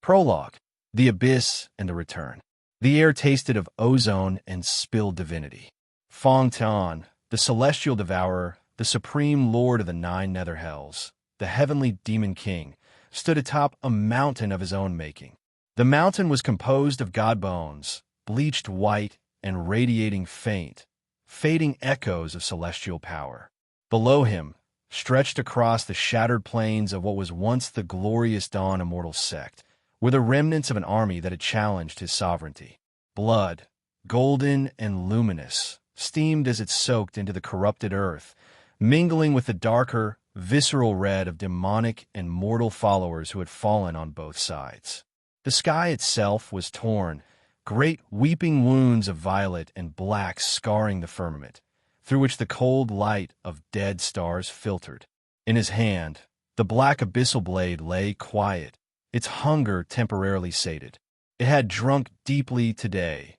Prologue: The Abyss and the Return. The air tasted of ozone and spilled divinity. Fang Tian, the celestial devourer, the supreme lord of the 9 nether hells, the heavenly demon king, stood atop a mountain of his own making. The mountain was composed of god bones, bleached white and radiating faint, fading echoes of celestial power. Below him, stretched across the shattered plains of what was once the glorious Dawn immortal sect, were the remnants of an army that had challenged his sovereignty. Blood, golden and luminous, steamed as it soaked into the corrupted earth, mingling with the darker, visceral red of demonic and mortal followers who had fallen on both sides. The sky itself was torn, great weeping wounds of violet and black scarring the firmament, through which the cold light of dead stars filtered. In his hand, the black abyssal blade lay quiet, its hunger temporarily sated. It had drunk deeply today,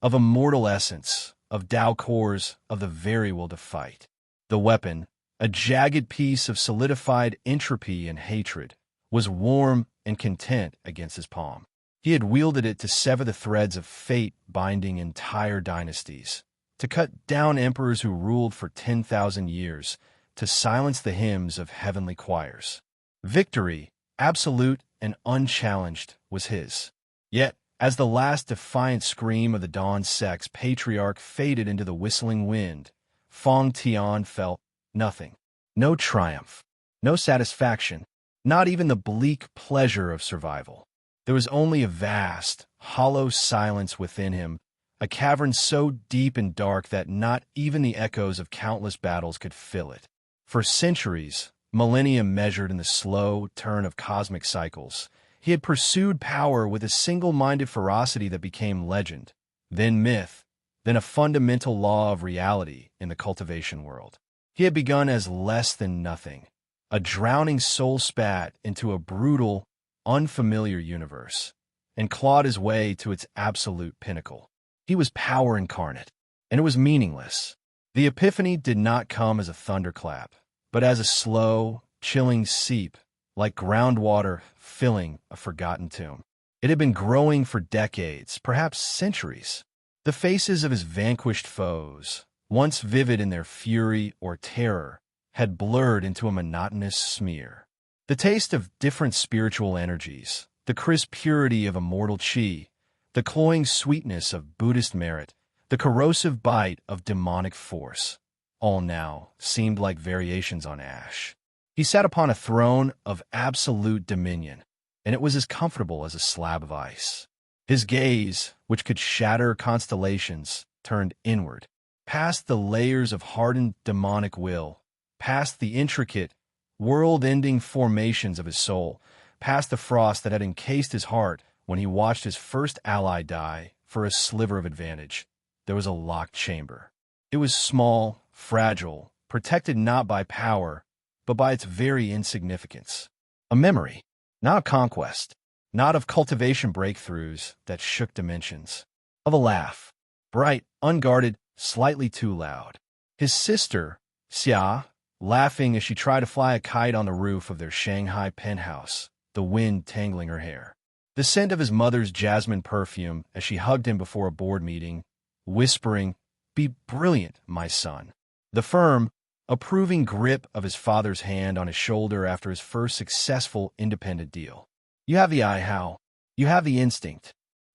of immortal essence, of Tao cores, of the very will to fight. The weapon, a jagged piece of solidified entropy and hatred, was warm and content against his palm. He had wielded it to sever the threads of fate binding entire dynasties, to cut down emperors who ruled for 10,000 years, to silence the hymns of heavenly choirs. Victory, absolute and unchallenged, was his. Yet, as the last defiant scream of the Dawn sect's patriarch faded into the whistling wind, Fang Tian felt nothing. No triumph, no satisfaction, not even the bleak pleasure of survival. There was only a vast, hollow silence within him, a cavern so deep and dark that not even the echoes of countless battles could fill it. For centuries, millennia measured in the slow turn of cosmic cycles, he had pursued power with a single-minded ferocity that became legend, then myth, then a fundamental law of reality in the cultivation world. He had begun as less than nothing, a drowning soul spat into a brutal, unfamiliar universe, and clawed his way to its absolute pinnacle. He was power incarnate, and it was meaningless. The epiphany did not come as a thunderclap, but as a slow, chilling seep, like groundwater filling a forgotten tomb. It had been growing for decades, perhaps centuries. The faces of his vanquished foes, once vivid in their fury or terror, had blurred into a monotonous smear. The taste of different spiritual energies, the crisp purity of immortal qi, the cloying sweetness of Buddhist merit, the corrosive bite of demonic force, all now seemed like variations on ash. He sat upon a throne of absolute dominion, and it was as comfortable as a slab of ice. His gaze, which could shatter constellations, turned inward, past the layers of hardened demonic will, past the intricate, world-ending formations of his soul, past the frost that had encased his heart when he watched his first ally die for a sliver of advantage. There was a locked chamber. It was small, fragile, protected not by power, but by its very insignificance. A memory, not a conquest, not of cultivation breakthroughs that shook dimensions, of a laugh, bright, unguarded, slightly too loud. His sister, Xia, laughing as she tried to fly a kite on the roof of their Shanghai penthouse, the wind tangling her hair. The scent of his mother's jasmine perfume as she hugged him before a board meeting, whispering, "Be brilliant, my son." The firm, approving grip of his father's hand on his shoulder after his first successful independent deal. "You have the eye, Hao. You have the instinct."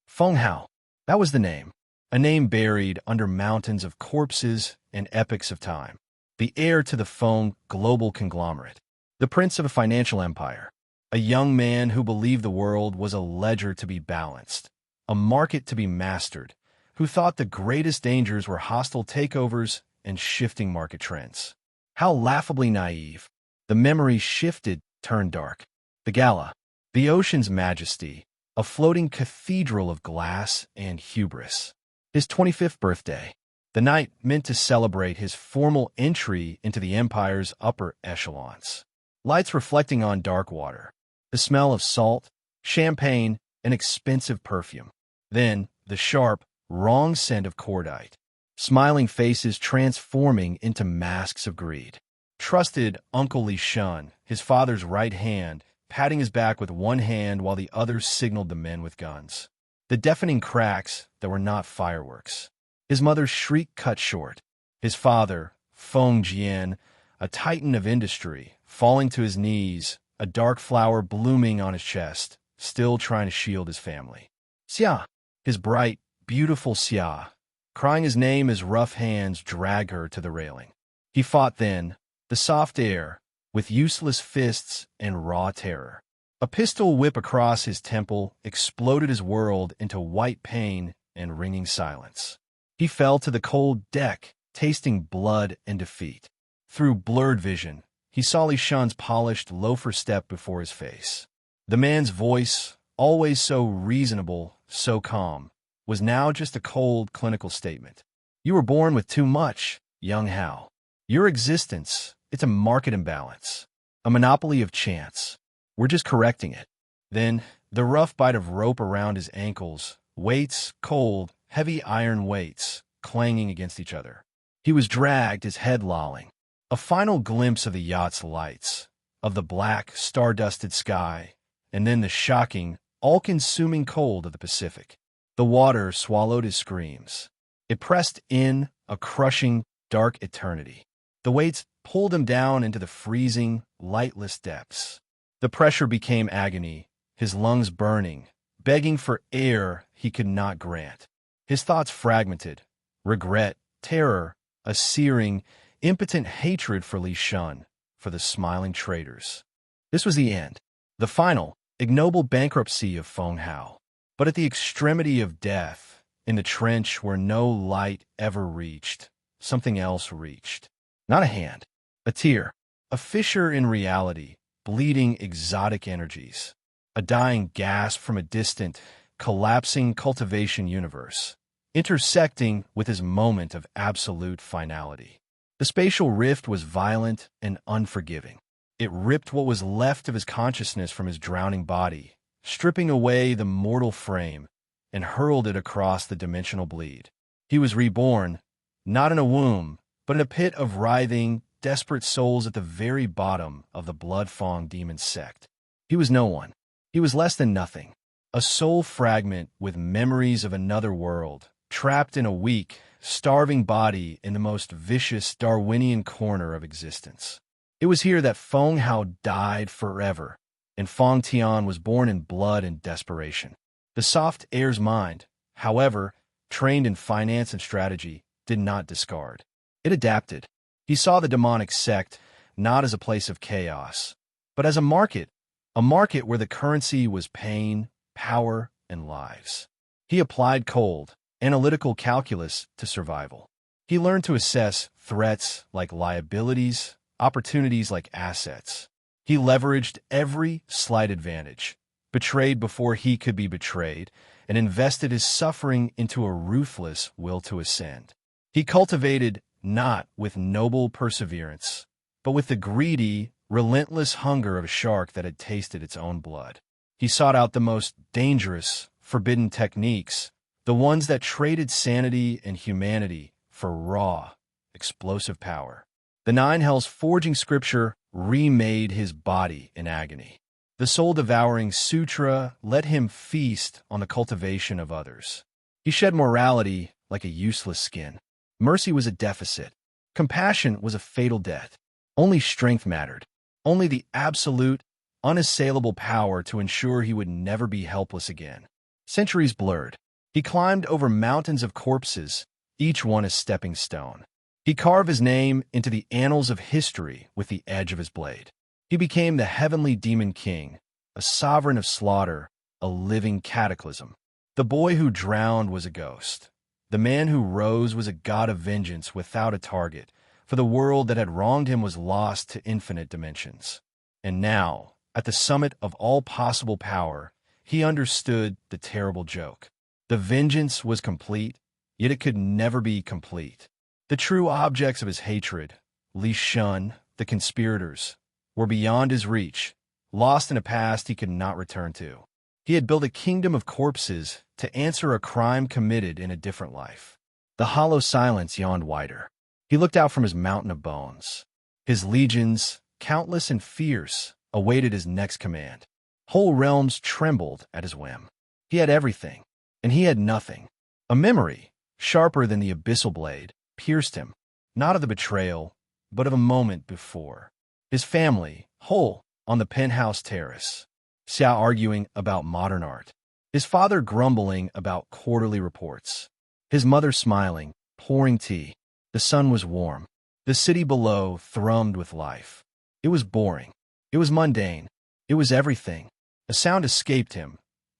Feng Hao, that was the name, a name buried under mountains of corpses and epics of time. The heir to the Feng global conglomerate, the prince of a financial empire, a young man who believed the world was a ledger to be balanced, a market to be mastered, who thought the greatest dangers were hostile takeovers and shifting market trends. How laughably naive. The memory shifted, turned dark. The gala, the ocean's majesty, a floating cathedral of glass and hubris. His 25th birthday, the night meant to celebrate his formal entry into the empire's upper echelons. Lights reflecting on dark water, the smell of salt, champagne, and expensive perfume. Then the sharp, wrong scent of cordite. Smiling faces transforming into masks of greed. Trusted Uncle Li Shun, his father's right hand, patting his back with one hand while the other signaled the men with guns. The deafening cracks that were not fireworks. His mother's shriek cut short. His father, Feng Tian, a titan of industry, falling to his knees, a dark flower blooming on his chest, still trying to shield his family. Xia, his bright, beautiful Xia, crying his name as rough hands drag her to the railing. He fought then, the soft air, with useless fists and raw terror. A pistol whip across his temple exploded his world into white pain and ringing silence. He fell to the cold deck, tasting blood and defeat. Through blurred vision, he saw Li Shun's polished loafer step before his face. The man's voice, always so reasonable, so calm, was now just a cold, clinical statement. You were born with too much, young Hao. Your existence, it's a market imbalance, a monopoly of chance. We're just correcting it. Then, the rough bite of rope around his ankles, weights, cold, heavy iron weights, clanging against each other. He was dragged, his head lolling. A final glimpse of the yacht's lights, of the black, star-dusted sky, and then the shocking, all-consuming cold of the Pacific. The water swallowed his screams. It pressed in, a crushing, dark eternity. The weights pulled him down into the freezing, lightless depths. The pressure became agony, his lungs burning, begging for air he could not grant. His thoughts fragmented. Regret, terror, a searing, impotent hatred for Li Shun, for the smiling traitors. This was the end, the final, ignoble bankruptcy of Feng Hao. But at the extremity of death, in the trench where no light ever reached, something else reached. Not a hand, a tear, a fissure in reality, bleeding exotic energies, a dying gasp from a distant, collapsing cultivation universe, intersecting with his moment of absolute finality. The spatial rift was violent and unforgiving. It ripped what was left of his consciousness from his drowning body, stripping away the mortal frame, and hurled it across the dimensional bleed. He was reborn, not in a womb, but in a pit of writhing, desperate souls at the very bottom of the Blood Fang demon sect. He was no one. He was less than nothing. A soul fragment with memories of another world, trapped in a weak, starving body in the most vicious Darwinian corner of existence. It was here that Feng Hao died forever, and Fang Tian was born in blood and desperation. The soft heir's mind, however, trained in finance and strategy, did not discard. It adapted. He saw the demonic sect not as a place of chaos, but as a market where the currency was pain, power, and lives. He applied cold, analytical calculus to survival. He learned to assess threats like liabilities, opportunities like assets. He leveraged every slight advantage, betrayed before he could be betrayed, and invested his suffering into a ruthless will to ascend. He cultivated not with noble perseverance, but with the greedy, relentless hunger of a shark that had tasted its own blood. He sought out the most dangerous, forbidden techniques, the ones that traded sanity and humanity for raw, explosive power. The Nine Hells forging scripture remade his body in agony. The soul-devouring sutra let him feast on the cultivation of others. He shed morality like a useless skin. Mercy was a deficit. Compassion was a fatal debt. Only strength mattered. Only the absolute, unassailable power to ensure he would never be helpless again. Centuries blurred. He climbed over mountains of corpses, each one a stepping stone. He carved his name into the annals of history with the edge of his blade. He became the heavenly demon king, a sovereign of slaughter, a living cataclysm. The boy who drowned was a ghost. The man who rose was a god of vengeance without a target, for the world that had wronged him was lost to infinite dimensions. And now, at the summit of all possible power, he understood the terrible joke. The vengeance was complete, yet it could never be complete. The true objects of his hatred, Li Shun, the conspirators, were beyond his reach, lost in a past he could not return to. He had built a kingdom of corpses to answer a crime committed in a different life. The hollow silence yawned wider. He looked out from his mountain of bones. His legions, countless and fierce, awaited his next command. Whole realms trembled at his whim. He had everything, and he had nothing. A memory, sharper than the abyssal blade, pierced him, not of the betrayal, but of a moment before. His family, whole, on the penthouse terrace. Xiao arguing about modern art. His father grumbling about quarterly reports. His mother smiling, pouring tea. The sun was warm. The city below thrummed with life. It was boring. It was mundane. It was everything. A sound escaped him,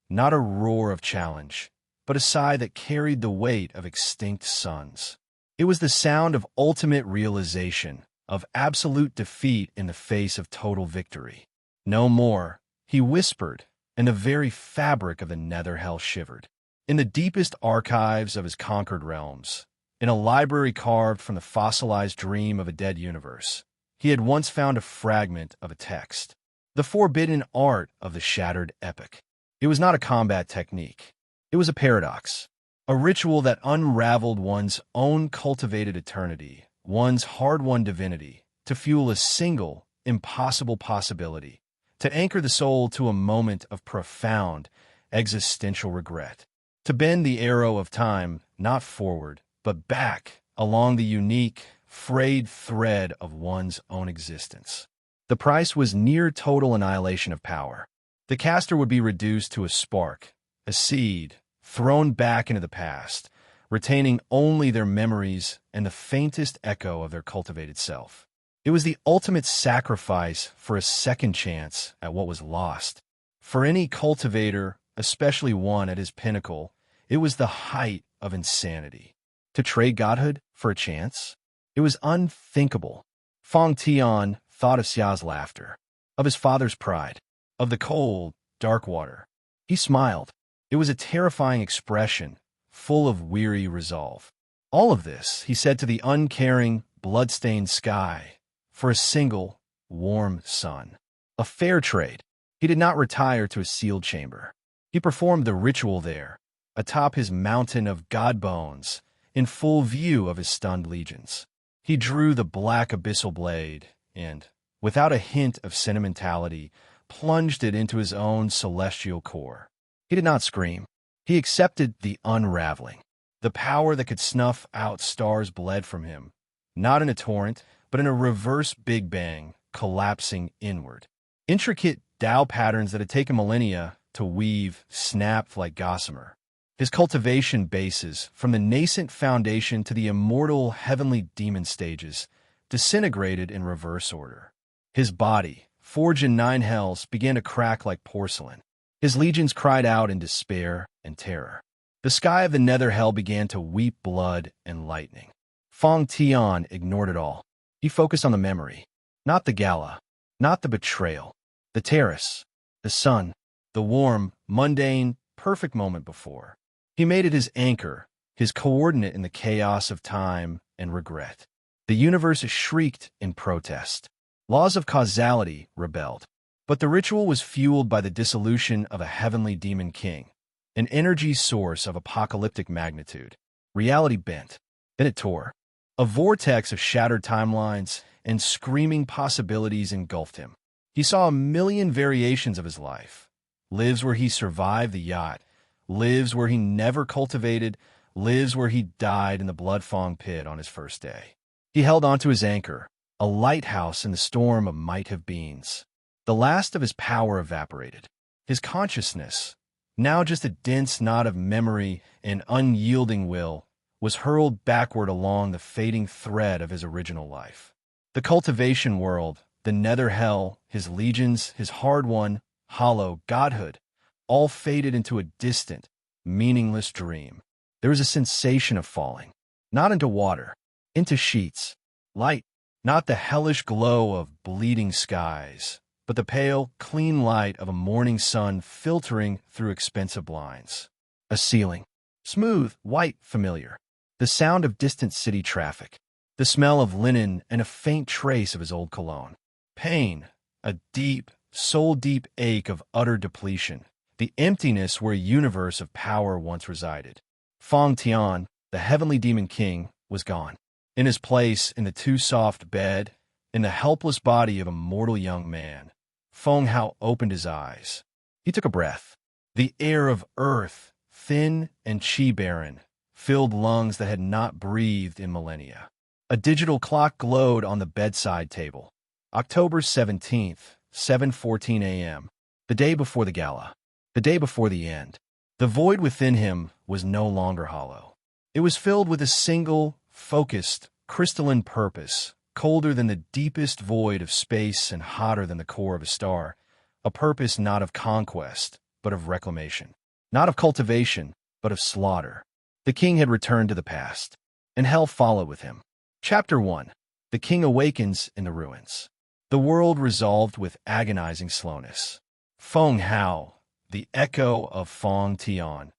not a roar of challenge, but a sigh that carried the weight of extinct suns. It was the sound of ultimate realization, of absolute defeat in the face of total victory. No more, he whispered, and the very fabric of the nether hell shivered. In the deepest archives of his conquered realms, in a library carved from the fossilized dream of a dead universe, he had once found a fragment of a text, the forbidden art of the shattered epic. It was not a combat technique. It was a paradox, a ritual that unraveled one's own cultivated eternity, one's hard-won divinity, to fuel a single, impossible possibility, to anchor the soul to a moment of profound, existential regret, to bend the arrow of time not forward, but back along the unique, frayed thread of one's own existence. The price was near total annihilation of power. The caster would be reduced to a spark, a seed, thrown back into the past, retaining only their memories and the faintest echo of their cultivated self. It was the ultimate sacrifice for a second chance at what was lost. For any cultivator, especially one at his pinnacle, it was the height of insanity. To trade godhood for a chance? It was unthinkable. Fang Tian thought of Xiao's laughter, of his father's pride, of the cold, dark water. He smiled. It was a terrifying expression, full of weary resolve. All of this, he said to the uncaring, blood-stained sky, for a single, warm sun. A fair trade. He did not retire to a sealed chamber. He performed the ritual there, atop his mountain of god bones, in full view of his stunned legions. He drew the black abyssal blade and, without a hint of sentimentality, plunged it into his own celestial core. He did not scream. He accepted the unraveling. The power that could snuff out stars bled from him, not in a torrent, but in a reverse Big Bang, collapsing inward. Intricate Tao patterns that had taken millennia to weave snapped like gossamer. His cultivation bases, from the nascent foundation to the immortal heavenly demon stages, disintegrated in reverse order. His body, forged in 9 hells, began to crack like porcelain. His legions cried out in despair and terror. The sky of the nether hell began to weep blood and lightning. Fang Tian ignored it all. He focused on the memory, not the gala, not the betrayal, the terrace, the sun, the warm, mundane, perfect moment before. He made it his anchor, his coordinate in the chaos of time and regret. The universe shrieked in protest. Laws of causality rebelled. But the ritual was fueled by the dissolution of a heavenly demon king, an energy source of apocalyptic magnitude. Reality bent. Then it tore. A vortex of shattered timelines and screaming possibilities engulfed him. He saw a million variations of his life. Lives where he survived the yacht. Lives where he never cultivated. Lives where he died in the Blood Fang pit on his first day. He held onto his anchor, a lighthouse in the storm of might-have-beens. The last of his power evaporated. His consciousness, now just a dense knot of memory and unyielding will, was hurled backward along the fading thread of his original life. The cultivation world, the nether hell, his legions, his hard-won, hollow godhood, all faded into a distant, meaningless dream. There was a sensation of falling, not into water, into sheets, light, not the hellish glow of bleeding skies, but the pale, clean light of a morning sun filtering through expensive blinds. A ceiling, smooth, white, familiar. The sound of distant city traffic. The smell of linen and a faint trace of his old cologne. Pain, a deep, soul-deep ache of utter depletion. The emptiness where a universe of power once resided. Fang Tian, the heavenly demon king, was gone. In his place, in the too-soft bed, in the helpless body of a mortal young man, Feng Hao opened his eyes. He took a breath. The air of earth, thin and chi-barren, filled lungs that had not breathed in millennia. A digital clock glowed on the bedside table. October 17th, 7:14 a.m. The day before the gala. The day before the end. The void within him was no longer hollow. It was filled with a single, focused, crystalline purpose, colder than the deepest void of space and hotter than the core of a star, a purpose not of conquest, but of reclamation, not of cultivation, but of slaughter. The king had returned to the past, and hell followed with him. Chapter 1. The king awakens in the ruins. The world resolved with agonizing slowness. Feng Hao, the echo of Fang Tian,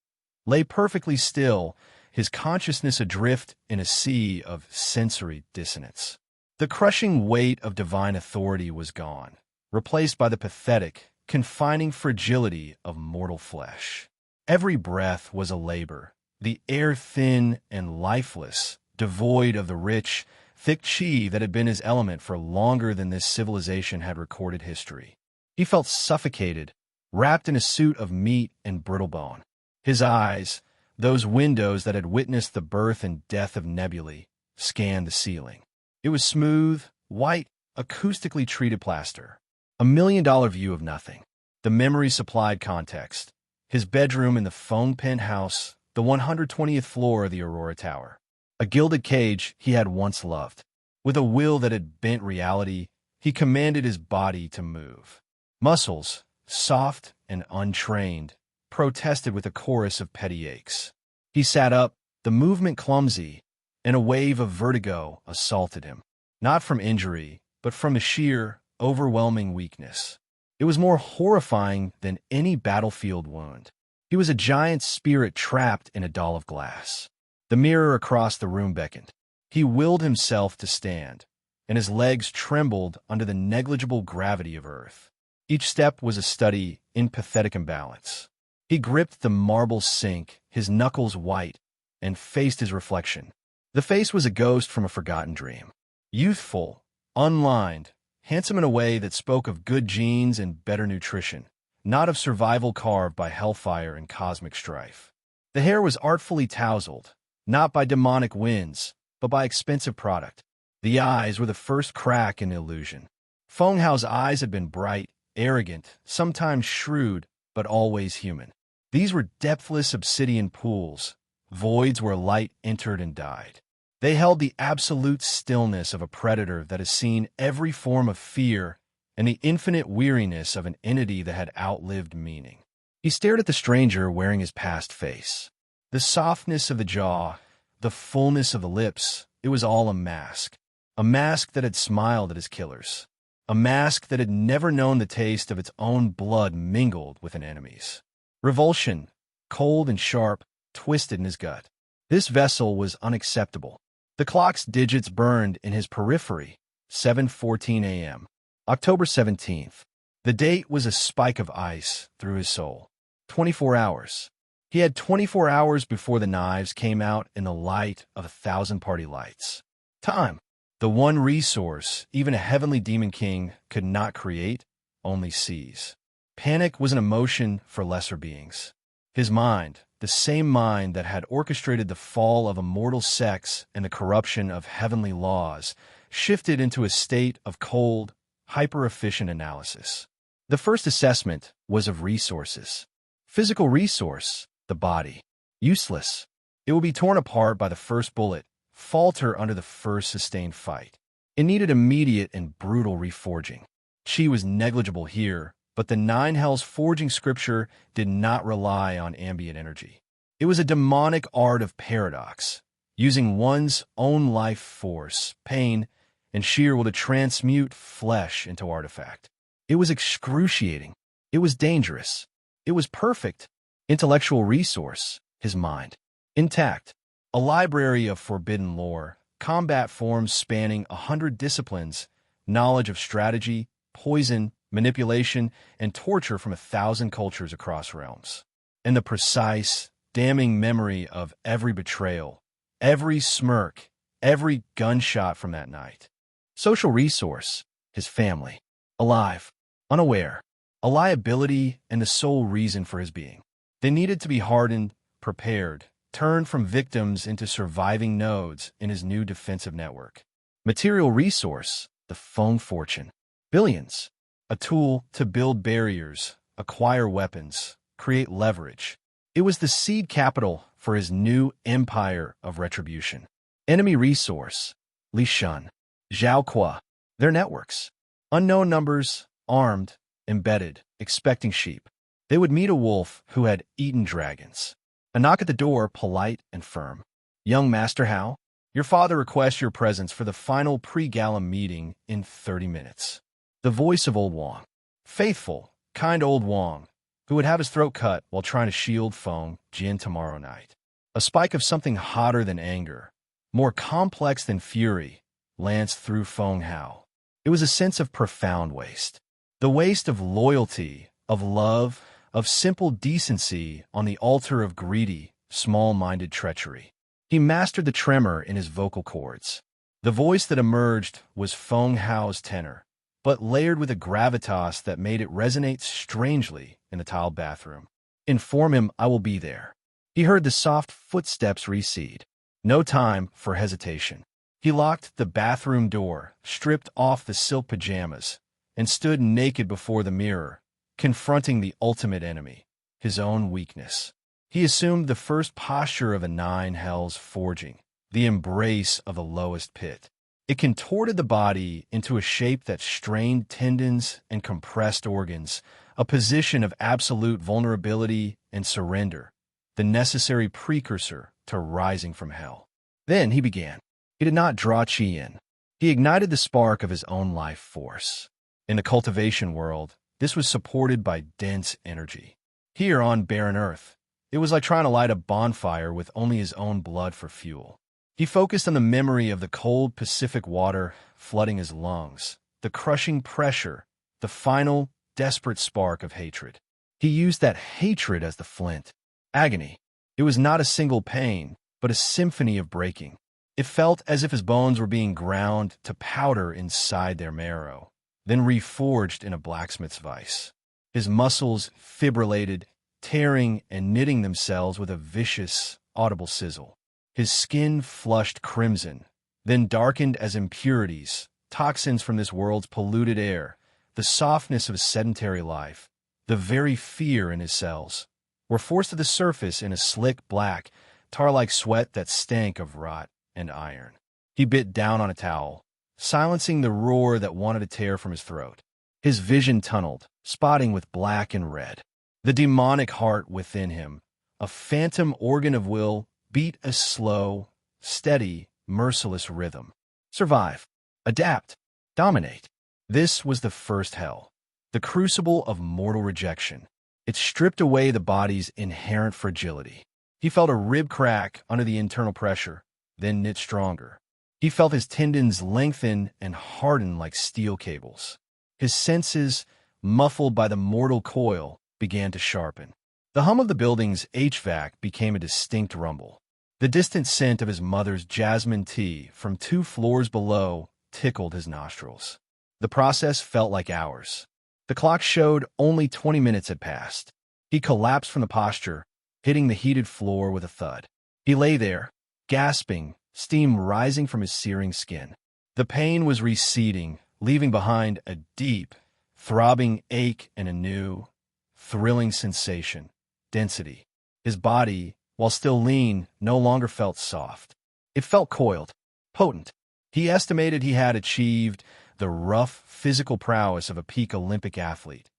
lay perfectly still, his consciousness adrift in a sea of sensory dissonance. The crushing weight of divine authority was gone, replaced by the pathetic, confining fragility of mortal flesh. Every breath was a labor, the air thin and lifeless, devoid of the rich, thick chi that had been his element for longer than this civilization had recorded history. He felt suffocated, wrapped in a suit of meat and brittle bone. His eyes, those windows that had witnessed the birth and death of nebulae, scanned the ceiling. It was smooth, white, acoustically treated plaster. A $1,000,000 view of nothing. The memory-supplied context. His bedroom in the Feng penthouse, the 120th floor of the Aurora Tower. A gilded cage he had once loved. With a will that had bent reality, he commanded his body to move. Muscles, soft and untrained, protested with a chorus of petty aches. He sat up, the movement clumsy, and a wave of vertigo assaulted him. Not from injury, but from a sheer, overwhelming weakness. It was more horrifying than any battlefield wound. He was a giant spirit trapped in a doll of glass. The mirror across the room beckoned. He willed himself to stand, and his legs trembled under the negligible gravity of earth. Each step was a study in pathetic imbalance. He gripped the marble sink, his knuckles white, and faced his reflection. The face was a ghost from a forgotten dream. Youthful, unlined, handsome in a way that spoke of good genes and better nutrition, not of survival carved by hellfire and cosmic strife. The hair was artfully tousled, not by demonic winds, but by expensive product. The eyes were the first crack in the illusion. Feng Hao's eyes had been bright, arrogant, sometimes shrewd, but always human. These were depthless obsidian pools, voids where light entered and died. They held the absolute stillness of a predator that has seen every form of fear and the infinite weariness of an entity that had outlived meaning. He stared at the stranger wearing his past face. The softness of the jaw, the fullness of the lips, it was all a mask. A mask that had smiled at his killers. A mask that had never known the taste of its own blood mingled with an enemy's. Revulsion, cold and sharp, twisted in his gut. This vessel was unacceptable. The clock's digits burned in his periphery. 7:14 a.m. October 17th. The date was a spike of ice through his soul. 24 hours. He had 24 hours before the knives came out in the light of 1,000 party lights. Time. The one resource even a heavenly demon king could not create, only seize. Panic was an emotion for lesser beings. His mind, the same mind that had orchestrated the fall of immortal sex and the corruption of heavenly laws, shifted into a state of cold, hyper-efficient analysis. The first assessment was of resources. Physical resource, the body. Useless. It would be torn apart by the first bullet, falter under the first sustained fight. It needed immediate and brutal reforging. Chi was negligible here, but the Nine Hells forging scripture did not rely on ambient energy. It was a demonic art of paradox, using one's own life force, pain, and sheer will to transmute flesh into artifact. It was excruciating. It was dangerous. It was perfect. Intellectual resource, his mind. Intact. A library of forbidden lore, combat forms spanning 100 disciplines, knowledge of strategy, poison, manipulation, and torture from 1,000 cultures across realms. And the precise, damning memory of every betrayal, every smirk, every gunshot from that night. Social resource, his family. Alive. unaware, a liability and the sole reason for his being. They needed to be hardened, prepared, turned from victims into surviving nodes in his new defensive network. Material resource, the Feng fortune. Billions, a tool to build barriers, acquire weapons, create leverage. It was the seed capital for his new empire of retribution. Enemy resource, Li Shun, Zhao Qua, their networks. Unknown numbers, armed, embedded, expecting sheep. They would meet a wolf who had eaten dragons. A knock at the door, polite and firm. Young Master Hao, your father requests your presence for the final pre-gala meeting in 30 minutes. The voice of old Wang. Faithful, kind old Wang, who would have his throat cut while trying to shield Feng Jin tomorrow night. A spike of something hotter than anger, more complex than fury, lanced through Feng Hao. It was a sense of profound waste. The waste of loyalty, of love, of simple decency on the altar of greedy, small-minded treachery. He mastered the tremor in his vocal cords. The voice that emerged was Feng Hao's tenor, but layered with a gravitas that made it resonate strangely in the tiled bathroom. Inform him I will be there. He heard the soft footsteps recede. No time for hesitation. He locked the bathroom door, stripped off the silk pajamas, and stood naked before the mirror, confronting the ultimate enemy, his own weakness. He assumed the first posture of a nine hells forging, the embrace of the lowest pit. It contorted the body into a shape that strained tendons and compressed organs, a position of absolute vulnerability and surrender, the necessary precursor to rising from hell. Then he began. He did not draw Qi in. He ignited the spark of his own life force. In the cultivation world, this was supported by dense energy. Here on barren earth, it was like trying to light a bonfire with only his own blood for fuel. He focused on the memory of the cold Pacific water flooding his lungs, the crushing pressure, the final, desperate spark of hatred. He used that hatred as the flint. Agony. It was not a single pain, but a symphony of breaking. It felt as if his bones were being ground to powder inside their marrow, then reforged in a blacksmith's vise. His muscles fibrillated, tearing and knitting themselves with a vicious, audible sizzle. His skin flushed crimson, then darkened as impurities, toxins from this world's polluted air, the softness of his sedentary life, the very fear in his cells, were forced to the surface in a slick black, tar-like sweat that stank of rot and iron. He bit down on a towel, silencing the roar that wanted to tear from his throat. His vision tunneled, spotting with black and red. The demonic heart within him, a phantom organ of will, beat a slow, steady, merciless rhythm. Survive, adapt, dominate. This was the first hell, the crucible of mortal rejection. It stripped away the body's inherent fragility. He felt a rib crack under the internal pressure, then knit stronger. He felt his tendons lengthen and harden like steel cables. His senses, muffled by the mortal coil, began to sharpen. The hum of the building's HVAC became a distinct rumble. The distant scent of his mother's jasmine tea from 2 floors below tickled his nostrils. The process felt like hours. The clock showed only 20 minutes had passed. He collapsed from the posture, hitting the heated floor with a thud. He lay there, gasping, steam rising from his searing skin. The pain was receding, leaving behind a deep, throbbing ache and a new, thrilling sensation, density. His body, while still lean, no longer felt soft. It felt coiled, potent. He estimated he had achieved the rough physical prowess of a peak Olympic athlete.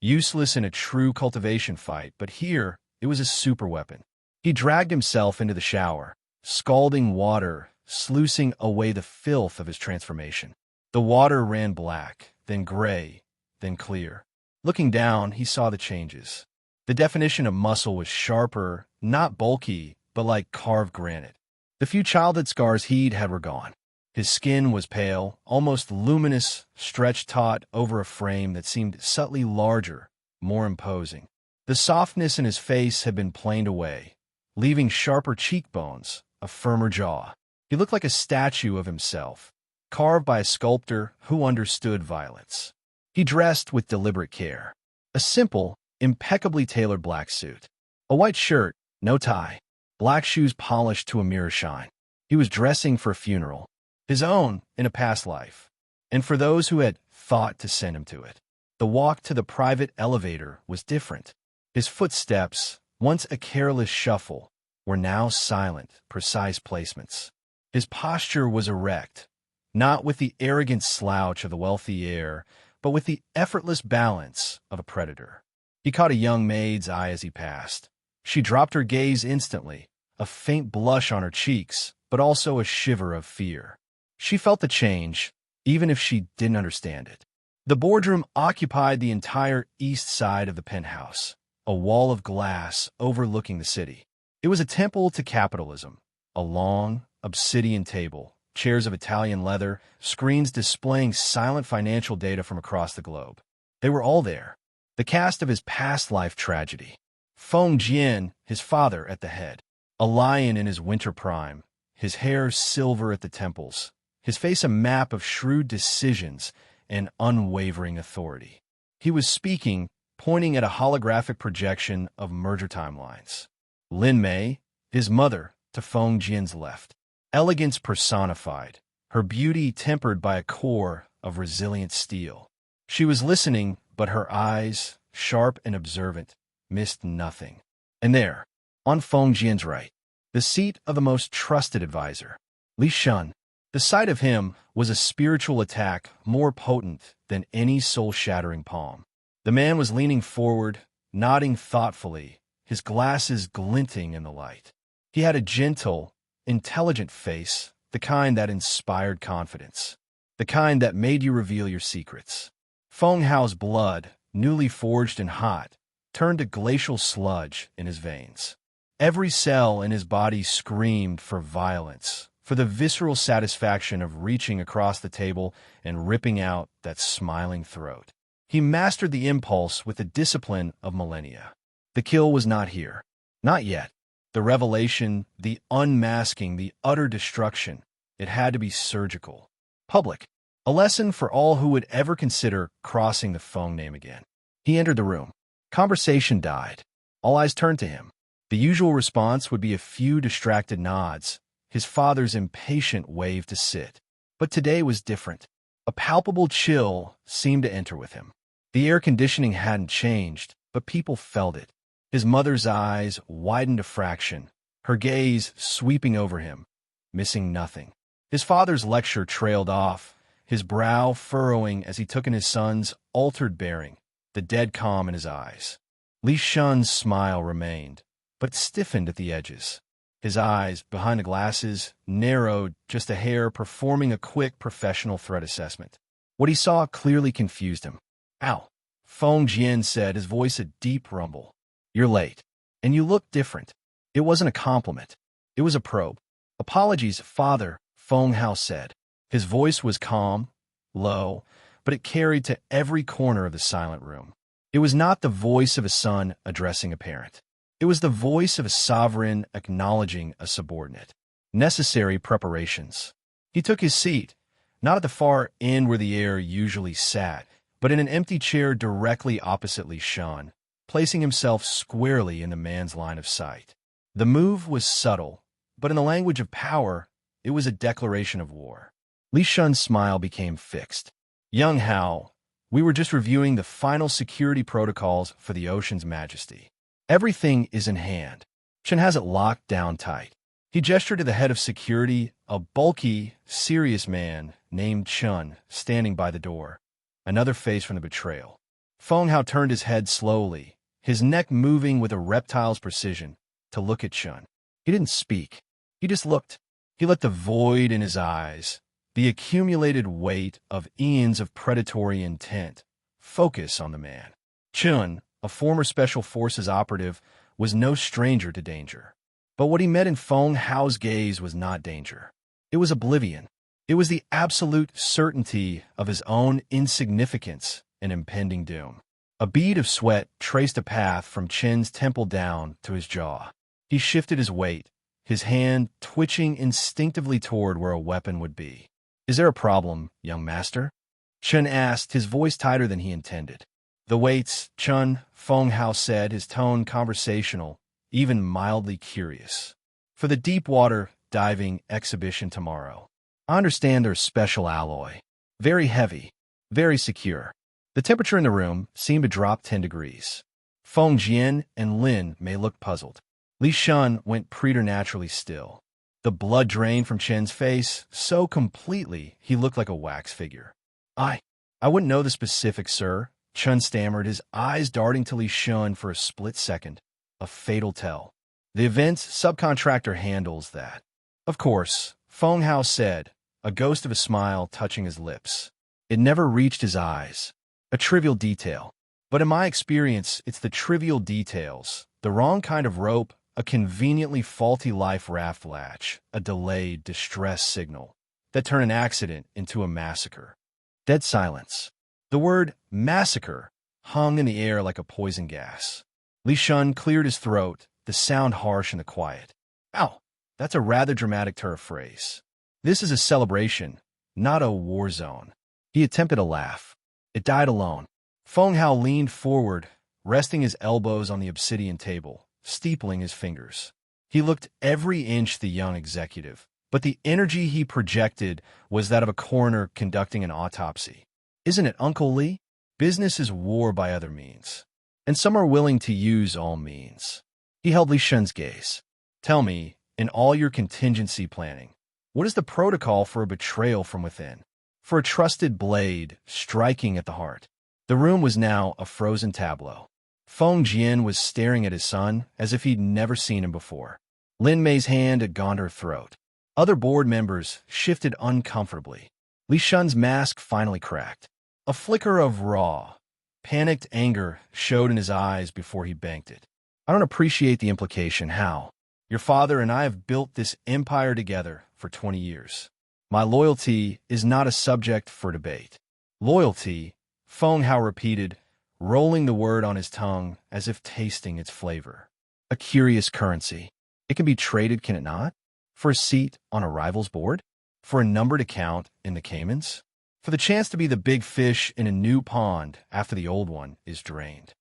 Useless in a true cultivation fight, but here it was a superweapon. He dragged himself into the shower, scalding water, sluicing away the filth of his transformation. The water ran black, then gray, then clear. Looking down, he saw the changes. The definition of muscle was sharper, not bulky, but like carved granite. The few childhood scars he'd had were gone. His skin was pale, almost luminous, stretched taut over a frame that seemed subtly larger, more imposing. The softness in his face had been planed away, leaving sharper cheekbones, a firmer jaw. He looked like a statue of himself, carved by a sculptor who understood violence. He dressed with deliberate care. A simple, impeccably tailored black suit. A white shirt, no tie. Black shoes polished to a mirror shine. He was dressing for a funeral. His own in a past life. And for those who had thought to send him to it. The walk to the private elevator was different. His footsteps, once a careless shuffle, were now silent, precise placements. His posture was erect, not with the arrogant slouch of the wealthy heir, but with the effortless balance of a predator. He caught a young maid's eye as he passed. She dropped her gaze instantly, a faint blush on her cheeks, but also a shiver of fear. She felt the change, even if she didn't understand it. The boardroom occupied the entire east side of the penthouse, a wall of glass overlooking the city. It was a temple to capitalism, a long, obsidian table, chairs of Italian leather, screens displaying silent financial data from across the globe. They were all there, the cast of his past life tragedy. Feng Tian, his father, at the head, a lion in his winter prime, his hair silver at the temples, his face a map of shrewd decisions and unwavering authority. He was speaking, pointing at a holographic projection of merger timelines. Lin Mei, his mother, to Feng Tian's left, elegance personified, her beauty tempered by a core of resilient steel. She was listening, but her eyes, sharp and observant, missed nothing. And there, on Feng Tian's right, the seat of the most trusted advisor, Li Shun. The sight of him was a spiritual attack more potent than any soul-shattering palm. The man was leaning forward, nodding thoughtfully, his glasses glinting in the light. He had a gentle, intelligent face, the kind that inspired confidence, the kind that made you reveal your secrets. Feng Hao's blood, newly forged and hot, turned to glacial sludge in his veins. Every cell in his body screamed for violence, for the visceral satisfaction of reaching across the table and ripping out that smiling throat. He mastered the impulse with the discipline of millennia. The kill was not here. Not yet. The revelation, the unmasking, the utter destruction, it had to be surgical. Public. A lesson for all who would ever consider crossing the Feng name again. He entered the room. Conversation died. All eyes turned to him. The usual response would be a few distracted nods, his father's impatient wave to sit. But today was different. A palpable chill seemed to enter with him. The air conditioning hadn't changed, but people felt it. His mother's eyes widened a fraction, her gaze sweeping over him, missing nothing. His father's lecture trailed off, his brow furrowing as he took in his son's altered bearing, the dead calm in his eyes. Li Shun's smile remained, but stiffened at the edges. His eyes, behind the glasses, narrowed just a hair, performing a quick professional threat assessment. What he saw clearly confused him. "Ow," Feng Tian said, his voice a deep rumble. "You're late. And you look different." It wasn't a compliment. It was a probe. "Apologies, father," Feng Hao said. His voice was calm, low, but it carried to every corner of the silent room. It was not the voice of a son addressing a parent. It was the voice of a sovereign acknowledging a subordinate. Necessary preparations. He took his seat, not at the far end where the heir usually sat, but in an empty chair directly opposite Li Shun, placing himself squarely in the man's line of sight. The move was subtle, but in the language of power, it was a declaration of war. Li Shun's smile became fixed. "Young Hao, we were just reviewing the final security protocols for the Ocean's Majesty. Everything is in hand. Chen has it locked down tight." He gestured to the head of security, a bulky, serious man named Chen, standing by the door. Another face from the Betrayal. Feng Hao turned his head slowly, his neck moving with a reptile's precision, to look at Chen. He didn't speak. He just looked. He let the void in his eyes, the accumulated weight of eons of predatory intent, focus on the man. Chen, a former Special Forces operative, was no stranger to danger. But what he met in Feng Hao's gaze was not danger. It was oblivion. It was the absolute certainty of his own insignificance and impending doom. A bead of sweat traced a path from Chen's temple down to his jaw. He shifted his weight, his hand twitching instinctively toward where a weapon would be. "Is there a problem, young master?" Chun asked, his voice tighter than he intended. The weights, Chun, Feng Hao said, his tone conversational, even mildly curious. For the deep water diving exhibition tomorrow. I understand there's special alloy. Very heavy, very secure. The temperature in the room seemed to drop 10 degrees. Feng Jian and Lin may look puzzled. Li Shun went preternaturally still. The blood drained from Chen's face so completely he looked like a wax figure. I wouldn't know the specifics, sir, Chun stammered, his eyes darting to Li Shun for a split second. A fatal tell. The event's subcontractor handles that. Of course, Feng Hao said, a ghost of a smile touching his lips. It never reached his eyes. A trivial detail. But in my experience, it's the trivial details. The wrong kind of rope, a conveniently faulty life raft latch, a delayed distress signal, that turn an accident into a massacre. Dead silence. The word massacre hung in the air like a poison gas. Li Shun cleared his throat, the sound harsh in the quiet. Ow, that's a rather dramatic turn of phrase. This is a celebration, not a war zone. He attempted a laugh. It died alone. Feng Hao leaned forward, resting his elbows on the obsidian table, steepling his fingers. He looked every inch the young executive, but the energy he projected was that of a coroner conducting an autopsy. Isn't it, Uncle Li? Business is war by other means, and some are willing to use all means. He held Li Shun's gaze. Tell me, in all your contingency planning, what is the protocol for a betrayal from within? For a trusted blade striking at the heart? The room was now a frozen tableau. Feng Jian was staring at his son as if he'd never seen him before. Lin Mei's hand had gone to her throat. Other board members shifted uncomfortably. Li Shun's mask finally cracked. A flicker of raw, panicked anger showed in his eyes before he banked it. I don't appreciate the implication, Hao. Your father and I have built this empire together for 20 years. My loyalty is not a subject for debate. Loyalty, Feng Hao repeated, rolling the word on his tongue as if tasting its flavor. A curious currency. It can be traded, can it not? For a seat on a rival's board? For a numbered account in the Caymans? For the chance to be the big fish in a new pond after the old one is drained.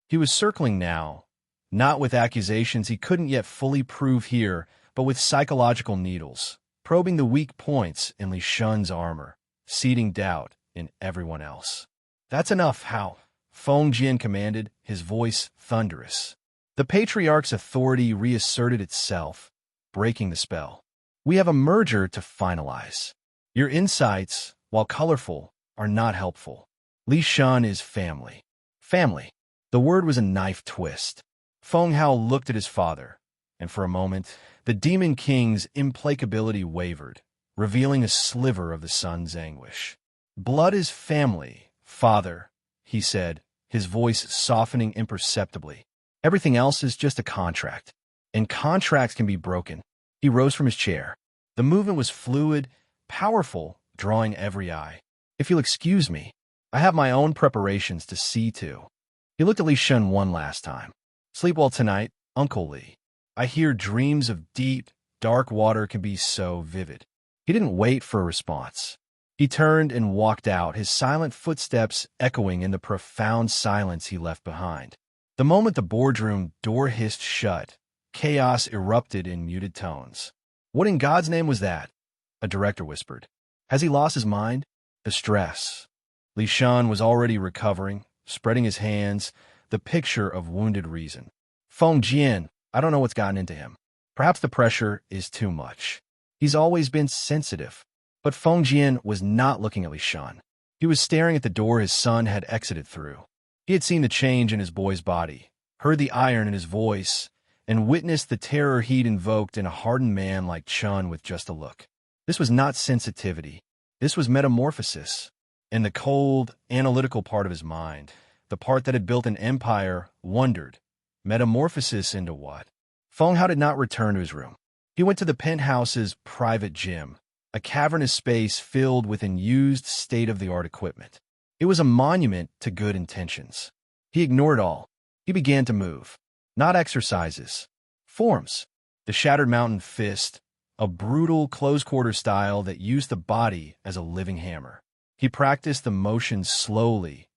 He was circling now, not with accusations he couldn't yet fully prove here, but with psychological needles, probing the weak points in Li Shun's armor, seeding doubt in everyone else. That's enough, Hao, Feng Jian commanded, his voice thunderous. The patriarch's authority reasserted itself, breaking the spell. We have a merger to finalize. Your insights, while colorful, are not helpful. Li Shun is family. Family. The word was a knife twist. Feng Hao looked at his father, and for a moment, the Demon King's implacability wavered, revealing a sliver of the son's anguish. Blood is family, father, he said, his voice softening imperceptibly. Everything else is just a contract, and contracts can be broken. He rose from his chair. The movement was fluid, powerful, drawing every eye. If you'll excuse me, I have my own preparations to see to. He looked at Li Shun one last time. Sleep well tonight, Uncle Li. I hear dreams of deep, dark water can be so vivid. He didn't wait for a response. He turned and walked out, his silent footsteps echoing in the profound silence he left behind. The moment the boardroom door hissed shut, chaos erupted in muted tones. What in God's name was that? A director whispered. Has he lost his mind? The stress. Li Shun was already recovering, spreading his hands, the picture of wounded reason. Feng Jian, I don't know what's gotten into him. Perhaps the pressure is too much. He's always been sensitive. But Feng Jian was not looking at Li Shun. He was staring at the door his son had exited through. He had seen the change in his boy's body, heard the iron in his voice, and witnessed the terror he'd invoked in a hardened man like Chun with just a look. This was not sensitivity. This was metamorphosis. And the cold, analytical part of his mind, the part that had built an empire, wondered, metamorphosis into what? Feng Hao did not return to his room. He went to the penthouse's private gym, a cavernous space filled with unused state-of-the-art equipment. It was a monument to good intentions. He ignored all. He began to move. Not exercises. Forms. The shattered mountain fist, a brutal close-quarter style that used the body as a living hammer. He practiced the motions slowly,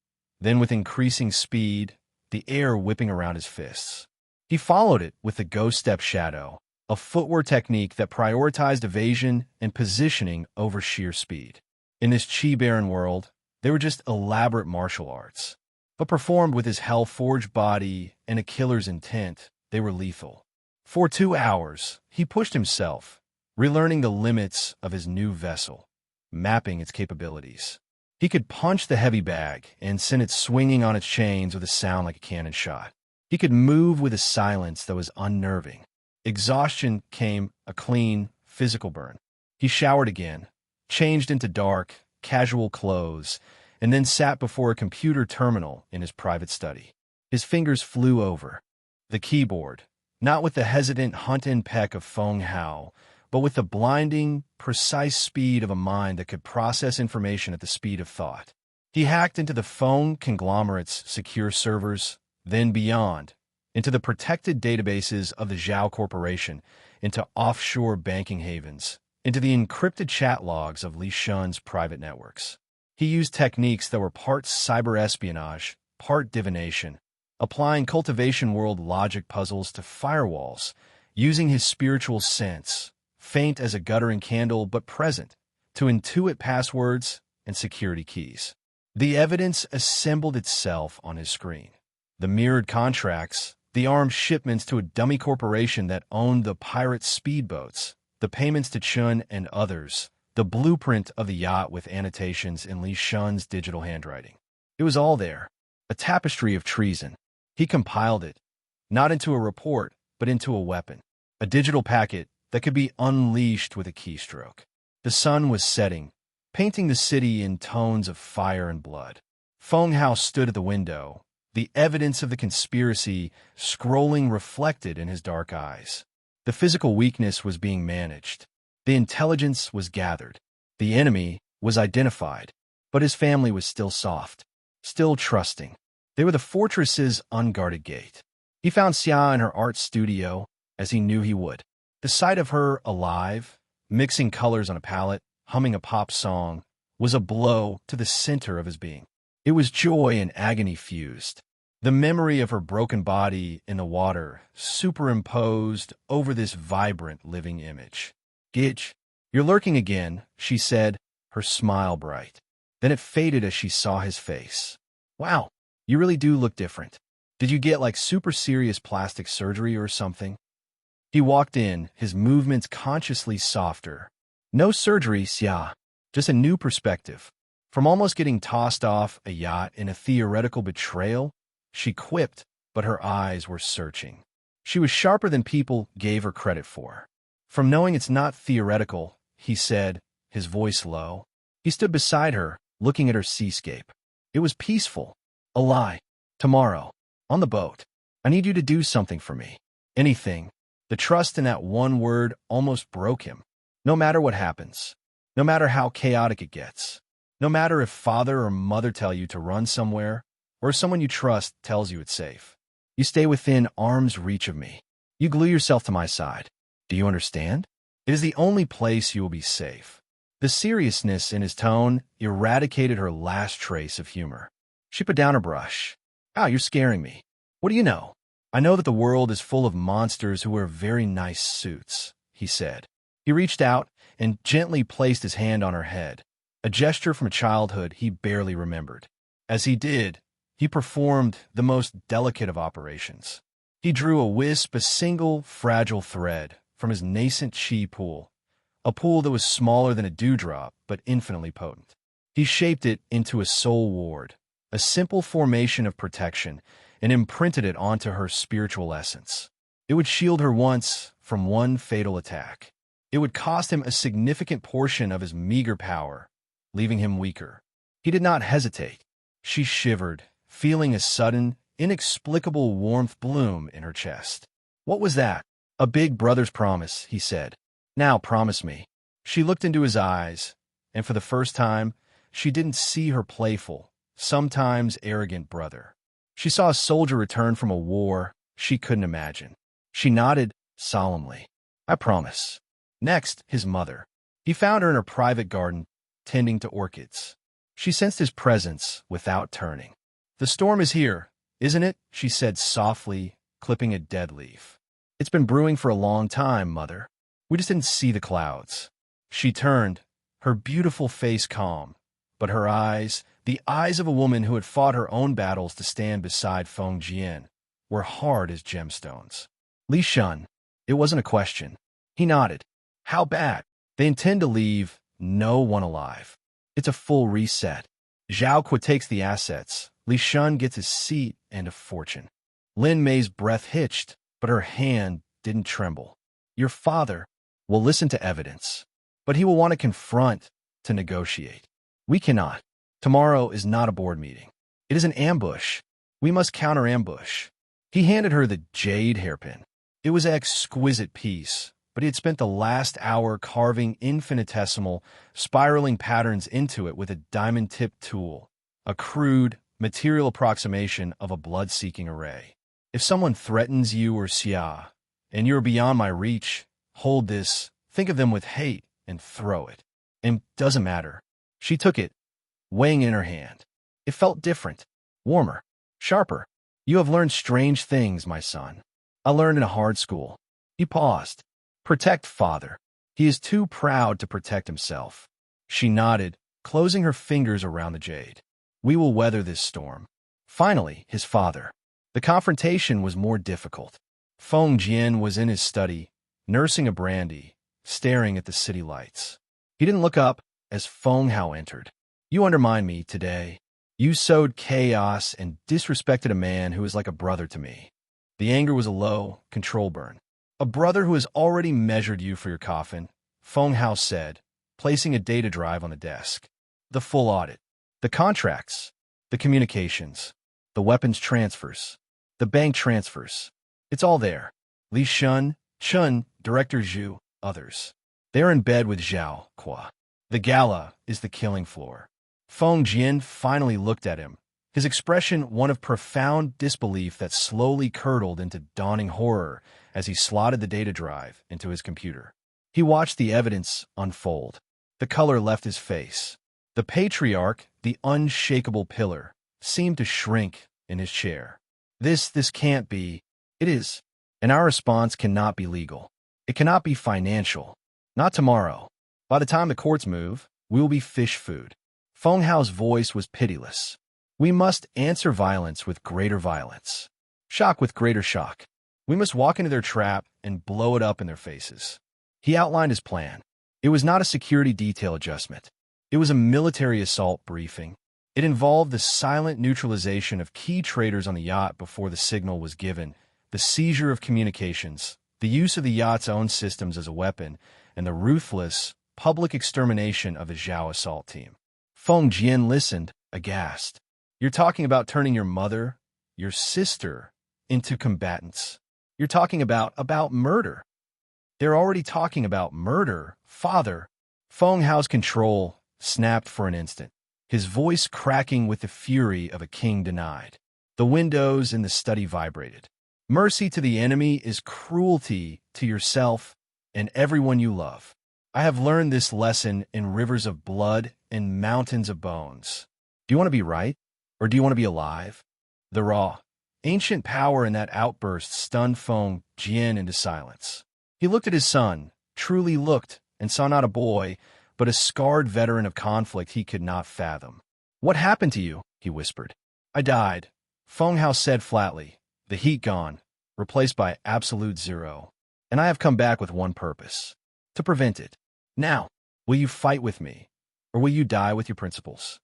then with increasing speed, the air whipping around his fists. He followed it with the ghost step shadow, a footwork technique that prioritized evasion and positioning over sheer speed. In this chi-barren world, they were just elaborate martial arts. But performed with his hell-forged body and a killer's intent, they were lethal. For 2 hours, he pushed himself, relearning the limits of his new vessel, mapping its capabilities. He could punch the heavy bag and send it swinging on its chains with a sound like a cannon shot. He could move with a silence that was unnerving. Exhaustion came a clean, physical burn. He showered again, changed into dark, casual clothes, and then sat before a computer terminal in his private study. His fingers flew over the keyboard, not with the hesitant hunt and peck of Feng Hao, but with the blinding, precise speed of a mind that could process information at the speed of thought. He hacked into the phone conglomerate's secure servers, then beyond, into the protected databases of the Zhao Corporation, into offshore banking havens, into the encrypted chat logs of Li Shun's private networks. He used techniques that were part cyber espionage, part divination, applying cultivation world logic puzzles to firewalls, using his spiritual sense, faint as a guttering candle but present, to intuit passwords and security keys. The evidence assembled itself on his screen. The mirrored contracts, the armed shipments to a dummy corporation that owned the pirate speedboats, the payments to Chun and others, the blueprint of the yacht with annotations in Li Shun's digital handwriting. It was all there, a tapestry of treason. He compiled it, not into a report, but into a weapon, a digital packet that could be unleashed with a keystroke. The sun was setting, painting the city in tones of fire and blood. Feng Hao stood at the window, the evidence of the conspiracy scrolling reflected in his dark eyes. The physical weakness was being managed. The intelligence was gathered. The enemy was identified. But his family was still soft, still trusting. They were the fortress's unguarded gate. He found Xia in her art studio, as he knew he would. The sight of her alive, mixing colors on a palette, humming a pop song, was a blow to the center of his being. It was joy and agony fused. The memory of her broken body in the water superimposed over this vibrant living image. "Gidge, you're lurking again," she said, her smile bright. Then it faded as she saw his face. "Wow, you really do look different. Did you get like super serious plastic surgery or something?" He walked in, his movements consciously softer. "No surgery, Xia. Just a new perspective. From almost getting tossed off a yacht in a theoretical betrayal," she quipped, but her eyes were searching. She was sharper than people gave her credit for. "From knowing it's not theoretical," he said, his voice low. He stood beside her, looking at her seascape. It was peaceful. "A lie. Tomorrow. On the boat. I need you to do something for me. Anything." The trust in that one word almost broke him. "No matter what happens. No matter how chaotic it gets. No matter if father or mother tell you to run somewhere, or someone you trust tells you it's safe. You stay within arm's reach of me. You glue yourself to my side. Do you understand? It is the only place you will be safe." The seriousness in his tone eradicated her last trace of humor. She put down her brush. "Ah, you're scaring me. What do you know? I know that the world is full of monsters who wear very nice suits," he said. He reached out and gently placed his hand on her head, a gesture from a childhood he barely remembered. As he did, he performed the most delicate of operations. He drew a single fragile thread from his nascent chi pool, a pool that was smaller than a dewdrop but infinitely potent. He shaped it into a soul ward, a simple formation of protection, and imprinted it onto her spiritual essence. It would shield her once from one fatal attack. It would cost him a significant portion of his meager power, leaving him weaker. He did not hesitate. She shivered, feeling a sudden, inexplicable warmth bloom in her chest. "What was that?" "A big brother's promise," he said. "Now promise me." She looked into his eyes, and for the first time, she didn't see her playful, sometimes arrogant brother. She saw a soldier return from a war she couldn't imagine. She nodded solemnly. "I promise." Next, his mother. He found her in her private garden, tending to orchids. She sensed his presence without turning. "The storm is here, isn't it?" she said softly, clipping a dead leaf. "It's been brewing for a long time, Mother. We just didn't see the clouds." She turned, her beautiful face calm, but her eyes, the eyes of a woman who had fought her own battles to stand beside Feng Jian, were hard as gemstones. "Li Shun." It wasn't a question. He nodded. "How bad?" "They intend to leave no one alive. It's a full reset. Zhao Kui takes the assets. Li Shun gets his seat and a fortune." Lin Mei's breath hitched, but her hand didn't tremble. "Your father will listen to evidence, but he will want to confront, to negotiate. We cannot. Tomorrow is not a board meeting. It is an ambush. We must counter-ambush." He handed her the jade hairpin. It was an exquisite piece, but he had spent the last hour carving infinitesimal, spiraling patterns into it with a diamond-tipped tool, a crude, material approximation of a blood-seeking array. "If someone threatens you or Xia, and you're beyond my reach, hold this, think of them with hate, and throw it. And doesn't matter." She took it, weighing in her hand. It felt different, warmer, sharper. "You have learned strange things, my son. I learned in a hard school." He paused. "Protect father. He is too proud to protect himself." She nodded, closing her fingers around the jade. "We will weather this storm." Finally, his father. The confrontation was more difficult. Feng Jian was in his study, nursing a brandy, staring at the city lights. He didn't look up as Feng Hao entered. "You undermined me today. You sowed chaos and disrespected a man who is like a brother to me." The anger was a low, control burn. "A brother who has already measured you for your coffin," Feng Hao said, placing a data drive on the desk. "The full audit. The contracts. The communications. The weapons transfers. The bank transfers. It's all there. Li Shun, Chun, Director Zhu, others. They're in bed with Zhao Kui. The gala is the killing floor." Feng Jian finally looked at him, his expression one of profound disbelief that slowly curdled into dawning horror as he slotted the data drive into his computer. He watched the evidence unfold. The color left his face. The patriarch, the unshakable pillar, seemed to shrink in his chair. This can't be. It is. And our response cannot be legal. It cannot be financial. Not tomorrow. By the time the courts move, we will be fish food." Feng Hao's voice was pitiless. "We must answer violence with greater violence. Shock with greater shock. We must walk into their trap and blow it up in their faces." He outlined his plan. It was not a security detail adjustment. It was a military assault briefing. It involved the silent neutralization of key traders on the yacht before the signal was given, the seizure of communications, the use of the yacht's own systems as a weapon, and the ruthless, public extermination of the Zhao assault team. Feng Jian listened, aghast. "You're talking about turning your mother, your sister, into combatants. You're talking about murder." "They're already talking about murder, father." Feng Hao's control snapped for an instant, his voice cracking with the fury of a king denied. The windows in the study vibrated. "Mercy to the enemy is cruelty to yourself and everyone you love. I have learned this lesson in rivers of blood and mountains of bones. Do you want to be right, or do you want to be alive?" The raw, ancient power in that outburst stunned Feng Jian into silence. He looked at his son, truly looked, and saw not a boy, but a scarred veteran of conflict he could not fathom. "What happened to you?" he whispered. "I died," Feng Hao said flatly, the heat gone, replaced by absolute zero. "And I have come back with one purpose: to prevent it. Now, will you fight with me, or will you die with your principles?"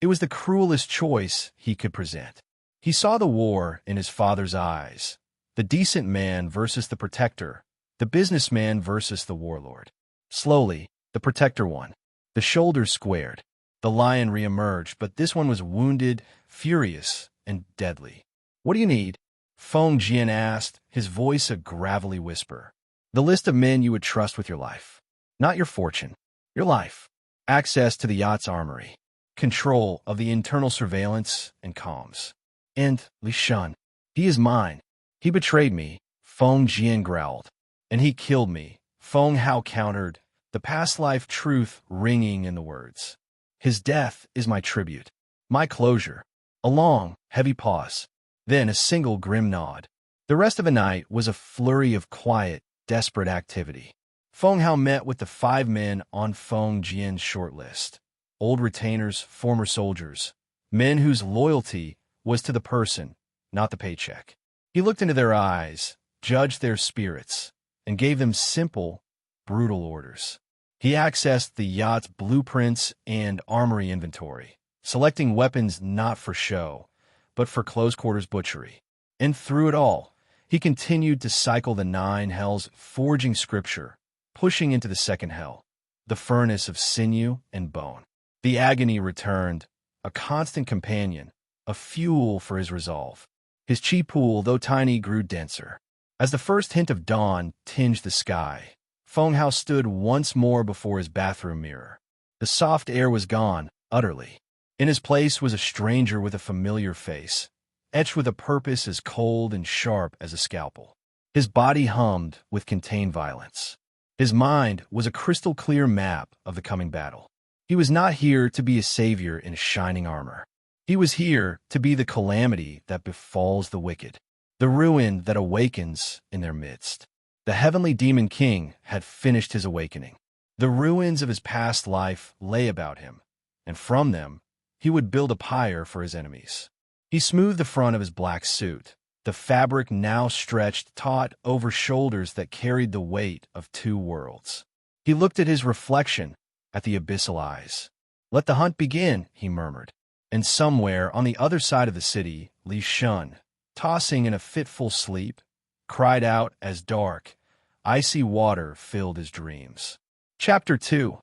It was the cruelest choice he could present. He saw the war in his father's eyes, the decent man versus the protector, the businessman versus the warlord. Slowly, the protector won. The shoulders squared. The lion reemerged, but this one was wounded, furious, and deadly. "What do you need?" Feng Jian asked, his voice a gravelly whisper. "The list of men you would trust with your life. Not your fortune. Your life. Access to the yacht's armory. Control of the internal surveillance and comms. And Li Shun. He is mine. He betrayed me," Feng Jian growled. "And he killed me," Feng Hao countered, the past life truth ringing in the words. His death is my tribute, my closure. A long, heavy pause, then a single grim nod. The rest of the night was a flurry of quiet, desperate activity. Feng Hao met with the 5 men on Feng Jian's short list. Old retainers, former soldiers, men whose loyalty was to the person, not the paycheck. He looked into their eyes, judged their spirits, and gave them simple, brutal orders. He accessed the yacht's blueprints and armory inventory, selecting weapons not for show, but for close-quarters butchery. And through it all, he continued to cycle the 9 hells, forging scripture, pushing into the second hell, the furnace of sinew and bone. The agony returned, a constant companion, a fuel for his resolve. His chi pool, though tiny, grew denser. As the first hint of dawn tinged the sky, Feng Hao stood once more before his bathroom mirror. The soft air was gone, utterly. In his place was a stranger with a familiar face, etched with a purpose as cold and sharp as a scalpel. His body hummed with contained violence. His mind was a crystal-clear map of the coming battle. He was not here to be a savior in shining armor. He was here to be the calamity that befalls the wicked, the ruin that awakens in their midst. The heavenly demon king had finished his awakening. The ruins of his past life lay about him, and from them he would build a pyre for his enemies. He smoothed the front of his black suit, the fabric now stretched taut over shoulders that carried the weight of 2 worlds. He looked at his reflection, at the abyssal eyes. "Let the hunt begin," he murmured. And somewhere on the other side of the city, Li Shun, tossing in a fitful sleep, cried out as dark, icy water filled his dreams. Chapter 2.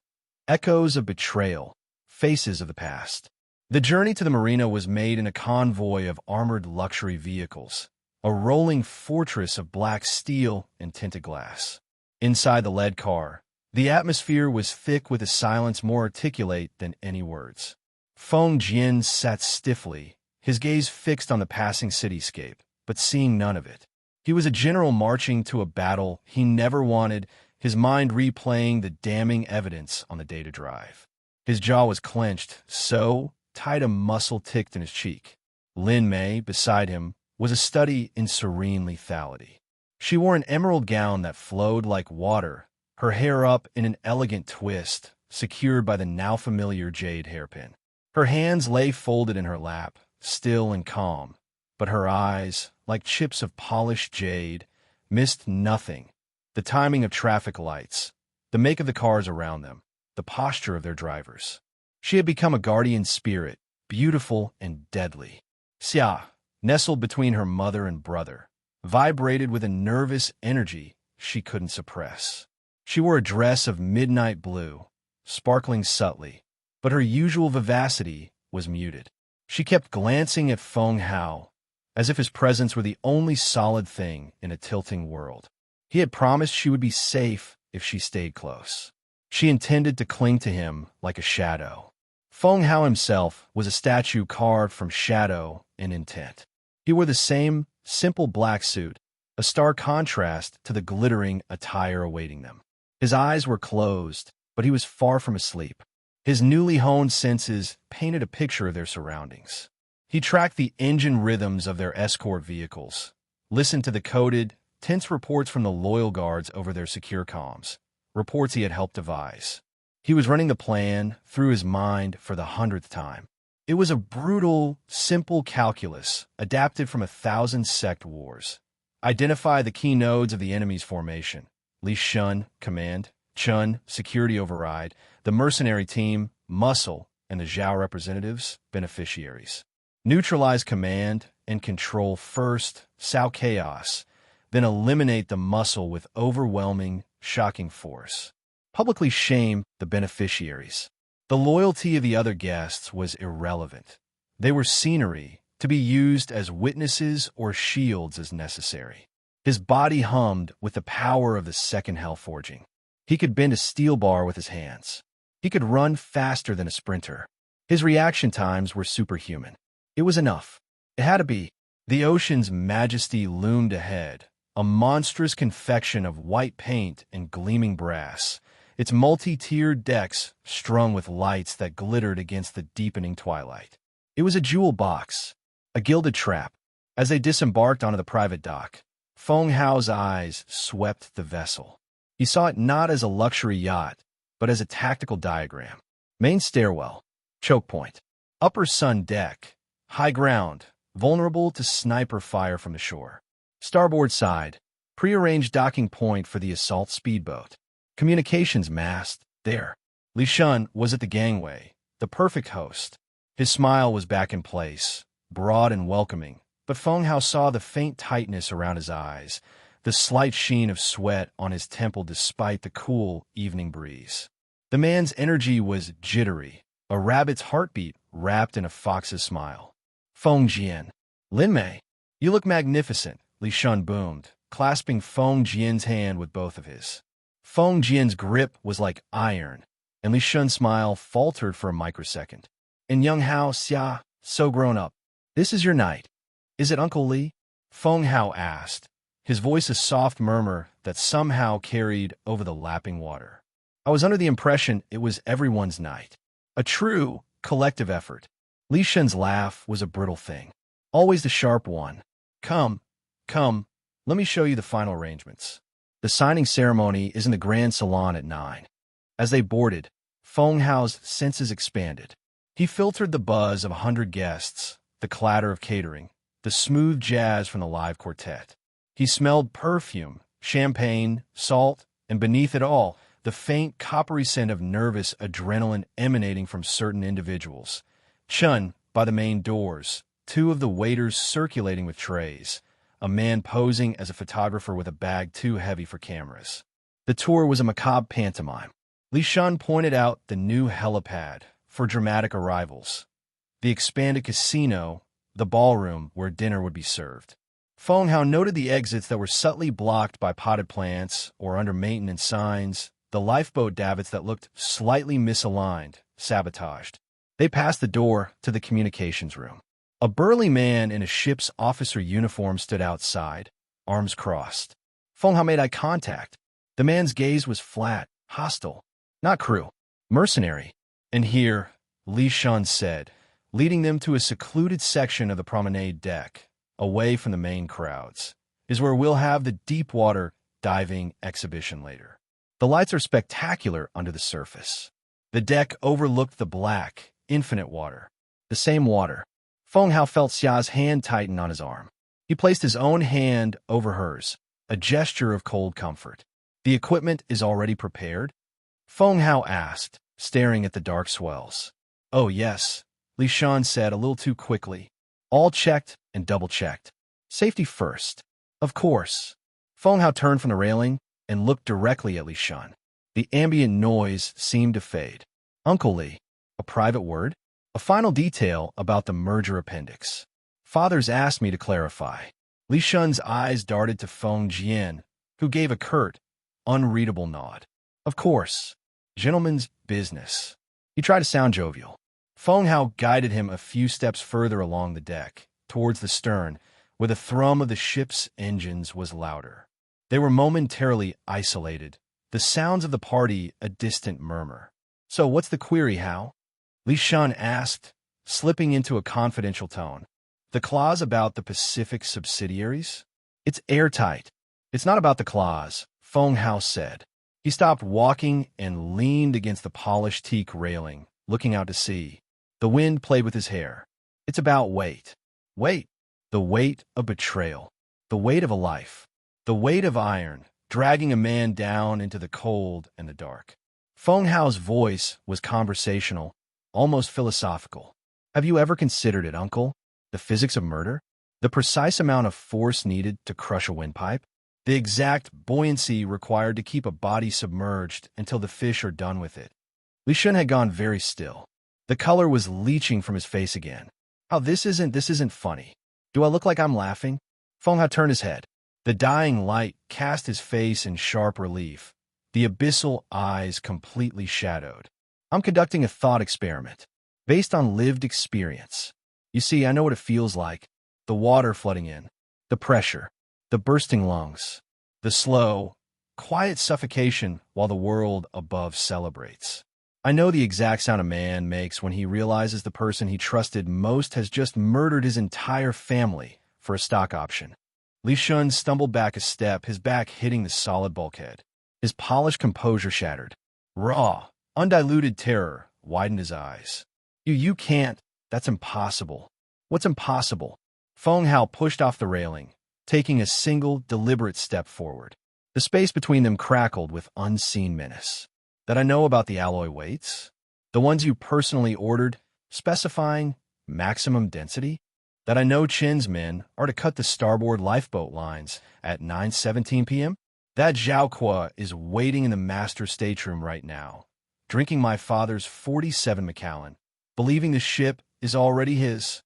Echoes of Betrayal, Faces of the Past. The journey to the marina was made in a convoy of armored luxury vehicles, a rolling fortress of black steel and tinted glass. Inside the lead car, the atmosphere was thick with a silence more articulate than any words. Feng Jian sat stiffly, his gaze fixed on the passing cityscape, but seeing none of it. He was a general marching to a battle he never wanted, his mind replaying the damning evidence on the data drive. His jaw was clenched, so tight a muscle ticked in his cheek. Lin Mei, beside him, was a study in serene lethality. She wore an emerald gown that flowed like water, her hair up in an elegant twist, secured by the now-familiar jade hairpin. Her hands lay folded in her lap, still and calm, but her eyes, like chips of polished jade, missed nothing. The timing of traffic lights, the make of the cars around them, the posture of their drivers. She had become a guardian spirit, beautiful and deadly. Xia, nestled between her mother and brother, vibrated with a nervous energy she couldn't suppress. She wore a dress of midnight blue, sparkling subtly, but her usual vivacity was muted. She kept glancing at Feng Hao, as if his presence were the only solid thing in a tilting world. He had promised she would be safe if she stayed close. She intended to cling to him like a shadow. Feng Hao himself was a statue carved from shadow and intent. He wore the same simple black suit, a stark contrast to the glittering attire awaiting them. His eyes were closed, but he was far from asleep. His newly honed senses painted a picture of their surroundings. He tracked the engine rhythms of their escort vehicles, listened to the coded, tense reports from the loyal guards over their secure comms, reports he had helped devise. He was running the plan through his mind for the 100th time. It was a brutal, simple calculus adapted from 1,000 sect wars. Identify the key nodes of the enemy's formation. Li Shun, command; Chun, security override; the mercenary team, muscle; and the Zhao representatives, beneficiaries. Neutralize command and control first, sow chaos, then eliminate the muscle with overwhelming, shocking force. Publicly shame the beneficiaries. The loyalty of the other guests was irrelevant. They were scenery, to be used as witnesses or shields as necessary. His body hummed with the power of the second hell forging. He could bend a steel bar with his hands. He could run faster than a sprinter. His reaction times were superhuman. It was enough. It had to be. The ocean's majesty loomed ahead, a monstrous confection of white paint and gleaming brass, its multi-tiered decks strung with lights that glittered against the deepening twilight. It was a jewel box, a gilded trap. As they disembarked onto the private dock, Feng Hao's eyes swept the vessel. He saw it not as a luxury yacht, but as a tactical diagram. Main stairwell, choke point. Upper sun deck, high ground, vulnerable to sniper fire from the shore. Starboard side, prearranged docking point for the assault speedboat. Communications mast, there. Li Shun was at the gangway, the perfect host. His smile was back in place, broad and welcoming, but Feng Hao saw the faint tightness around his eyes, the slight sheen of sweat on his temple despite the cool evening breeze. The man's energy was jittery, a rabbit's heartbeat wrapped in a fox's smile. Feng Jian. Lin Mei, you look magnificent, Li Shun boomed, clasping Feng Jian's hand with both of his. Feng Jian's grip was like iron, and Li Shun's smile faltered for a microsecond. And young Hao Xia, so grown up. This is your night. Is it Uncle Li? Feng Hao asked, his voice a soft murmur that somehow carried over the lapping water. I was under the impression it was everyone's night. A true, collective effort. Li Shun's laugh was a brittle thing. Always the sharp one. Come, let me show you the final arrangements. The signing ceremony is in the grand salon at 9. As they boarded, Feng Hao's senses expanded. He filtered the buzz of 100 guests, the clatter of catering, the smooth jazz from the live quartet. He smelled perfume, champagne, salt, and beneath it all, the faint coppery scent of nervous adrenaline emanating from certain individuals. Chun, by the main doors, 2 of the waiters circulating with trays, a man posing as a photographer with a bag too heavy for cameras. The tour was a macabre pantomime. Li Shun pointed out the new helipad for dramatic arrivals, the expanded casino, the ballroom where dinner would be served. Feng Hao noted the exits that were subtly blocked by potted plants or under maintenance signs, the lifeboat davits that looked slightly misaligned, sabotaged. They passed the door to the communications room. A burly man in a ship's officer uniform stood outside, arms crossed. Feng Hao made eye contact. The man's gaze was flat, hostile. Not crew. Mercenary. And here, Li Shun said, leading them to a secluded section of the promenade deck, away from the main crowds, is where we'll have the deep water diving exhibition later. The lights are spectacular under the surface. The deck overlooked the black, infinite water. The same water. Feng Hao felt Xia's hand tighten on his arm. He placed his own hand over hers, a gesture of cold comfort. The equipment is already prepared? Feng Hao asked, staring at the dark swells. Oh yes, Li Shun said a little too quickly. All checked and double-checked. Safety first. Of course. Feng Hao turned from the railing and looked directly at Li Shun. The ambient noise seemed to fade. Uncle Li, a private word? A final detail about the merger appendix. Father's asked me to clarify. Li Shun's eyes darted to Feng Jian, who gave a curt, unreadable nod. Of course. Gentleman's business. He tried to sound jovial. Feng Hao guided him a few steps further along the deck, towards the stern, where the thrum of the ship's engines was louder. They were momentarily isolated, the sounds of the party a distant murmur. So what's the query, Hao? Li Shun asked, slipping into a confidential tone. The clause about the Pacific subsidiaries? It's airtight. It's not about the clause, Feng Hao said. He stopped walking and leaned against the polished teak railing, looking out to sea. The wind played with his hair. It's about weight. Weight. The weight of betrayal. The weight of a life. The weight of iron, dragging a man down into the cold and the dark. Feng Hao's voice was conversational, almost philosophical. Have you ever considered it, uncle? The physics of murder? The precise amount of force needed to crush a windpipe? The exact buoyancy required to keep a body submerged until the fish are done with it. Li Shun had gone very still. The color was leaching from his face again. How this isn't funny. Do I look like I'm laughing? Feng Hao turned his head. The dying light cast his face in sharp relief, the abyssal eyes completely shadowed. I'm conducting a thought experiment, based on lived experience. You see, I know what it feels like. The water flooding in, the pressure, the bursting lungs, the slow, quiet suffocation while the world above celebrates. I know the exact sound a man makes when he realizes the person he trusted most has just murdered his entire family for a stock option. Li Shun stumbled back a step, his back hitting the solid bulkhead. His polished composure shattered. Raw, undiluted terror widened his eyes. You can't. That's impossible. What's impossible? Feng Hao pushed off the railing, taking a single, deliberate step forward. The space between them crackled with unseen menace. That I know about the alloy weights? The ones you personally ordered, specifying maximum density? That I know Chin's men are to cut the starboard lifeboat lines at 9:17 p.m.? That Zhao Kuo is waiting in the master stateroom right now, drinking my father's 47 Macallan, believing the ship is already his.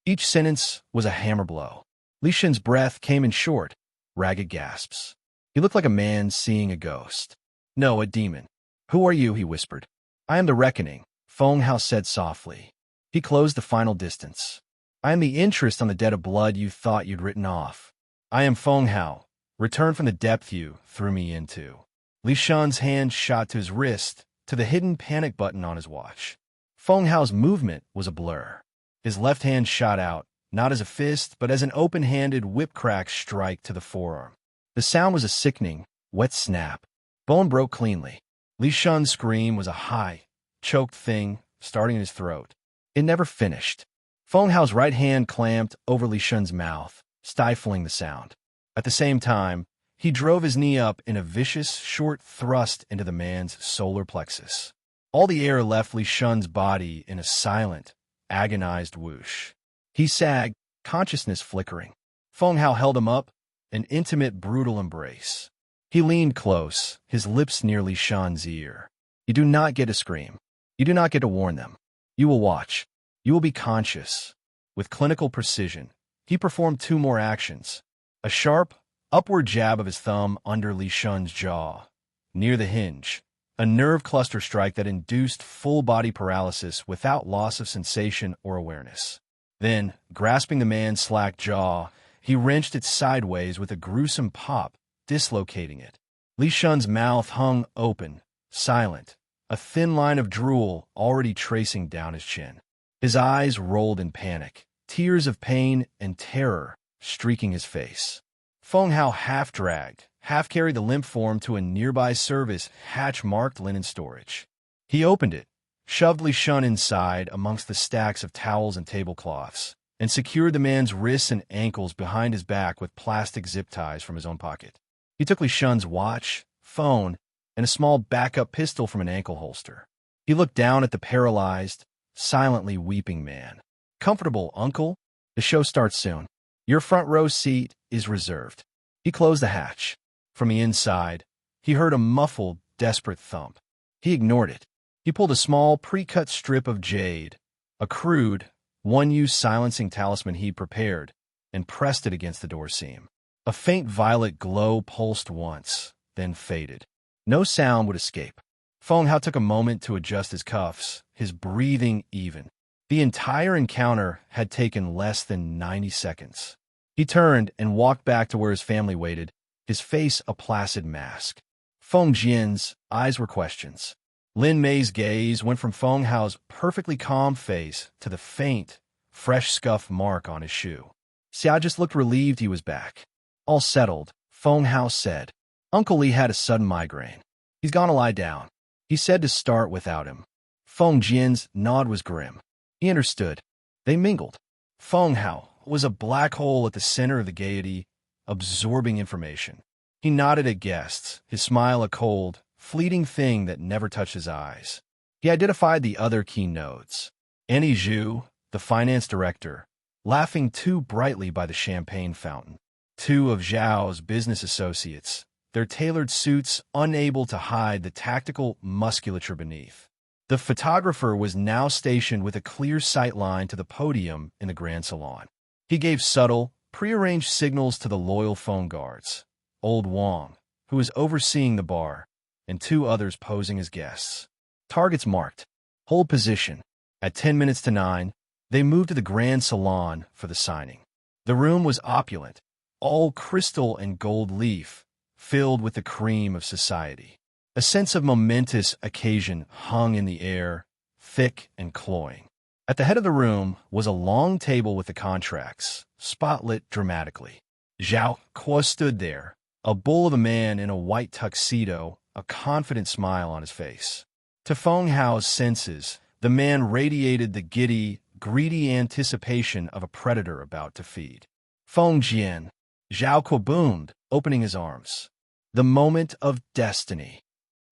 Each sentence was a hammer blow. Li Shun's breath came in short, ragged gasps. He looked like a man seeing a ghost. No, a demon. Who are you? He whispered. I am the reckoning, Feng Hao said softly. He closed the final distance. I am the interest on the debt of blood you thought you'd written off. I am Feng Hao, returned from the depth you threw me into. Li Shun's hand shot to his wrist, to the hidden panic button on his watch. Feng Hao's movement was a blur. His left hand shot out, not as a fist, but as an open-handed whip-crack strike to the forearm. The sound was a sickening, wet snap. Bone broke cleanly. Li Shun's scream was a high, choked thing starting in his throat. It never finished. Feng Hao's right hand clamped over Li Shun's mouth, stifling the sound. At the same time, he drove his knee up in a vicious, short thrust into the man's solar plexus. All the air left Li Shun's body in a silent, agonized whoosh. He sagged, consciousness flickering. Feng Hao held him up, an intimate, brutal embrace. He leaned close, his lips near Li Shun's ear. You do not get to scream. You do not get to warn them. You will watch. You will be conscious. With clinical precision, he performed 2 more actions. A sharp, upward jab of his thumb under Li Shun's jaw, near the hinge. A nerve cluster strike that induced full-body paralysis without loss of sensation or awareness. Then, grasping the man's slack jaw, he wrenched it sideways with a gruesome pop, dislocating it. Li Shun's mouth hung open, silent, a thin line of drool already tracing down his chin. His eyes rolled in panic, tears of pain and terror streaking his face. Feng Hao half-dragged, half-carried the limp form to a nearby service hatch-marked linen storage. He opened it, shoved Li Shun inside amongst the stacks of towels and tablecloths, and secured the man's wrists and ankles behind his back with plastic zip ties from his own pocket. He took Li Shun's watch, phone, and a small backup pistol from an ankle holster. He looked down at the paralyzed, silently weeping man. Comfortable, uncle? The show starts soon. Your front row seat is reserved. He closed the hatch. From the inside, he heard a muffled, desperate thump. He ignored it. He pulled a small, pre-cut strip of jade, a crude, one-use silencing talisman he'd prepared, and pressed it against the door seam. A faint violet glow pulsed once, then faded. No sound would escape. Feng Hao took a moment to adjust his cuffs, his breathing even. The entire encounter had taken less than 90 seconds. He turned and walked back to where his family waited, his face a placid mask. Feng Jian's eyes were questions. Lin Mei's gaze went from Feng Hao's perfectly calm face to the faint, fresh scuff mark on his shoe. Xia just looked relieved he was back. All settled, Feng Hao said. Uncle Li had a sudden migraine. He's gonna lie down. He said to start without him. Feng Jian's nod was grim. He understood. They mingled. Feng Hao was a black hole at the center of the gaiety, absorbing information. He nodded at guests, his smile a cold, fleeting thing that never touched his eyes. He identified the other key nodes. Annie Zhu, the finance director, laughing too brightly by the champagne fountain. 2 of Zhao's business associates, their tailored suits unable to hide the tactical musculature beneath. The photographer was now stationed with a clear sight line to the podium in the grand salon. He gave subtle, prearranged signals to the loyal phone guards. Old Wang, who was overseeing the bar, and 2 others posing as guests. Targets marked. Hold position. At 10 minutes to 9, they moved to the grand salon for the signing. The room was opulent, all crystal and gold leaf, filled with the cream of society. A sense of momentous occasion hung in the air, thick and cloying. At the head of the room was a long table with the contracts, spotlit dramatically. Zhao Kuo stood there, a bull of a man in a white tuxedo, a confident smile on his face. To Feng Hao's senses, the man radiated the giddy, greedy anticipation of a predator about to feed. Feng Jian, Zhao Kuo boomed, opening his arms. The moment of destiny.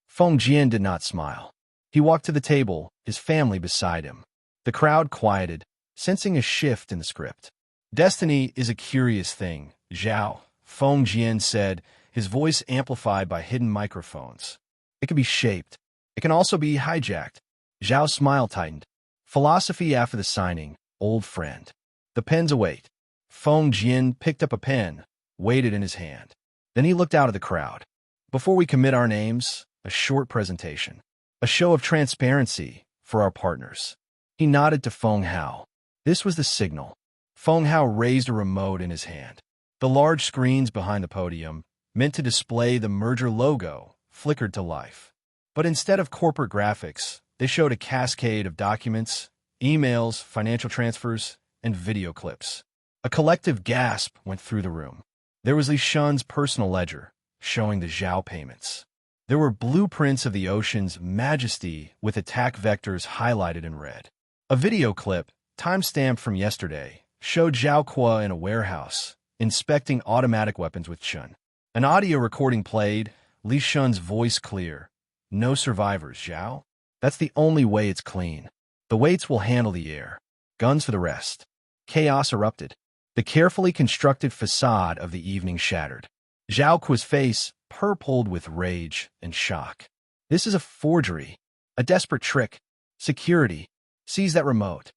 Feng Jian did not smile. He walked to the table, his family beside him. The crowd quieted, sensing a shift in the script. Destiny is a curious thing, Zhao, Feng Jian said, his voice amplified by hidden microphones. It can be shaped. It can also be hijacked. Zhao's smile tightened. Philosophy after the signing, old friend. The pens await. Feng Jian picked up a pen, weighed it in his hand. Then he looked out at the crowd. Before we commit our names, a short presentation. A show of transparency for our partners. He nodded to Feng Hao. This was the signal. Feng Hao raised a remote in his hand. The large screens behind the podium, meant to display the merger logo, flickered to life. But instead of corporate graphics, they showed a cascade of documents, emails, financial transfers, and video clips. A collective gasp went through the room. There was Li Shun's personal ledger, showing the Zhao payments. There were blueprints of the ocean's majesty with attack vectors highlighted in red. A video clip, time-stamped from yesterday, showed Zhao Kuo in a warehouse, inspecting automatic weapons with Chun. An audio recording played, Li Shun's voice clear. No survivors, Zhao. That's the only way it's clean. The weights will handle the air. Guns for the rest. Chaos erupted. The carefully constructed facade of the evening shattered. Zhao Kuo's face purpled with rage and shock. This is a forgery. A desperate trick. Security. Seize that remote.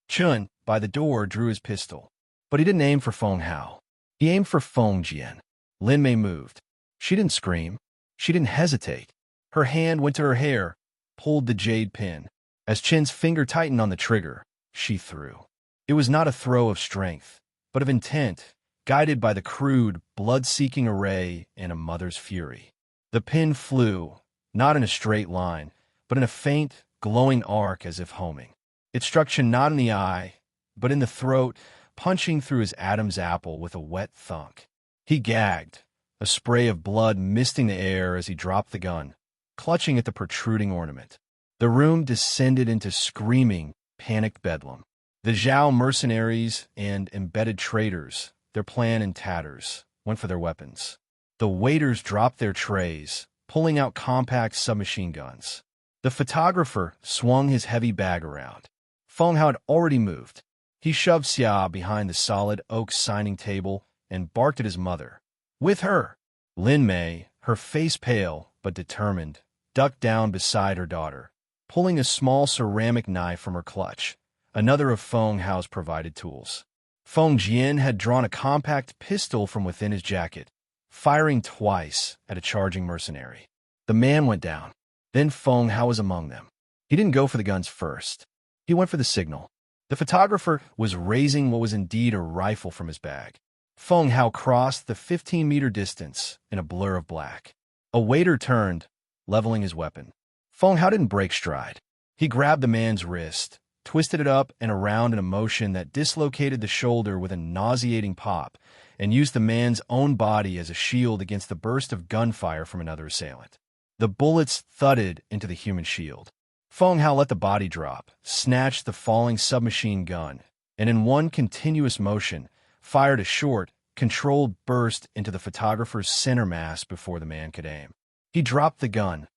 Chun, by the door, drew his pistol. But he didn't aim for Feng Hao. He aimed for Feng Jian. Lin Mei moved. She didn't scream. She didn't hesitate. Her hand went to her hair, pulled the jade pin. As Chin's finger tightened on the trigger, she threw. It was not a throw of strength, but of intent, guided by the crude, blood-seeking array and a mother's fury. The pin flew, not in a straight line, but in a faint, glowing arc as if homing. It struck Chin not in the eye, but in the throat, punching through his Adam's apple with a wet thunk. He gagged, a spray of blood misting the air as he dropped the gun, clutching at the protruding ornament. The room descended into screaming, panicked bedlam. The Zhao mercenaries and embedded traitors, their plan in tatters, went for their weapons. The waiters dropped their trays, pulling out compact submachine guns. The photographer swung his heavy bag around. Feng Hao had already moved. He shoved Xia behind the solid oak signing table and barked at his mother. With her, Lin Mei, her face pale but determined, ducked down beside her daughter, pulling a small ceramic knife from her clutch, another of Feng Hao's provided tools. Feng Jian had drawn a compact pistol from within his jacket, firing twice at a charging mercenary. The man went down. Then Feng Hao was among them. He didn't go for the guns first. He went for the signal. The photographer was raising what was indeed a rifle from his bag. Feng Hao crossed the 15-meter distance in a blur of black. A waiter turned, leveling his weapon. Feng Hao didn't break stride. He grabbed the man's wrist, twisted it up and around in a motion that dislocated the shoulder with a nauseating pop, and used the man's own body as a shield against the burst of gunfire from another assailant. The bullets thudded into the human shield. Feng Hao let the body drop, snatched the falling submachine gun, and in one continuous motion, fired a short, controlled burst into the photographer's center mass before the man could aim. He dropped the gun.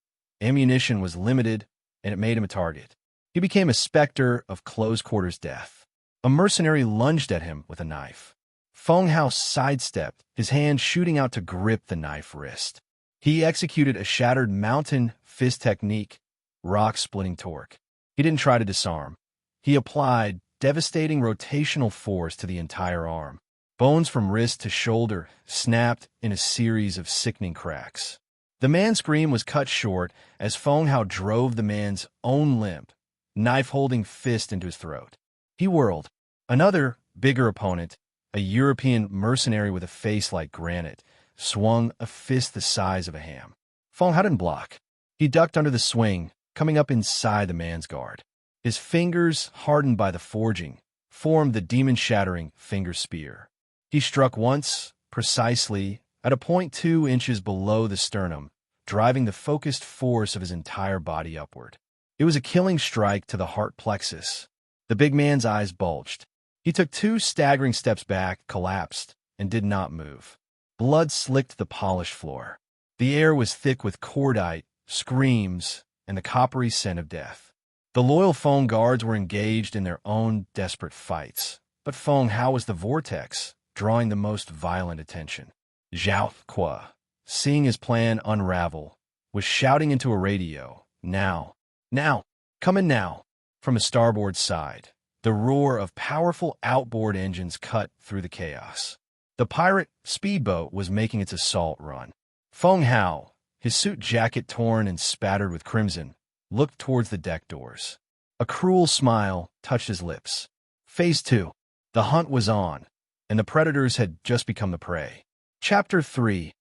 Ammunition was limited, and it made him a target. He became a specter of close-quarters death. A mercenary lunged at him with a knife. Feng Hao sidestepped, his hand shooting out to grip the knife wrist. He executed a shattered mountain fist technique, rock-splitting torque. He didn't try to disarm. He applied devastating rotational force to the entire arm. Bones from wrist to shoulder snapped in a series of sickening cracks. The man's scream was cut short as Feng Hao drove the man's own limp, knife-holding fist into his throat. He whirled. Another, bigger opponent, a European mercenary with a face like granite, swung a fist the size of a ham. Feng Hao didn't block. He ducked under the swing, coming up inside the man's guard. His fingers, hardened by the forging, formed the demon-shattering finger spear. He struck once, precisely, at a point 2 inches below the sternum, driving the focused force of his entire body upward. It was a killing strike to the heart plexus. The big man's eyes bulged. He took 2 staggering steps back, collapsed, and did not move. Blood slicked the polished floor. The air was thick with cordite, screams, and the coppery scent of death. The loyal Feng guards were engaged in their own desperate fights, but Feng Hao was the vortex, drawing the most violent attention. Zhao Kuo, seeing his plan unravel, was shouting into a radio, "Now! Now! Come in now!" From a starboard side, the roar of powerful outboard engines cut through the chaos. The pirate speedboat was making its assault run. Feng Hao, his suit jacket torn and spattered with crimson, looked towards the deck doors. A cruel smile touched his lips. Phase 2. The hunt was on, and the predators had just become the prey. Chapter 3.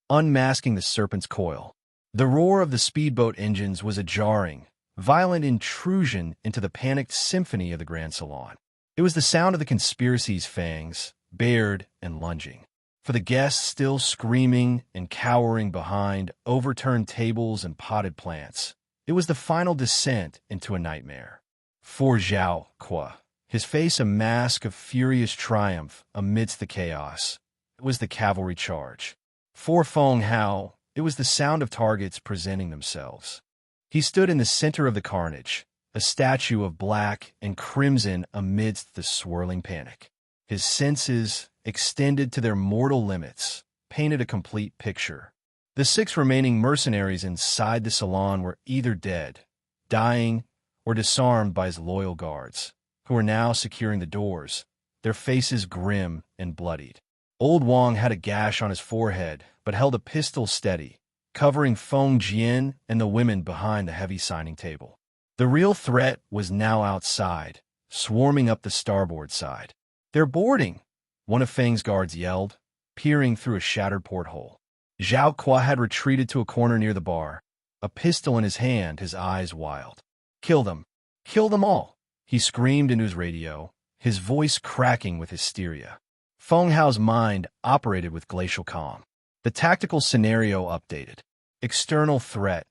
Unmasking the Serpent's Coil. The roar of the speedboat engines was a jarring, violent intrusion into the panicked symphony of the Grand Salon. It was the sound of the conspiracy's fangs, bared and lunging. For the guests still screaming and cowering behind overturned tables and potted plants, it was the final descent into a nightmare. For Zhao Kuo, his face a mask of furious triumph amidst the chaos, it was the cavalry charge. For Feng Hao, it was the sound of targets presenting themselves. He stood in the center of the carnage, a statue of black and crimson amidst the swirling panic. His senses, extended to their mortal limits, painted a complete picture. The 6 remaining mercenaries inside the salon were either dead, dying, or disarmed by his loyal guards, who were now securing the doors, their faces grim and bloodied. Old Wang had a gash on his forehead, but held a pistol steady, covering Feng Jian and the women behind the heavy signing table. The real threat was now outside, swarming up the starboard side. "They're boarding!" one of Feng's guards yelled, peering through a shattered porthole. Zhao Kuo had retreated to a corner near the bar, a pistol in his hand, his eyes wild. "Kill them! Kill them all!" he screamed into his radio, his voice cracking with hysteria. Feng Hao's mind operated with glacial calm. The tactical scenario updated. External threat.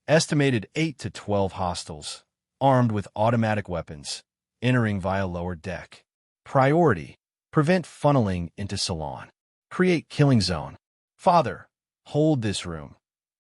Estimated 8 to 12 hostiles, armed with automatic weapons, entering via lower deck. Priority. Prevent funneling into salon. Create killing zone. "Father, hold this room,"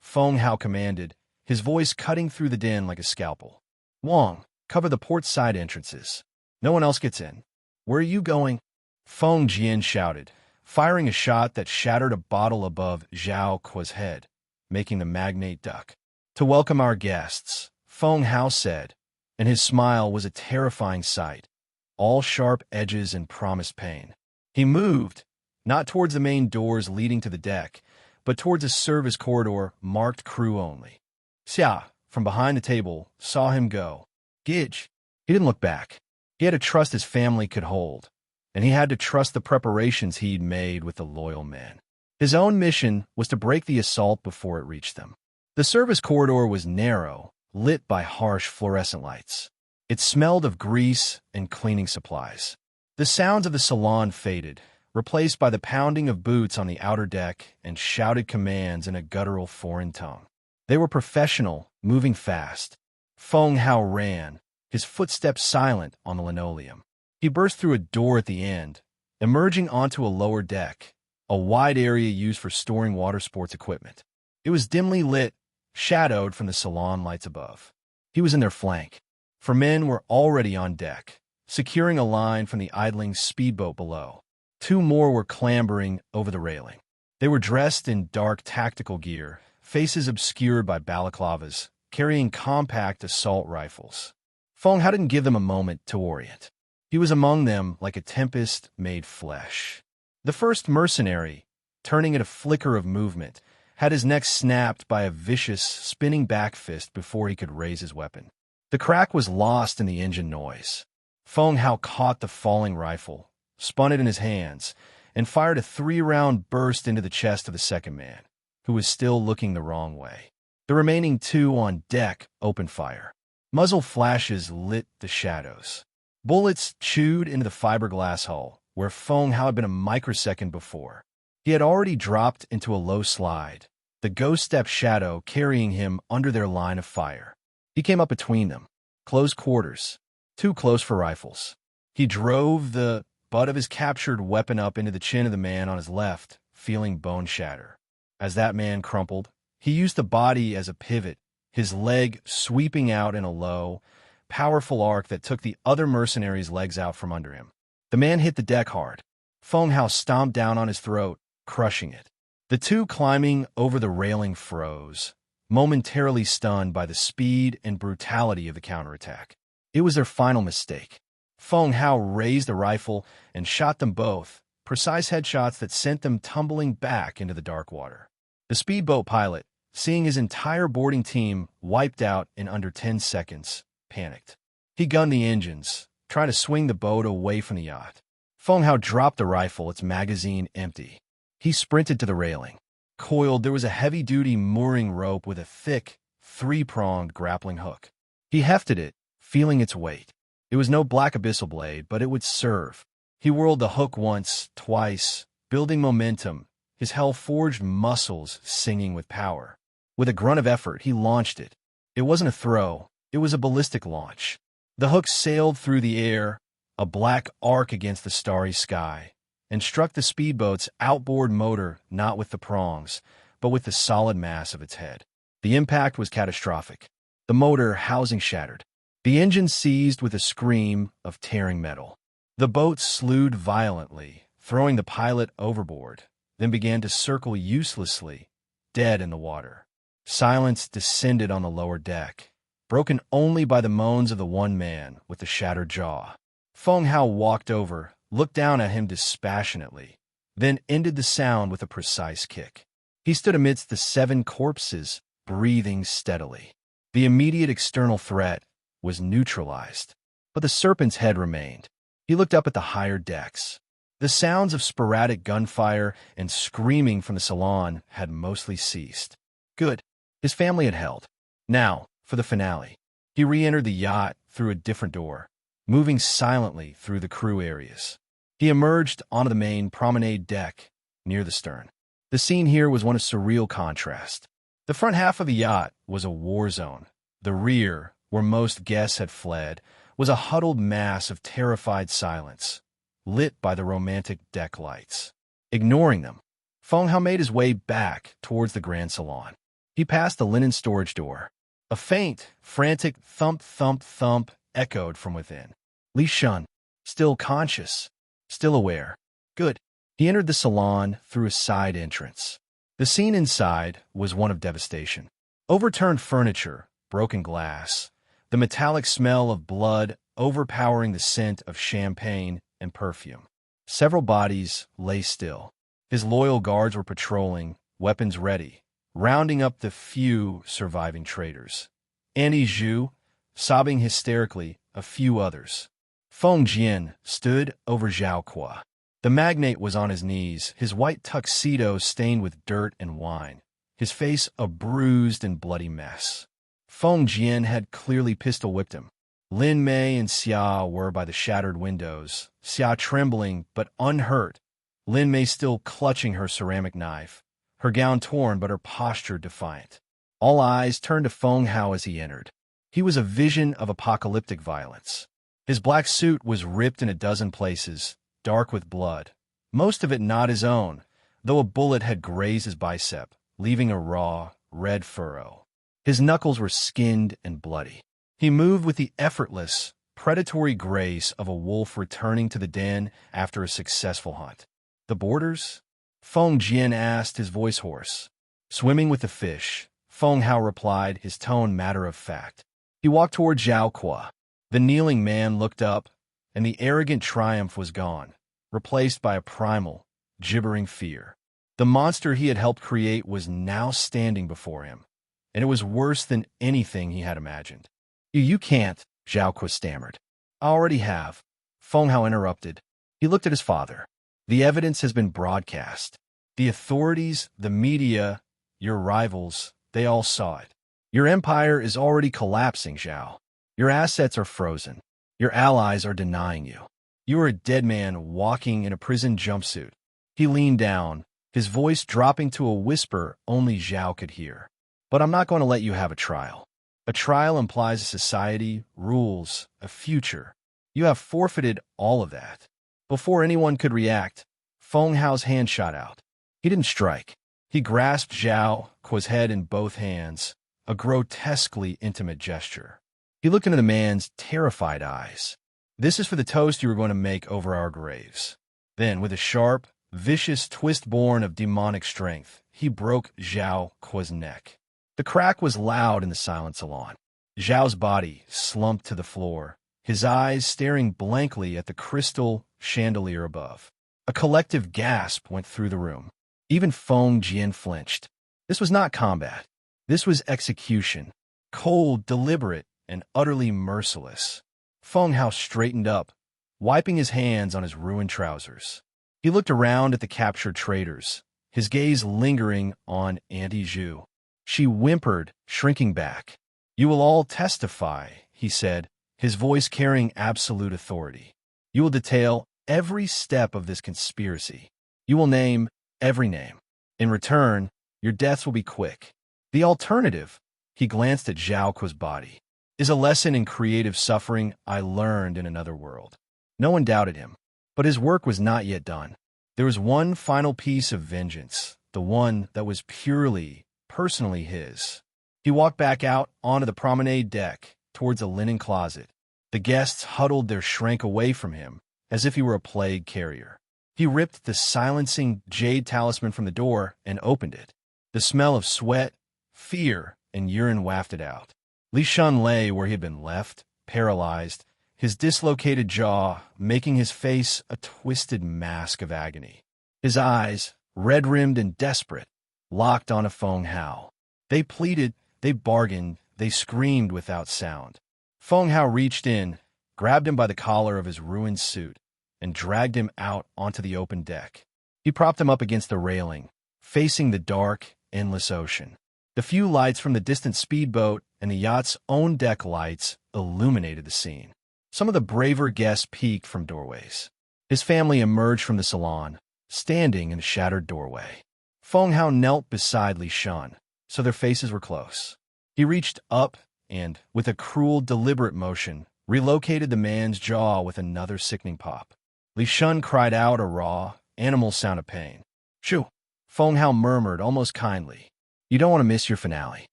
Feng Hao commanded, his voice cutting through the din like a scalpel. "Wang, cover the port side entrances. No one else gets in." "Where are you going?" Feng Jian shouted, firing a shot that shattered a bottle above Zhao Kuo's head, making the magnate duck. "To welcome our guests," Feng Hao said, and his smile was a terrifying sight, all sharp edges and promised pain. He moved, not towards the main doors leading to the deck, but towards a service corridor marked crew only. Xia, from behind the table, saw him go. Gidge. He didn't look back. He had to trust his family could hold, and he had to trust the preparations he'd made with the loyal men. His own mission was to break the assault before it reached them. The service corridor was narrow, lit by harsh fluorescent lights. It smelled of grease and cleaning supplies. The sounds of the salon faded, replaced by the pounding of boots on the outer deck and shouted commands in a guttural foreign tongue. They were professional, moving fast. Feng Hao ran, his footsteps silent on the linoleum. He burst through a door at the end, emerging onto a lower deck, a wide area used for storing water sports equipment. It was dimly lit, shadowed from the salon lights above. He was in their flank. 4 men were already on deck, securing a line from the idling speedboat below. 2 more were clambering over the railing. They were dressed in dark tactical gear, faces obscured by balaclavas, carrying compact assault rifles. Feng Hao didn't give them a moment to orient. He was among them like a tempest made flesh. The first mercenary, turning at a flicker of movement, had his neck snapped by a vicious, spinning back fist before he could raise his weapon. The crack was lost in the engine noise. Feng Hao caught the falling rifle, spun it in his hands, and fired a 3-round burst into the chest of the second man, who was still looking the wrong way. The remaining 2 on deck opened fire. Muzzle flashes lit the shadows. Bullets chewed into the fiberglass hull, where Feng Hao had been a microsecond before. He had already dropped into a low slide, the ghost-step shadow carrying him under their line of fire. He came up between them. Close quarters. Too close for rifles. He drove the butt of his captured weapon up into the chin of the man on his left, feeling bone shatter. As that man crumpled, he used the body as a pivot, his leg sweeping out in a low, powerful arc that took the other mercenary's legs out from under him. The man hit the deck hard. Feng Hao stomped down on his throat, crushing it. The 2 climbing over the railing froze, momentarily stunned by the speed and brutality of the counterattack. It was their final mistake. Feng Hao raised the rifle and shot them both, precise headshots that sent them tumbling back into the dark water. The speedboat pilot, seeing his entire boarding team wiped out in under 10 seconds, panicked. He gunned the engines, trying to swing the boat away from the yacht. Feng Hao dropped the rifle, its magazine empty. He sprinted to the railing. Coiled, there was a heavy-duty mooring rope with a thick, 3-pronged grappling hook. He hefted it, feeling its weight. It was no black abyssal blade, but it would serve. He whirled the hook once, twice, building momentum, his hell-forged muscles singing with power. With a grunt of effort, he launched it. It wasn't a throw, it was a ballistic launch. The hook sailed through the air, a black arc against the starry sky, and struck the speedboat's outboard motor not with the prongs, but with the solid mass of its head. The impact was catastrophic. The motor housing shattered. The engine seized with a scream of tearing metal. The boat slewed violently, throwing the pilot overboard, then began to circle uselessly, dead in the water. Silence descended on the lower deck, broken only by the moans of the one man with the shattered jaw. Feng Hao walked over, looked down at him dispassionately, then ended the sound with a precise kick. He stood amidst the 7 corpses, breathing steadily. The immediate external threat was neutralized, but the serpent's head remained. He looked up at the higher decks. The sounds of sporadic gunfire and screaming from the salon had mostly ceased. Good. His family had held. Now, for the finale. He re-entered the yacht through a different door, moving silently through the crew areas. He emerged onto the main promenade deck, near the stern. The scene here was one of surreal contrast. The front half of the yacht was a war zone. The rear, where most guests had fled, was a huddled mass of terrified silence, lit by the romantic deck lights. Ignoring them, Feng Hao made his way back towards the grand salon. He passed the linen storage door. A faint, frantic thump, thump, thump echoed from within. Li Shun, still conscious, still aware. Good. He entered the salon through a side entrance. The scene inside was one of devastation. Overturned furniture, broken glass, the metallic smell of blood overpowering the scent of champagne and perfume. Several bodies lay still. His loyal guards were patrolling, weapons ready, rounding up the few surviving traitors. Annie Zhu, sobbing hysterically, a few others. Feng Jian stood over Zhao Qua. The magnate was on his knees, his white tuxedo stained with dirt and wine, his face a bruised and bloody mess. Feng Jian had clearly pistol-whipped him. Lin Mei and Xia were by the shattered windows, Xia trembling but unhurt, Lin Mei still clutching her ceramic knife, her gown torn but her posture defiant. All eyes turned to Feng Hao as he entered. He was a vision of apocalyptic violence. His black suit was ripped in a dozen places, dark with blood, most of it not his own, though a bullet had grazed his bicep, leaving a raw, red furrow. His knuckles were skinned and bloody. He moved with the effortless, predatory grace of a wolf returning to the den after a successful hunt. The boarders? Feng Jian asked, his voice hoarse. Swimming with the fish, Feng Hao replied, his tone matter-of-fact. He walked toward Zhao Qua. The kneeling man looked up, and the arrogant triumph was gone, replaced by a primal, gibbering fear. The monster he had helped create was now standing before him, and it was worse than anything he had imagined. You can't, Zhao Qua stammered. I already have. Feng Hao interrupted. He looked at his father. The evidence has been broadcast. The authorities, the media, your rivals, they all saw it. Your empire is already collapsing, Zhao. Your assets are frozen. Your allies are denying you. You are a dead man walking in a prison jumpsuit. He leaned down, his voice dropping to a whisper only Zhao could hear. But I'm not going to let you have a trial. A trial implies a society, rules, a future. You have forfeited all of that. Before anyone could react, Feng Hao's hand shot out. He didn't strike. He grasped Zhao Kuo's head in both hands, a grotesquely intimate gesture. He looked into the man's terrified eyes. This is for the toast you were going to make over our graves. Then, with a sharp, vicious twist born of demonic strength, he broke Zhao Kuo's neck. The crack was loud in the silent salon. Zhao's body slumped to the floor, his eyes staring blankly at the crystal chandelier above. A collective gasp went through the room. Even Feng Jian flinched. This was not combat. This was execution. Cold, deliberate, and utterly merciless. Feng Hao straightened up, wiping his hands on his ruined trousers. He looked around at the captured traitors, his gaze lingering on Auntie Zhu. She whimpered, shrinking back. "You will all testify," he said, his voice carrying absolute authority. "You will detail every step of this conspiracy. You will name every name. In return, your deaths will be quick. The alternative," he glanced at Zhao Kuo's body, "is a lesson in creative suffering I learned in another world." No one doubted him, but his work was not yet done. There was one final piece of vengeance, the one that was purely, personally his. He walked back out onto the promenade deck, towards a linen closet. The guests huddled their shrank away from him, as if he were a plague carrier. He ripped the silencing jade talisman from the door and opened it. The smell of sweat, fear, and urine wafted out. Li Shun lay where he had been left, paralyzed, his dislocated jaw making his face a twisted mask of agony. His eyes, red-rimmed and desperate, locked on a Feng Hao. They pleaded, they bargained, they screamed without sound. Feng Hao reached in, grabbed him by the collar of his ruined suit, and dragged him out onto the open deck. He propped him up against the railing, facing the dark, endless ocean. The few lights from the distant speedboat and the yacht's own deck lights illuminated the scene. Some of the braver guests peeked from doorways. His family emerged from the salon, standing in the shattered doorway. Feng Hao knelt beside Li Shun, so their faces were close. He reached up and, with a cruel, deliberate motion, relocated the man's jaw with another sickening pop. Li Shun cried out a raw, animal sound of pain. "Shoo!" Feng Hao murmured almost kindly. "You don't want to miss your finale."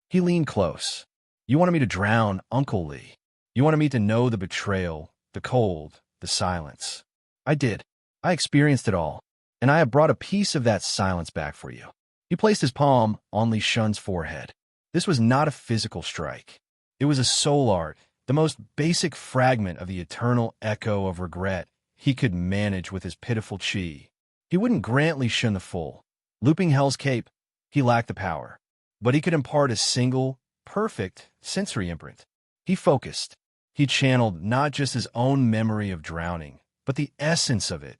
He leaned close. "You wanted me to drown Uncle Li. You wanted me to know the betrayal, the cold, the silence. I did. I experienced it all, and I have brought a piece of that silence back for you." He placed his palm on Li Shun's forehead. This was not a physical strike. It was a soul art, the most basic fragment of the eternal echo of regret he could manage with his pitiful chi. He wouldn't grant Li Shun the full. Looping Hell's Cape, he lacked the power. But he could impart a single, perfect sensory imprint. He focused. He channeled not just his own memory of drowning, but the essence of it.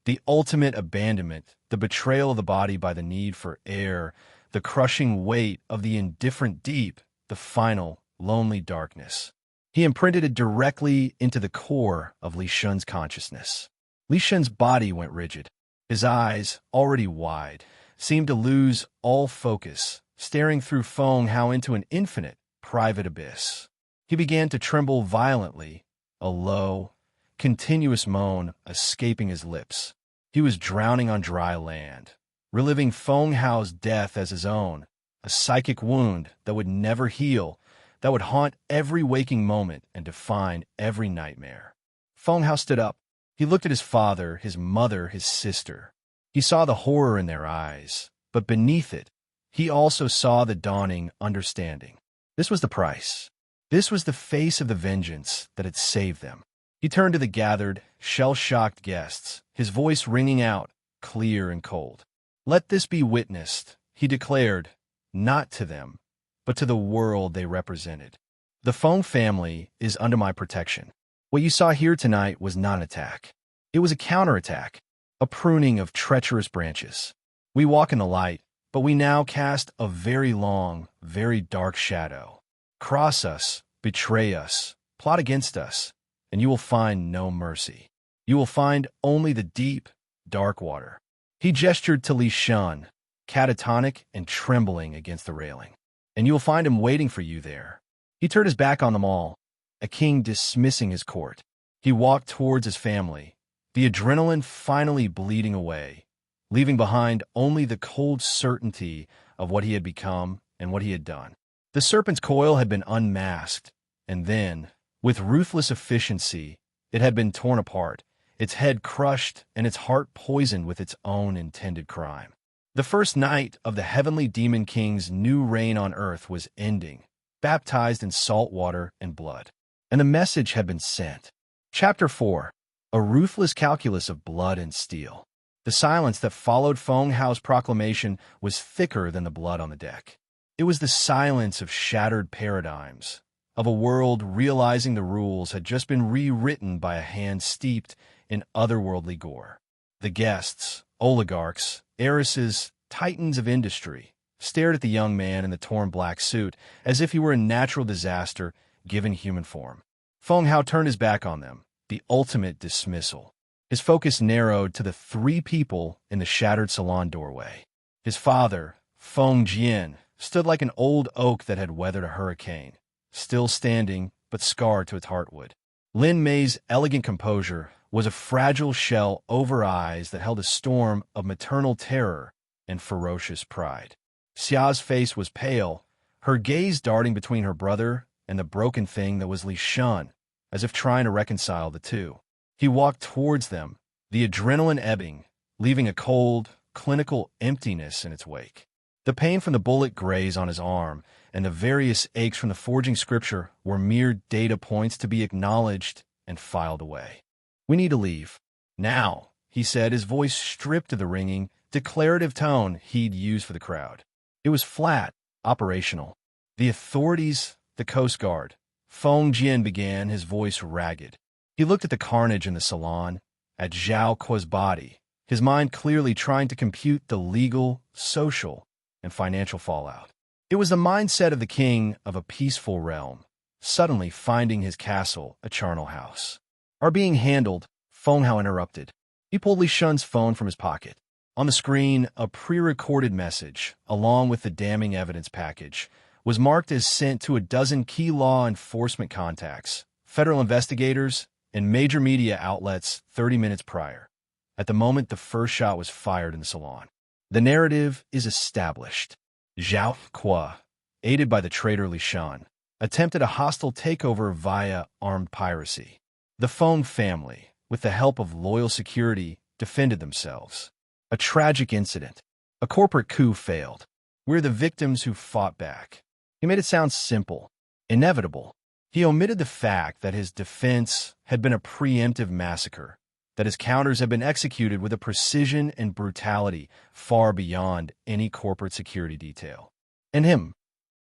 The ultimate abandonment, the betrayal of the body by the need for air, the crushing weight of the indifferent deep, the final, lonely darkness. He imprinted it directly into the core of Li Shun's consciousness. Li Shun's body went rigid. His eyes, already wide, seemed to lose all focus, staring through Feng Hao into an infinite, private abyss. He began to tremble violently, a low, continuous moan escaping his lips. He was drowning on dry land, reliving Feng Hao's death as his own, a psychic wound that would never heal, that would haunt every waking moment and define every nightmare. Feng Hao stood up. He looked at his father, his mother, his sister. He saw the horror in their eyes, but beneath it, he also saw the dawning understanding. This was the price. This was the face of the vengeance that had saved them. He turned to the gathered, shell-shocked guests, his voice ringing out, clear and cold. "Let this be witnessed," he declared, not to them, but to the world they represented. "The Feng family is under my protection. What you saw here tonight was not an attack. It was a counterattack. a pruning of treacherous branches. We walk in the light, but we now cast a very long, very dark shadow. Cross us, betray us, plot against us, and you will find no mercy. You will find only the deep, dark water. He gestured to Li Shun, catatonic and trembling against the railing. And you will find him waiting for you there. He turned his back on them all, a king dismissing his court. He walked towards his family, the adrenaline finally bleeding away, leaving behind only the cold certainty of what he had become and what he had done. The serpent's coil had been unmasked, and then, with ruthless efficiency, it had been torn apart, its head crushed and its heart poisoned with its own intended crime. The first night of the heavenly demon king's new reign on earth was ending, baptized in salt water and blood. And the message had been sent. Chapter 4. A ruthless calculus of blood and steel. The silence that followed Feng Hao's proclamation was thicker than the blood on the deck. It was the silence of shattered paradigms, of a world realizing the rules had just been rewritten by a hand steeped in otherworldly gore. The guests, oligarchs, heiresses, titans of industry, stared at the young man in the torn black suit as if he were a natural disaster given human form. Feng Hao turned his back on them, the ultimate dismissal. His focus narrowed to the three people in the shattered salon doorway. His father, Feng Jian, stood like an old oak that had weathered a hurricane, still standing but scarred to its heartwood. Lin Mei's elegant composure was a fragile shell over eyes that held a storm of maternal terror and ferocious pride. Xia's face was pale, her gaze darting between her brother and the broken thing that was Li Shun, as if trying to reconcile the two. He walked towards them, the adrenaline ebbing, leaving a cold, clinical emptiness in its wake. The pain from the bullet graze on his arm and the various aches from the forging scripture were mere data points to be acknowledged and filed away. "We need to leave. Now," he said, his voice stripped of the ringing, declarative tone he'd used for the crowd. It was flat, operational. "The authorities, the Coast Guard." Feng Jian began, his voice ragged. He looked at the carnage in the salon, at Zhao Kuo's body, his mind clearly trying to compute the legal, social, and financial fallout. It was the mindset of the king of a peaceful realm, suddenly finding his castle a charnel house. "Are being handled," Feng Hao interrupted. He pulled Li Shun's phone from his pocket. On the screen, a pre-recorded message, along with the damning evidence package, was marked as sent to a dozen key law enforcement contacts, federal investigators, and major media outlets 30 minutes prior, at the moment the first shot was fired in the salon. The narrative is established. Zhao Kuo, aided by the traitor Li Shun, attempted a hostile takeover via armed piracy. The Feng family, with the help of loyal security, defended themselves. A tragic incident. A corporate coup failed. We're the victims who fought back. He made it sound simple, inevitable. He omitted the fact that his defense had been a preemptive massacre, that his counters had been executed with a precision and brutality far beyond any corporate security detail. "And him?"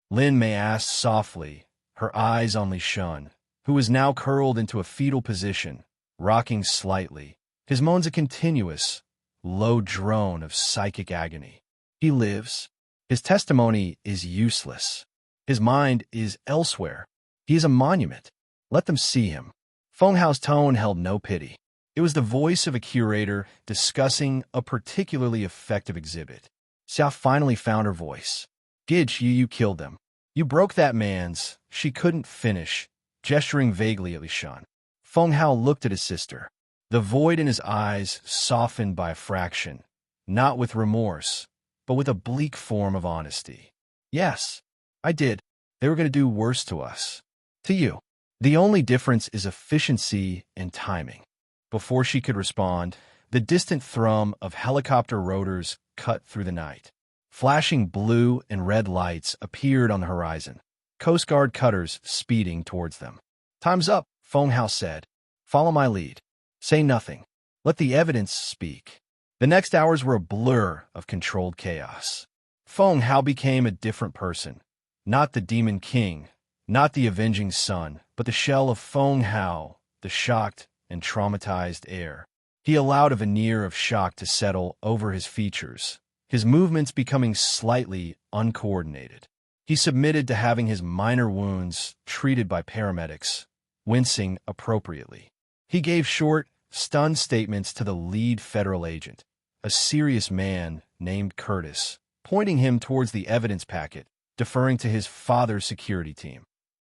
Lin Mei asked softly, her eyes on Li Shun, who was now curled into a fetal position, rocking slightly, his moans a continuous, low drone of psychic agony. "He lives. His testimony is useless. His mind is elsewhere. He is a monument. Let them see him." Feng Hao's tone held no pity. It was the voice of a curator discussing a particularly effective exhibit. Xiao finally found her voice. "Gidge, you killed them. You broke that man's—" She couldn't finish, gesturing vaguely at Li Shun. Feng Hao looked at his sister. The void in his eyes softened by a fraction, not with remorse, but with a bleak form of honesty. "Yes, I did. They were going to do worse to us. To you. The only difference is efficiency and timing." Before she could respond, the distant thrum of helicopter rotors cut through the night. Flashing blue and red lights appeared on the horizon, Coast Guard cutters speeding towards them. "Time's up," Feng Hao said. "Follow my lead. Say nothing. Let the evidence speak." The next hours were a blur of controlled chaos. Feng Hao became a different person. Not the demon king, not the avenging son, but the shell of Feng Hao, the shocked and traumatized heir. He allowed a veneer of shock to settle over his features, his movements becoming slightly uncoordinated. He submitted to having his minor wounds treated by paramedics, wincing appropriately. He gave short, stunned statements to the lead federal agent, a serious man named Curtis, pointing him towards the evidence packet, deferring to his father's security team.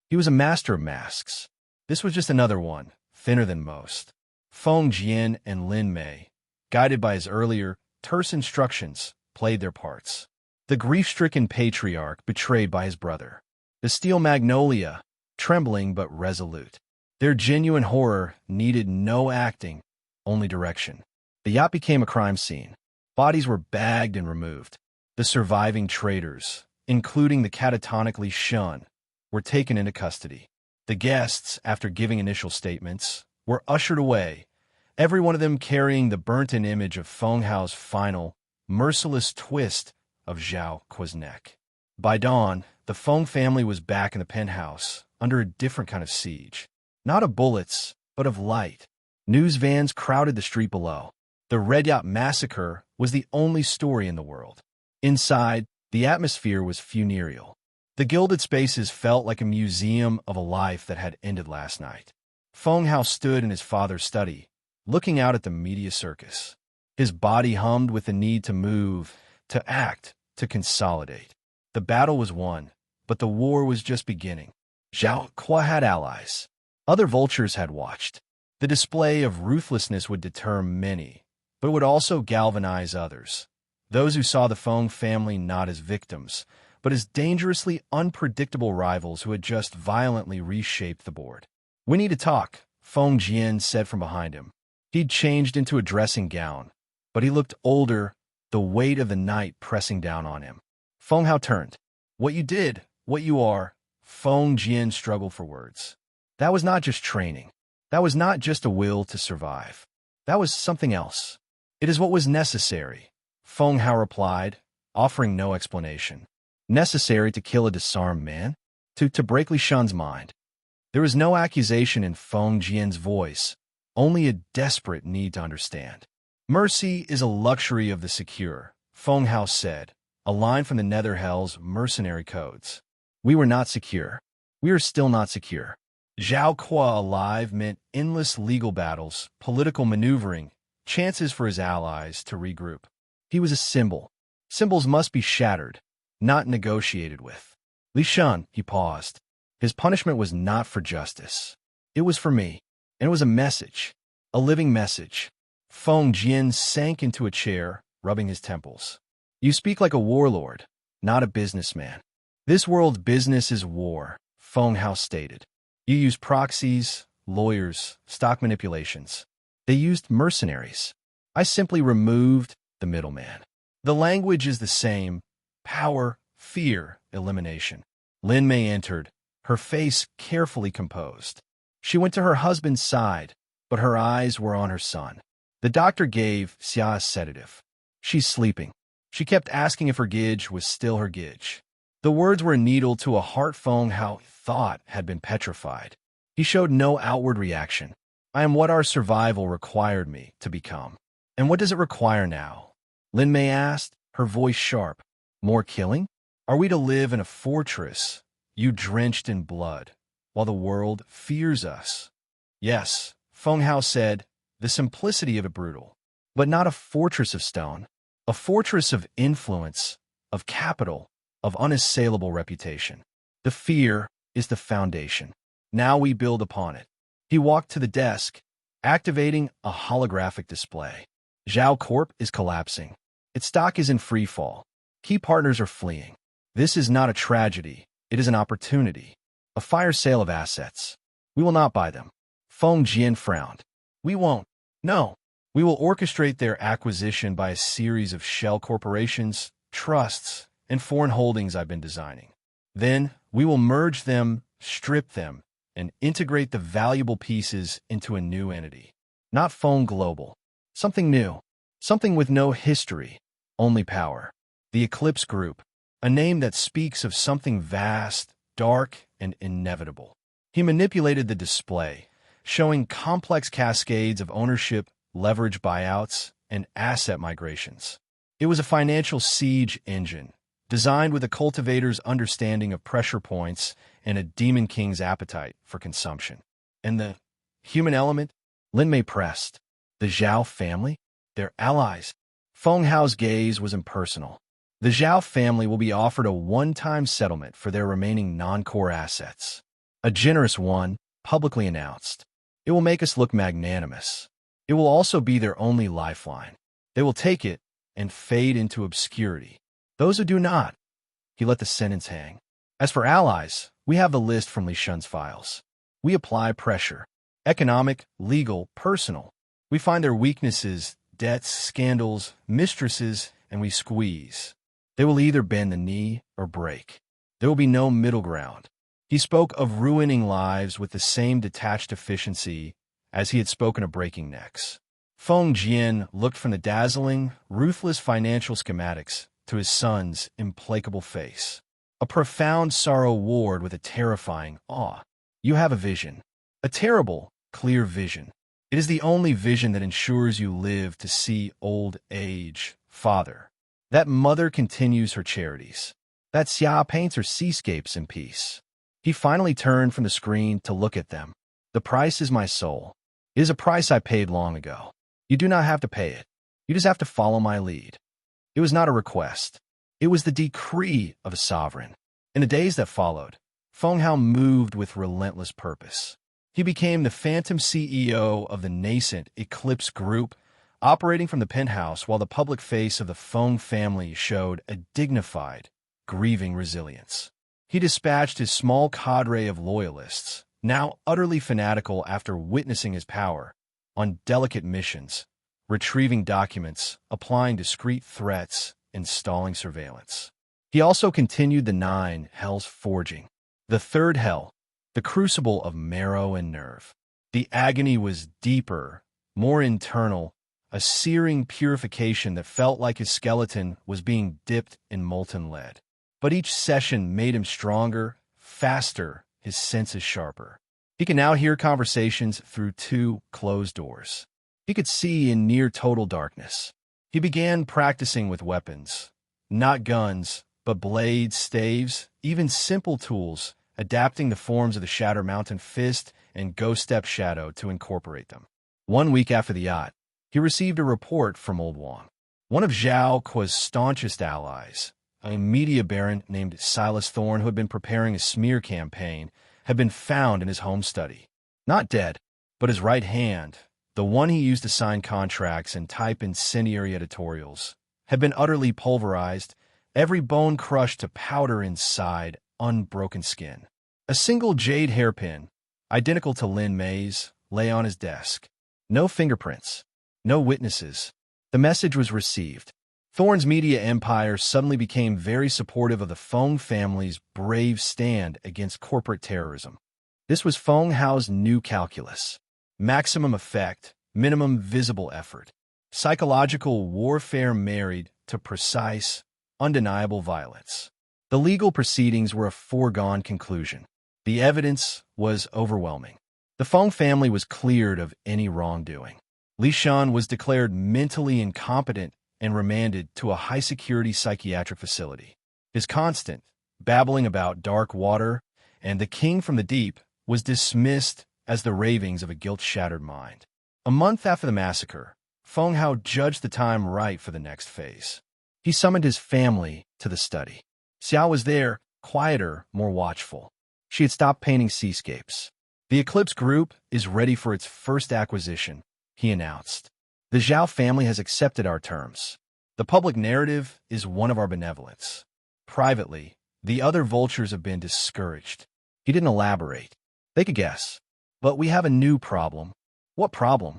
He was a master of masks. This was just another one, thinner than most. Feng Jian and Lin Mei, guided by his earlier, terse instructions, played their parts. The grief-stricken patriarch betrayed by his brother. The steel magnolia, trembling but resolute. Their genuine horror needed no acting, only direction. The yacht became a crime scene. Bodies were bagged and removed. The surviving traitors, including the catatonically Shun, were taken into custody. The guests, after giving initial statements, were ushered away, every one of them carrying the burnt-in image of Feng Hao's final, merciless twist of Zhao Kuo's neck. By dawn, the Feng family was back in the penthouse, under a different kind of siege. Not of bullets, but of light. News vans crowded the street below. The Red Yacht massacre was the only story in the world. Inside, the atmosphere was funereal. The gilded spaces felt like a museum of a life that had ended last night. Feng Hao stood in his father's study, looking out at the media circus. His body hummed with the need to move, to act, to consolidate. The battle was won, but the war was just beginning. Zhao Kuo had allies. Other vultures had watched. The display of ruthlessness would deter many, but it would also galvanize others. Those who saw the Feng family not as victims, but as dangerously unpredictable rivals who had just violently reshaped the board. "We need to talk," Feng Jian said from behind him. He'd changed into a dressing gown, but he looked older, the weight of the night pressing down on him. Feng Hao turned. "What you did, what you are," Feng Jian struggled for words. "That was not just training. That was not just a will to survive. That was something else. It is what was necessary," Feng Hao replied, offering no explanation. Necessary to kill a disarmed man? To break Li Shun's mind? There was no accusation in Feng Jian's voice, only a desperate need to understand. "Mercy is a luxury of the secure," Feng Hao said, a line from the Nether Hell's mercenary codes. "We were not secure. We are still not secure." Zhao Kuo alive meant endless legal battles, political maneuvering, chances for his allies to regroup. He was a symbol. Symbols must be shattered, not negotiated with. "Li Shun," he paused. His punishment was not for justice. It was for me, and it was a message, a living message. Feng Jian sank into a chair, rubbing his temples. "You speak like a warlord, not a businessman." "This world's business is war," Feng Hao stated. "You use proxies, lawyers, stock manipulations. They used mercenaries. I simply removed the middleman. The language is the same: power, fear, elimination." Lin Mei entered, her face carefully composed. She went to her husband's side, but her eyes were on her son. The doctor gave Xia a sedative. "She's sleeping." She kept asking if her gauge was still her gauge. The words were a needle to a heart Feng Hao thought had been petrified. He showed no outward reaction. "I am what our survival required me to become." "And what does it require now?" Lin Mei asked, her voice sharp. "More killing? Are we to live in a fortress, you drenched in blood, while the world fears us?" "Yes," Feng Hao said, the simplicity of it brutal. "But not a fortress of stone. A fortress of influence, of capital, of unassailable reputation. The fear is the foundation. Now we build upon it." He walked to the desk, activating a holographic display. "Zhao Corp is collapsing. Its stock is in free fall. Key partners are fleeing. This is not a tragedy. It is an opportunity. A fire sale of assets. We will not buy them." Feng Jian frowned. "We won't. No. We will orchestrate their acquisition by a series of shell corporations, trusts, and foreign holdings I've been designing. Then we will merge them, strip them, and integrate the valuable pieces into a new entity. Not Feng Global. Something new. Something with no history, only power. The Eclipse Group, a name that speaks of something vast, dark, and inevitable." He manipulated the display, showing complex cascades of ownership, leverage buyouts, and asset migrations. It was a financial siege engine, designed with a cultivator's understanding of pressure points and a demon king's appetite for consumption. And the human element? Lin Mei pressed. The Zhao family? Their allies? Feng Hao's gaze was impersonal. The Zhao family will be offered a one-time settlement for their remaining non-core assets. A generous one, publicly announced. It will make us look magnanimous. It will also be their only lifeline. They will take it and fade into obscurity. Those who do not, he let the sentence hang. As for allies, we have the list from Li Shun's files. We apply pressure. Economic, legal, personal. We find their weaknesses, debts, scandals, mistresses, and we squeeze. They will either bend the knee or break. There will be no middle ground. He spoke of ruining lives with the same detached efficiency as he had spoken of breaking necks. Feng Jian looked from the dazzling, ruthless financial schematics to his son's implacable face. A profound sorrow warred with a terrifying awe. You have a vision. A terrible, clear vision. It is the only vision that ensures you live to see old age, father. That mother continues her charities. That Xia paints her seascapes in peace. He finally turned from the screen to look at them. The price is my soul. It is a price I paid long ago. You do not have to pay it. You just have to follow my lead. It was not a request. It was the decree of a sovereign. In the days that followed, Feng Hao moved with relentless purpose. He became the phantom CEO of the nascent Eclipse Group, operating from the penthouse while the public face of the Feng family showed a dignified, grieving resilience. He dispatched his small cadre of loyalists, now utterly fanatical after witnessing his power, on delicate missions, retrieving documents, applying discreet threats, installing surveillance. He also continued the 9 hells forging. The third hell, the crucible of marrow and nerve. The agony was deeper, more internal, a searing purification that felt like his skeleton was being dipped in molten lead. But each session made him stronger, faster, his senses sharper. He could now hear conversations through 2 closed doors. He could see in near total darkness. He began practicing with weapons. Not guns, but blades, staves, even simple tools, adapting the forms of the Shatter Mountain Fist and Ghost Step Shadow to incorporate them. 1 week after the yacht, he received a report from Old Wang. One of Zhao Kuo's staunchest allies, a media baron named Silas Thorne who had been preparing a smear campaign, had been found in his home study. Not dead, but his right hand, the one he used to sign contracts and type incendiary editorials, had been utterly pulverized, every bone crushed to powder inside unbroken skin. A single jade hairpin, identical to Lin Mei's, lay on his desk. No fingerprints, no witnesses. The message was received. Thorne's media empire suddenly became very supportive of the Feng family's brave stand against corporate terrorism. This was Feng Hao's new calculus. Maximum effect, minimum visible effort. Psychological warfare married to precise, undeniable violence. The legal proceedings were a foregone conclusion. The evidence was overwhelming. The Feng family was cleared of any wrongdoing. Li Shun was declared mentally incompetent and remanded to a high-security psychiatric facility. His constant, babbling about dark water and the king from the deep was dismissed as the ravings of a guilt-shattered mind. A month after the massacre, Feng Hao judged the time right for the next phase. He summoned his family to the study. Xiao was there, quieter, more watchful. She had stopped painting seascapes. The Eclipse Group is ready for its first acquisition, he announced. The Zhao family has accepted our terms. The public narrative is one of our benevolence. Privately, the other vultures have been discouraged. He didn't elaborate. They could guess. But we have a new problem. What problem?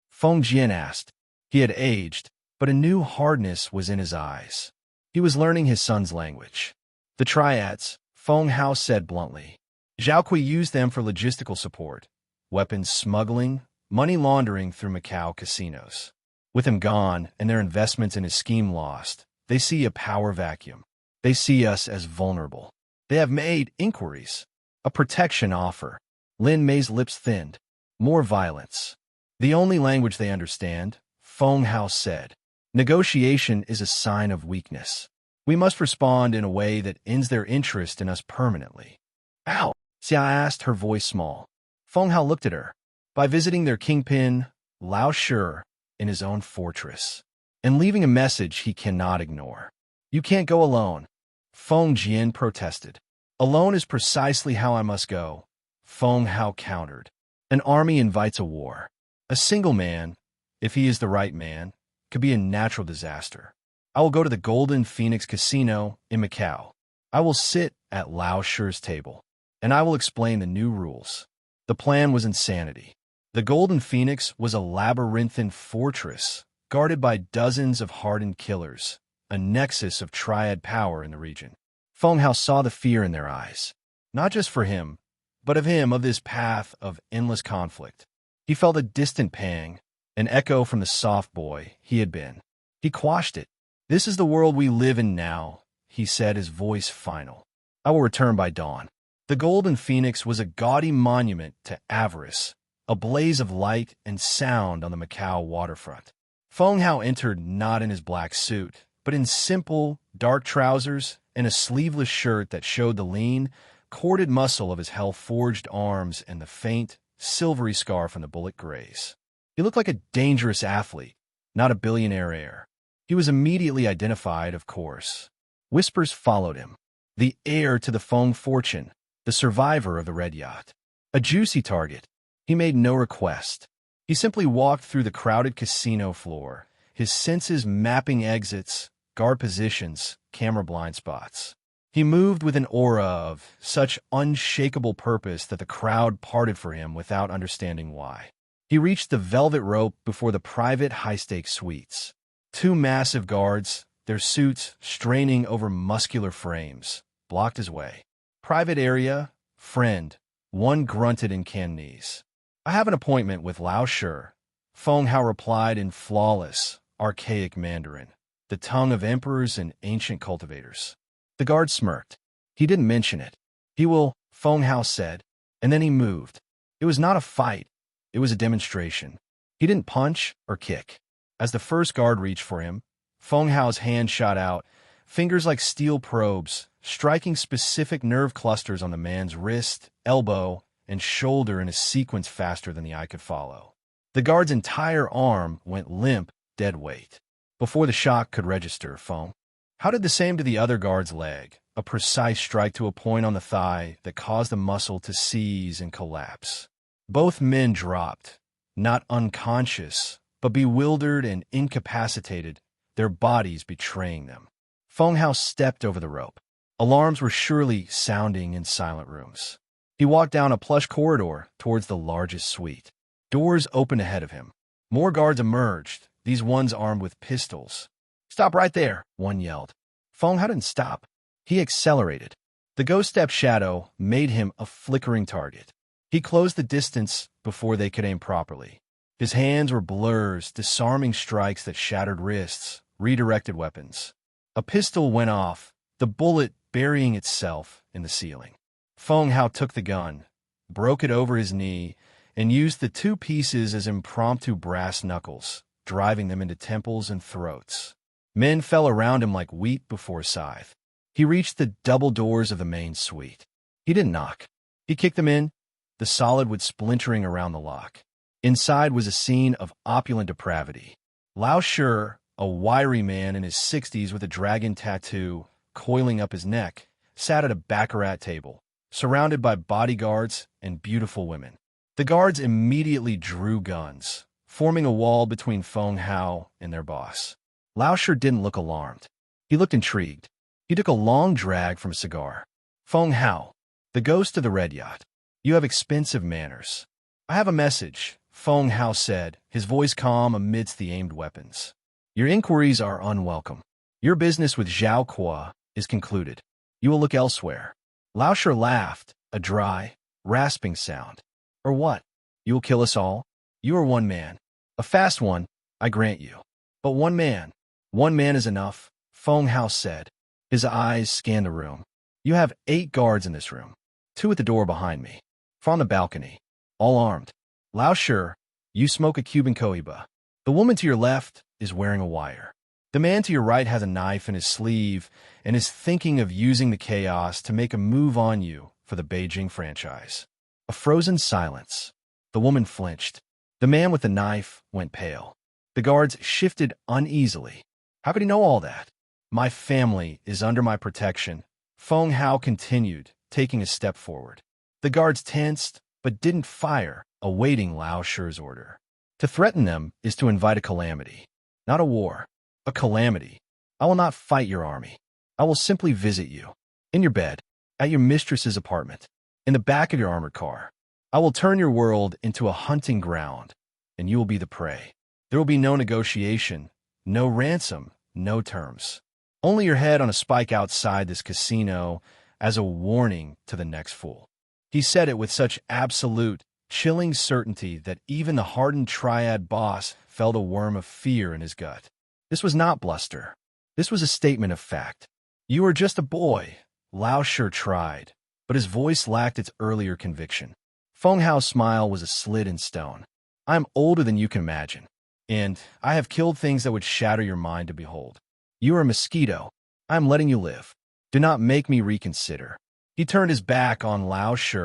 Feng Jian asked. He had aged, but a new hardness was in his eyes. He was learning his son's language. The triads, Feng Hao said bluntly. Zhao Kui used them for logistical support, weapons smuggling, money laundering through Macau casinos. With him gone and their investments in his scheme lost, they see a power vacuum. They see us as vulnerable. They have made inquiries. A protection offer. Lin Mei's lips thinned. More violence. The only language they understand, Feng Hao said. Negotiation is a sign of weakness. We must respond in a way that ends their interest in us permanently. How? Xia asked, her voice small. Feng Hao looked at her. By visiting their kingpin, Lao Shi, in his own fortress, and leaving a message he cannot ignore. You can't go alone, Feng Jian protested. Alone is precisely how I must go, Feng Hao countered. An army invites a war. A single man, if he is the right man, could be a natural disaster. I will go to the Golden Phoenix Casino in Macau. I will sit at Lao Shi's table, and I will explain the new rules. The plan was insanity. The Golden Phoenix was a labyrinthine fortress, guarded by dozens of hardened killers, a nexus of triad power in the region. Feng Hao saw the fear in their eyes, not just for him, but of him, of this path of endless conflict. He felt a distant pang, an echo from the soft boy he had been. He quashed it. This is the world we live in now, he said, his voice final. I will return by dawn. The Golden Phoenix was a gaudy monument to avarice, a blaze of light and sound on the Macau waterfront. Feng Hao entered not in his black suit, but in simple, dark trousers and a sleeveless shirt that showed the lean, corded muscle of his hell-forged arms and the faint, silvery scar from the bullet graze. He looked like a dangerous athlete, not a billionaire heir. He was immediately identified, of course. Whispers followed him. The heir to the Feng fortune, the survivor of the red yacht. A juicy target. He made no request. He simply walked through the crowded casino floor, his senses mapping exits, guard positions, camera blind spots. He moved with an aura of such unshakable purpose that the crowd parted for him without understanding why. He reached the velvet rope before the private high-stakes suites. Two massive guards, their suits straining over muscular frames, blocked his way. Private area, friend, one grunted in Cantonese. I have an appointment with Lao Shi, Feng Hao replied in flawless, archaic Mandarin, the tongue of emperors and ancient cultivators. The guard smirked. He didn't mention it. He will, Feng Hao said, and then he moved. It was not a fight. It was a demonstration. He didn't punch or kick. As the first guard reached for him, Feng Hao's hand shot out, fingers like steel probes, striking specific nerve clusters on the man's wrist, elbow, and shoulder in a sequence faster than the eye could follow. The guard's entire arm went limp, dead weight. Before the shock could register, Feng Hao did the same to the other guard's leg, a precise strike to a point on the thigh that caused the muscle to seize and collapse. Both men dropped, not unconscious, but bewildered and incapacitated, their bodies betraying them. Feng Hao stepped over the rope. Alarms were surely sounding in silent rooms. He walked down a plush corridor towards the largest suite. Doors opened ahead of him. More guards emerged, these ones armed with pistols. Stop right there, one yelled. Feng Hao didn't stop. He accelerated. The ghost-step shadow made him a flickering target. He closed the distance before they could aim properly. His hands were blurs, disarming strikes that shattered wrists, redirected weapons. A pistol went off, the bullet burying itself in the ceiling. Feng Hao took the gun, broke it over his knee, and used the two pieces as impromptu brass knuckles, driving them into temples and throats. Men fell around him like wheat before a scythe. He reached the double doors of the main suite. He didn't knock. He kicked them in, the solid wood splintering around the lock. Inside was a scene of opulent depravity. Lao Shi, a wiry man in his 60s with a dragon tattoo coiling up his neck, sat at a baccarat table, surrounded by bodyguards and beautiful women. The guards immediately drew guns, forming a wall between Feng Hao and their boss. Lao Shi didn't look alarmed. He looked intrigued. He took a long drag from a cigar. Feng Hao, the ghost of the red yacht. You have expensive manners. I have a message, Feng Hao said, his voice calm amidst the aimed weapons. Your inquiries are unwelcome. Your business with Zhao Kuo is concluded. You will look elsewhere. Lao Shi laughed, a dry, rasping sound. Or what? You will kill us all? You are one man. A fast one, I grant you. But one man is enough, Feng Hao said. His eyes scanned the room. You have 8 guards in this room. 2 at the door behind me. 4 on the balcony. All armed. Lao Shi, You smoke a Cuban cohiba. The woman to your left is wearing a wire. The man to your right has a knife in his sleeve and is thinking of using the chaos to make a move on you for the Beijing franchise. A frozen silence. The woman flinched. The man with the knife went pale. The guards shifted uneasily. How could he know all that? My family is under my protection. Feng Hao continued, taking a step forward. The guards tensed, but didn't fire, awaiting Lao Shi's order. To threaten them is to invite a calamity. Not a war. A calamity. I will not fight your army. I will simply visit you. In your bed. At your mistress's apartment. In the back of your armored car. I will turn your world into a hunting ground, and you will be the prey. There will be no negotiation, no ransom, no terms. Only your head on a spike outside this casino as a warning to the next fool. He said it with such absolute, chilling certainty that even the hardened triad boss felt a worm of fear in his gut. This was not bluster. This was a statement of fact. You are just a boy. Lao Shi tried, but his voice lacked its earlier conviction. Feng Hao's smile was a slit in stone. I am older than you can imagine, and I have killed things that would shatter your mind to behold. You are a mosquito. I am letting you live. Do not make me reconsider. He turned his back on Lao Shi,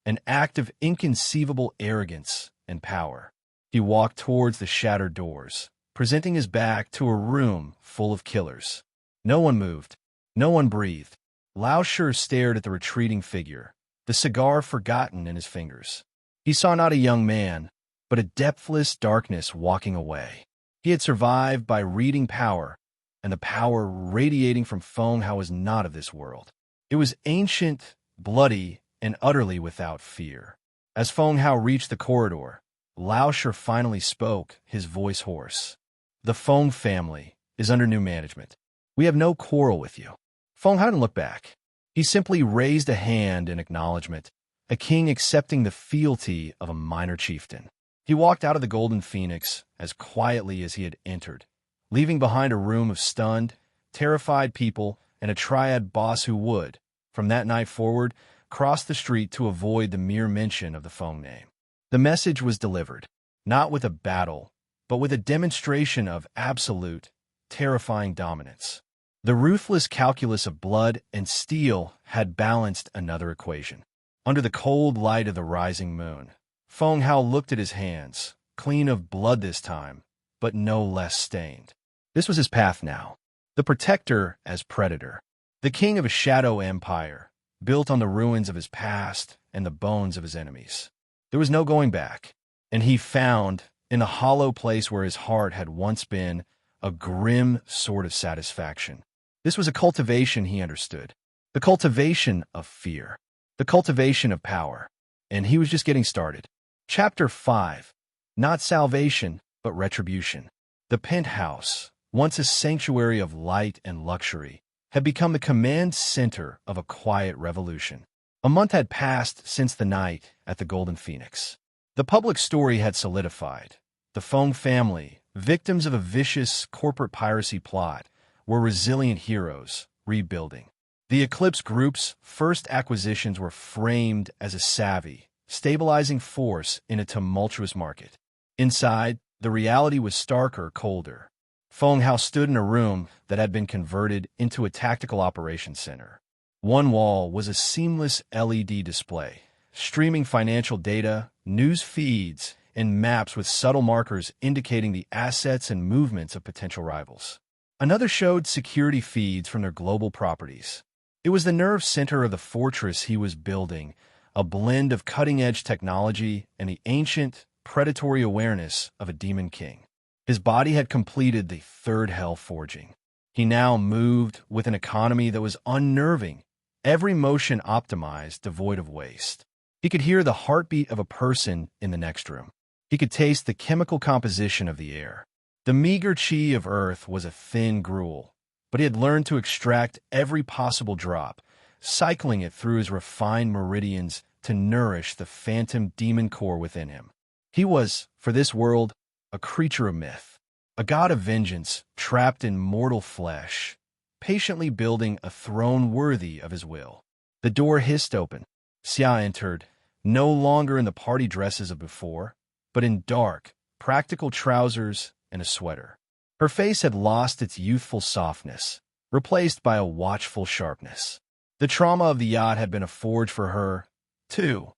an act of inconceivable arrogance and power. He walked towards the shattered doors, presenting his back to a room full of killers. No one moved. No one breathed. Lao Shi stared at the retreating figure, the cigar forgotten in his fingers. He saw not a young man, but a depthless darkness walking away. He had survived by reading power, and the power radiating from Feng Hao was not of this world. It was ancient, bloody, and utterly without fear. As Feng Hao reached the corridor, Lao Shi finally spoke, his voice hoarse. The Feng family is under new management. We have no quarrel with you. Feng Hao didn't look back. He simply raised a hand in acknowledgement, a king accepting the fealty of a minor chieftain. He walked out of the Golden Phoenix as quietly as he had entered, leaving behind a room of stunned, terrified people and a triad boss who would, from that night forward, cross the street to avoid the mere mention of the Feng name. The message was delivered, not with a battle, but with a demonstration of absolute, terrifying dominance. The ruthless calculus of blood and steel had balanced another equation. Under the cold light of the rising moon, Feng Hao looked at his hands, clean of blood this time, but no less stained. This was his path now. The protector as predator. The king of a shadow empire, built on the ruins of his past and the bones of his enemies. There was no going back, and he found, in the hollow place where his heart had once been, a grim sort of satisfaction. This was a cultivation he understood. The cultivation of fear. The cultivation of power. And he was just getting started. Chapter 5. Not salvation, but retribution. The penthouse, once a sanctuary of light and luxury, had become the command center of a quiet revolution. A month had passed since the night at the Golden Phoenix. The public story had solidified. The Feng family, victims of a vicious corporate piracy plot, were resilient heroes, rebuilding. The Eclipse Group's first acquisitions were framed as a savvy, stabilizing force in a tumultuous market. Inside, the reality was starker, colder. Feng Hao stood in a room that had been converted into a tactical operations center. One wall was a seamless LED display, streaming financial data, news feeds, and maps with subtle markers indicating the assets and movements of potential rivals. Another showed security feeds from their global properties. It was the nerve center of the fortress he was building, a blend of cutting-edge technology and the ancient, predatory awareness of a demon king. His body had completed the third hell forging. He now moved with an economy that was unnerving, every motion optimized, devoid of waste. He could hear the heartbeat of a person in the next room. He could taste the chemical composition of the air. The meager chi of Earth was a thin gruel, but he had learned to extract every possible drop, cycling it through his refined meridians to nourish the phantom demon core within him. He was, for this world, a creature of myth, a god of vengeance trapped in mortal flesh, patiently building a throne worthy of his will. The door hissed open. Xia entered, no longer in the party dresses of before, but in dark, practical trousers and a sweater. Her face had lost its youthful softness, replaced by a watchful sharpness. The trauma of the yacht had been a forge for her, too,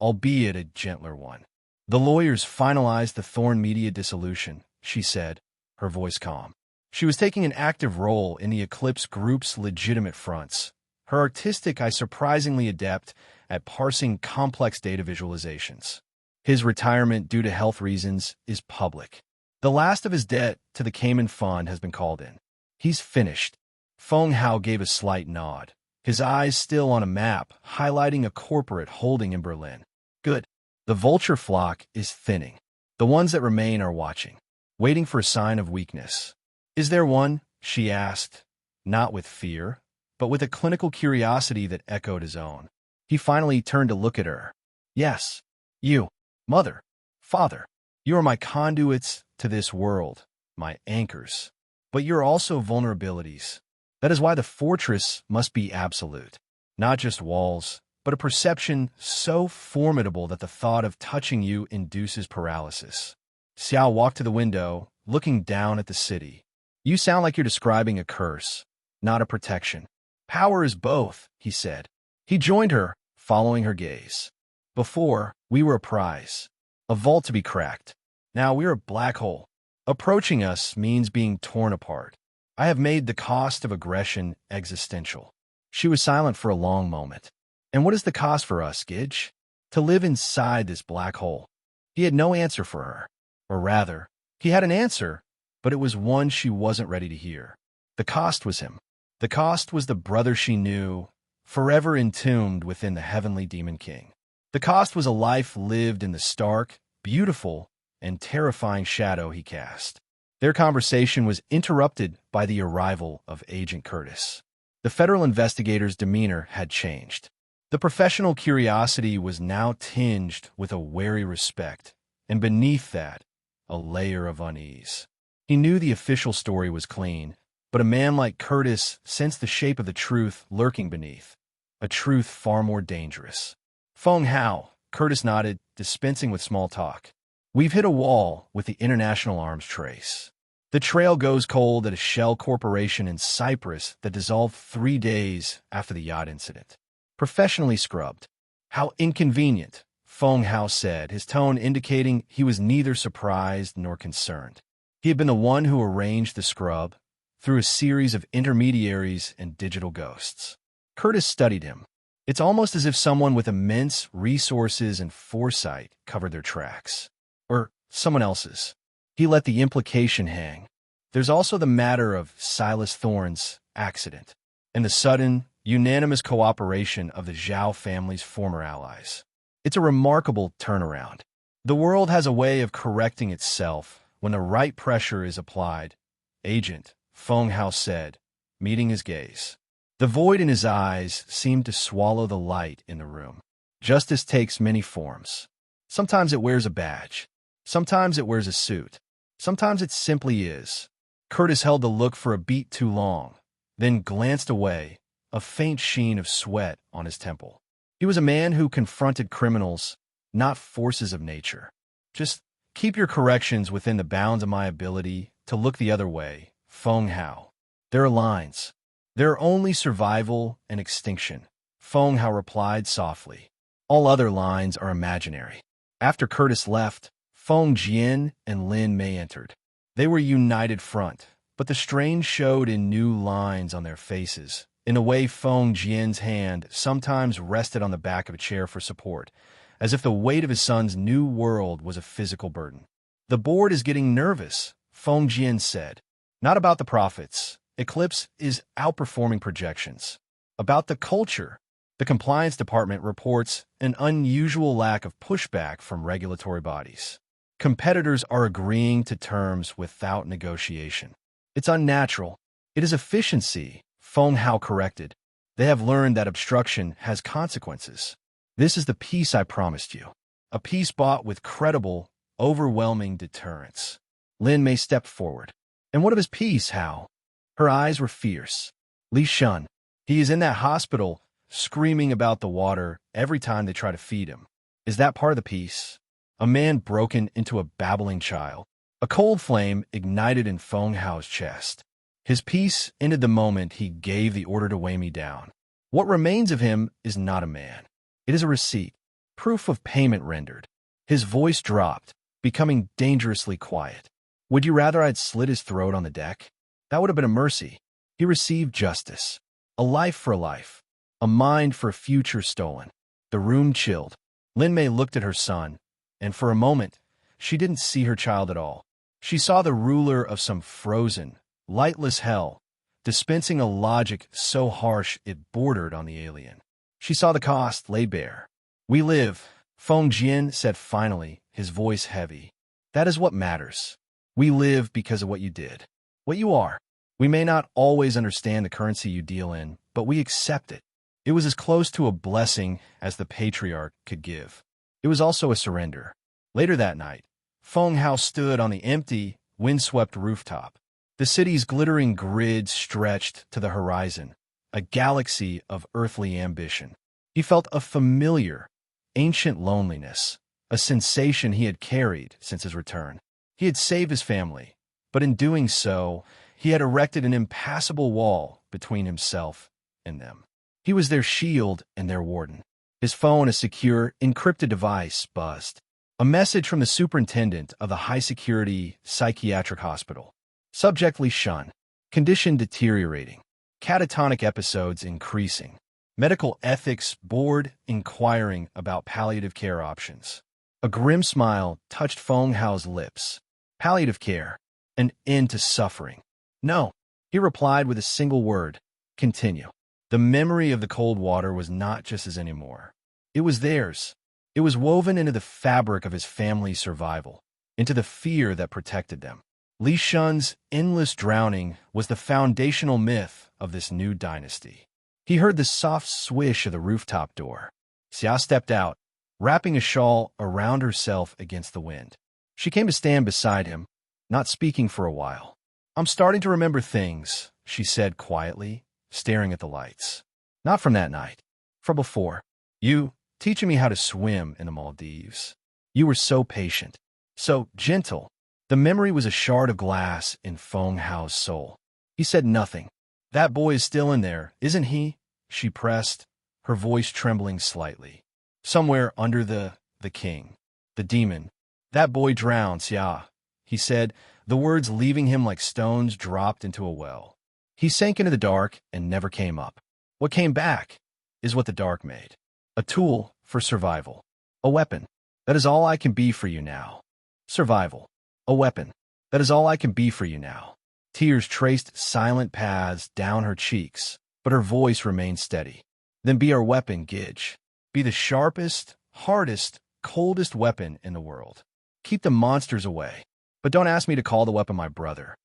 albeit a gentler one. The lawyers finalized the Thorn Media dissolution, she said, her voice calm. She was taking an active role in the Eclipse Group's legitimate fronts. Her artistic eye surprisingly adept at parsing complex data visualizations. His retirement due to health reasons is public. The last of his debt to the Cayman Fund has been called in. He's finished. Feng Hao gave a slight nod, his eyes still on a map highlighting a corporate holding in Berlin. Good. The vulture flock is thinning. The ones that remain are watching, waiting for a sign of weakness. Is there one? She asked, not with fear, but with a clinical curiosity that echoed his own. He finally turned to look at her. Yes, you, mother, father, you are my conduits to this world, my anchors. But you're also vulnerabilities. That is why the fortress must be absolute. Not just walls, but a perception so formidable that the thought of touching you induces paralysis. Xiao walked to the window, looking down at the city. You sound like you're describing a curse, not a protection. Power is both, he said. He joined her, following her gaze. Before, we were a prize, a vault to be cracked. Now we're a black hole. Approaching us means being torn apart. I have made the cost of aggression existential. She was silent for a long moment. And what is the cost for us, Gidge? To live inside this black hole. He had no answer for her. Or rather, he had an answer, but it was one she wasn't ready to hear. The cost was him. The cost was the brother she knew, forever entombed within the heavenly demon king. The cost was a life lived in the stark, beautiful, and terrifying shadow he cast. Their conversation was interrupted by the arrival of Agent Curtis. The federal investigator's demeanor had changed. The professional curiosity was now tinged with a wary respect, and beneath that, a layer of unease. He knew the official story was clean, but a man like Curtis sensed the shape of the truth lurking beneath, a truth far more dangerous. Feng Hao, Curtis nodded, dispensing with small talk. We've hit a wall with the international arms trace. The trail goes cold at a shell corporation in Cyprus that dissolved 3 days after the yacht incident. Professionally scrubbed. How inconvenient, Feng Hao said, his tone indicating he was neither surprised nor concerned. He had been the one who arranged the scrub through a series of intermediaries and digital ghosts. Curtis studied him. It's almost as if someone with immense resources and foresight covered their tracks. Or someone else's. He let the implication hang. There's also the matter of Silas Thorne's accident, and the sudden, unanimous cooperation of the Zhao family's former allies. It's a remarkable turnaround. The world has a way of correcting itself when the right pressure is applied, Agent, Feng Hao said, meeting his gaze. The void in his eyes seemed to swallow the light in the room. Justice takes many forms. Sometimes it wears a badge. Sometimes it wears a suit. Sometimes it simply is. Curtis held the look for a beat too long, then glanced away, a faint sheen of sweat on his temple. He was a man who confronted criminals, not forces of nature. Just keep your corrections within the bounds of my ability to look the other way, Feng Hao. There are lines. There are only survival and extinction, Feng Hao replied softly. All other lines are imaginary. After Curtis left, Feng Jian and Lin Mei entered. They were a united front, but the strain showed in new lines on their faces, in a way Feng Jian's hand sometimes rested on the back of a chair for support, as if the weight of his son's new world was a physical burden. The board is getting nervous, Feng Jian said. Not about the profits. Eclipse is outperforming projections. About the culture. The compliance department reports an unusual lack of pushback from regulatory bodies. Competitors are agreeing to terms without negotiation. It's unnatural. It is efficiency, Feng Hao corrected. They have learned that obstruction has consequences. This is the peace I promised you. A peace bought with credible, overwhelming deterrence. Lin Mei stepped forward. And what of his peace, Hao? Her eyes were fierce. Li Shun. He is in that hospital, screaming about the water every time they try to feed him. Is that part of the peace? A man broken into a babbling child. A cold flame ignited in Feng Hao's chest. His peace ended the moment he gave the order to weigh me down. What remains of him is not a man. It is a receipt, proof of payment rendered. His voice dropped, becoming dangerously quiet. Would you rather I'd slit his throat on the deck? That would have been a mercy. He received justice. A life for a life. A mind for a future stolen. The room chilled. Lin Mei looked at her son, and for a moment, she didn't see her child at all. She saw the ruler of some frozen, lightless hell, dispensing a logic so harsh it bordered on the alien. She saw the cost laid bare. We live, Feng Jian said finally, his voice heavy. That is what matters. We live because of what you did. What you are. We may not always understand the currency you deal in, but we accept it. It was as close to a blessing as the patriarch could give. It was also a surrender. Later that night, Feng Hao stood on the empty, windswept rooftop. The city's glittering grid stretched to the horizon, a galaxy of earthly ambition. He felt a familiar, ancient loneliness, a sensation he had carried since his return. He had saved his family, but in doing so, he had erected an impassable wall between himself and them. He was their shield and their warden. His phone, a secure, encrypted device, buzzed. A message from the superintendent of the high-security psychiatric hospital. Subject Li Shun. Condition deteriorating. Catatonic episodes increasing. Medical ethics board inquiring about palliative care options. A grim smile touched Feng Hao's lips. Palliative care. An end to suffering. No, he replied with a single word. Continue. The memory of the cold water was not just his anymore. It was theirs. It was woven into the fabric of his family's survival, into the fear that protected them. Li Shun's endless drowning was the foundational myth of this new dynasty. He heard the soft swish of the rooftop door. Xia stepped out, wrapping a shawl around herself against the wind. She came to stand beside him, not speaking for a while. I'm starting to remember things, she said quietly, staring at the lights. Not from that night. From before. You, teaching me how to swim in the Maldives. You were so patient. So gentle. The memory was a shard of glass in Feng Hao's soul. He said nothing. That boy is still in there, isn't he? She pressed, her voice trembling slightly. Somewhere under the king. The demon. That boy drowned, Xia. He said, the words leaving him like stones dropped into a well. He sank into the dark and never came up. What came back is what the dark made. A tool for survival. A weapon. That is all I can be for you now. Survival. A weapon. That is all I can be for you now. Tears traced silent paths down her cheeks, but her voice remained steady. Then be our weapon, Gidge. Be the sharpest, hardest, coldest weapon in the world. Keep the monsters away. But don't ask me to call the weapon my brother.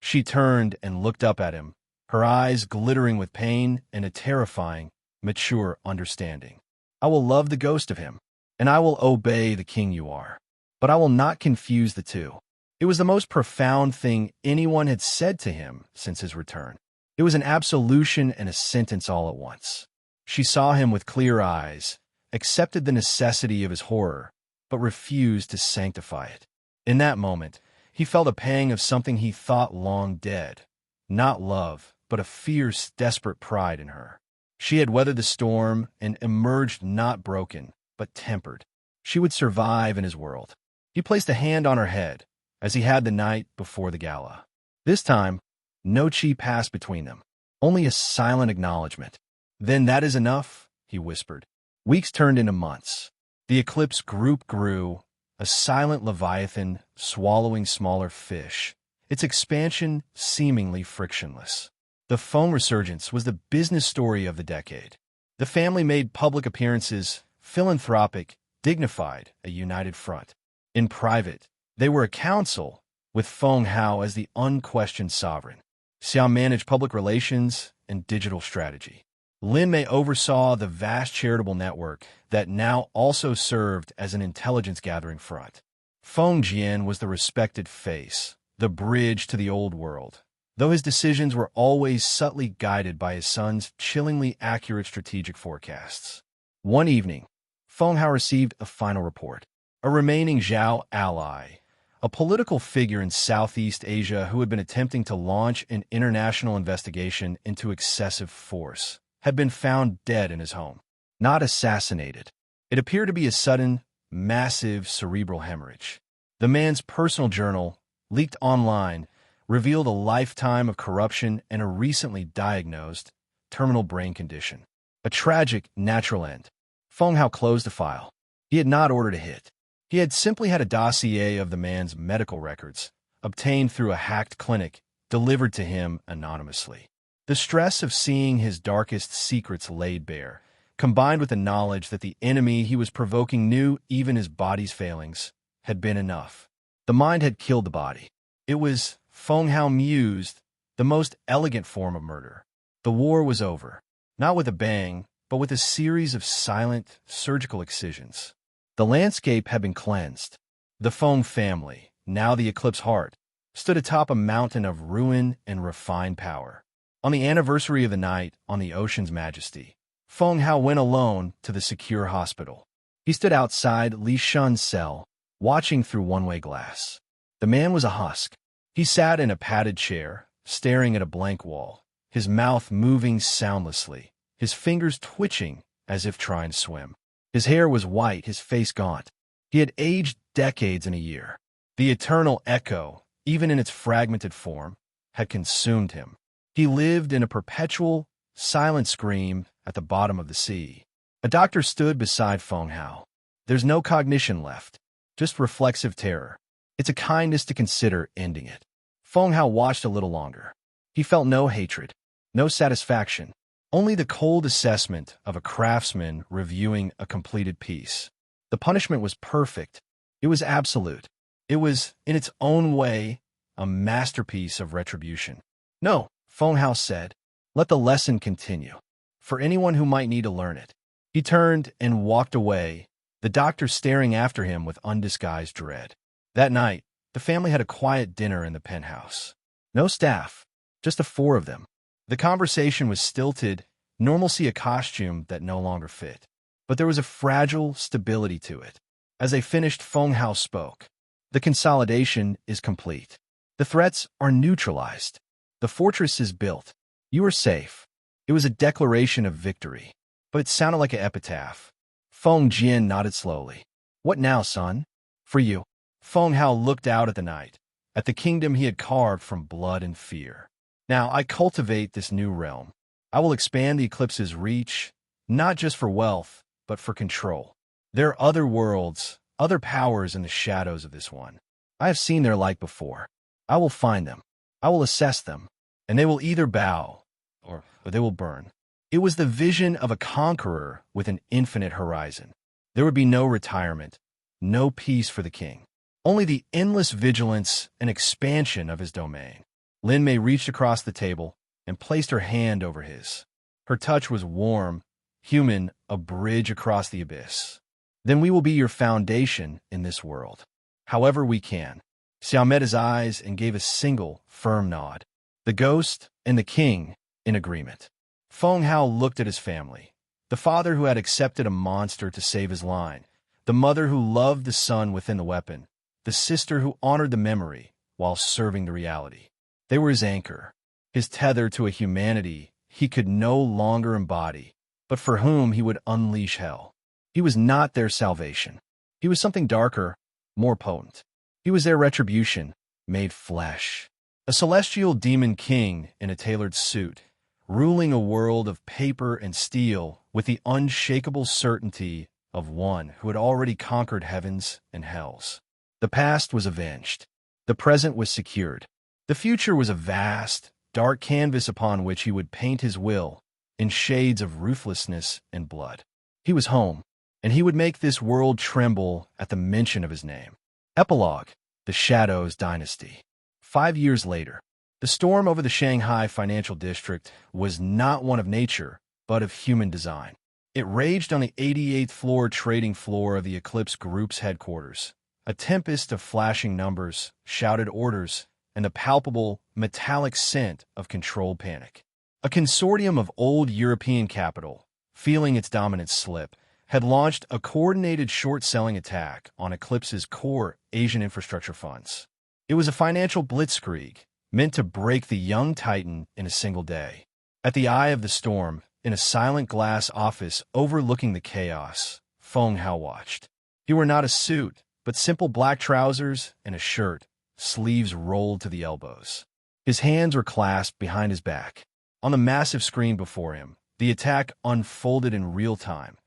She turned and looked up at him, her eyes glittering with pain and a terrifying, mature understanding. I will love the ghost of him, and I will obey the king you are. But I will not confuse the two. It was the most profound thing anyone had said to him since his return. It was an absolution and a sentence all at once. She saw him with clear eyes, accepted the necessity of his horror, but refused to sanctify it. In that moment, he felt a pang of something he thought long dead. Not love, but a fierce, desperate pride in her. She had weathered the storm and emerged not broken, but tempered. She would survive in his world. He placed a hand on her head, as he had the night before the gala. This time, no chi passed between them, only a silent acknowledgement. Then that is enough, he whispered. Weeks turned into months. The eclipse group grew, a silent leviathan swallowing smaller fish, its expansion seemingly frictionless. The Feng resurgence was the business story of the decade. The family made public appearances, philanthropic, dignified, a united front. In private, they were a council, with Feng Hao as the unquestioned sovereign. Xia managed public relations and digital strategy. Lin Mei oversaw the vast charitable network that now also served as an intelligence-gathering front. Feng Jian was the respected face, the bridge to the old world, though his decisions were always subtly guided by his son's chillingly accurate strategic forecasts. One evening, Feng Hao received a final report. a remaining Zhao ally, a political figure in Southeast Asia who had been attempting to launch an international investigation into excessive force, had been found dead in his home. Not assassinated. It appeared to be a sudden, massive cerebral hemorrhage. The man's personal journal, leaked online, revealed a lifetime of corruption and a recently diagnosed terminal brain condition. A tragic, natural end. Feng Hao closed the file. He had not ordered a hit. He had simply had a dossier of the man's medical records, obtained through a hacked clinic, delivered to him anonymously. The stress of seeing his darkest secrets laid bare, combined with the knowledge that the enemy he was provoking knew even his body's failings, had been enough. The mind had killed the body. It was, Feng Hao mused, the most elegant form of murder. The war was over, not with a bang, but with a series of silent, surgical excisions. The landscape had been cleansed. The Feng family, now the Eclipse Heart, stood atop a mountain of ruin and refined power. On the anniversary of the night on the ocean's majesty, Feng Hao went alone to the secure hospital. He stood outside Li Shun's cell, watching through one-way glass. The man was a husk. He sat in a padded chair, staring at a blank wall, his mouth moving soundlessly, his fingers twitching as if trying to swim. His hair was white, his face gaunt. He had aged decades in a year. The eternal echo, even in its fragmented form, had consumed him. He lived in a perpetual, silent scream at the bottom of the sea. A doctor stood beside Feng Hao. There's no cognition left, just reflexive terror. It's a kindness to consider ending it. Feng Hao watched a little longer. He felt no hatred, no satisfaction, only the cold assessment of a craftsman reviewing a completed piece. The punishment was perfect. It was absolute. It was, in its own way, a masterpiece of retribution. No, Feng Hao said, let the lesson continue, for anyone who might need to learn it. He turned and walked away, the doctor staring after him with undisguised dread. That night, the family had a quiet dinner in the penthouse. No staff, just the four of them. The conversation was stilted, normalcy a costume that no longer fit. But there was a fragile stability to it. As they finished, Feng Hao spoke. The consolidation is complete. The threats are neutralized. The fortress is built. You are safe. It was a declaration of victory, but it sounded like an epitaph. Feng Jian nodded slowly. What now, son? For you. Feng Hao looked out at the night, at the kingdom he had carved from blood and fear. Now I cultivate this new realm. I will expand the Eclipse's reach, not just for wealth, but for control. There are other worlds, other powers in the shadows of this one. I have seen their like before. I will find them. I will assess them, and they will either bow, or they will burn. It was the vision of a conqueror with an infinite horizon. There would be no retirement, no peace for the king. Only the endless vigilance and expansion of his domain. Lin Mei reached across the table and placed her hand over his. Her touch was warm, human, a bridge across the abyss. Then we will be your foundation in this world, however we can. Xiao met his eyes and gave a single, firm nod. The ghost and the king in agreement. Feng Hao looked at his family. The father who had accepted a monster to save his line. The mother who loved the son within the weapon. The sister who honored the memory while serving the reality. They were his anchor, his tether to a humanity he could no longer embody, but for whom he would unleash hell. He was not their salvation. He was something darker, more potent. He was their retribution, made flesh. A celestial demon king in a tailored suit, ruling a world of paper and steel with the unshakable certainty of one who had already conquered heavens and hells. The past was avenged. The present was secured. The future was a vast, dark canvas upon which he would paint his will in shades of ruthlessness and blood. He was home, and he would make this world tremble at the mention of his name. Epilogue: The Shadows Dynasty. 5 years later, the storm over the Shanghai financial district was not one of nature, but of human design. It raged on the 88th floor trading floor of the Eclipse Group's headquarters. A tempest of flashing numbers, shouted orders, and the palpable, metallic scent of controlled panic. A consortium of old European capital, feeling its dominance slip, had launched a coordinated short-selling attack on Eclipse's core Asian infrastructure funds. It was a financial blitzkrieg meant to break the young titan in a single day. At the eye of the storm, in a silent glass office overlooking the chaos, Feng Hao watched. He wore not a suit, but simple black trousers and a shirt, sleeves rolled to the elbows. His hands were clasped behind his back. On the massive screen before him, the attack unfolded in real time.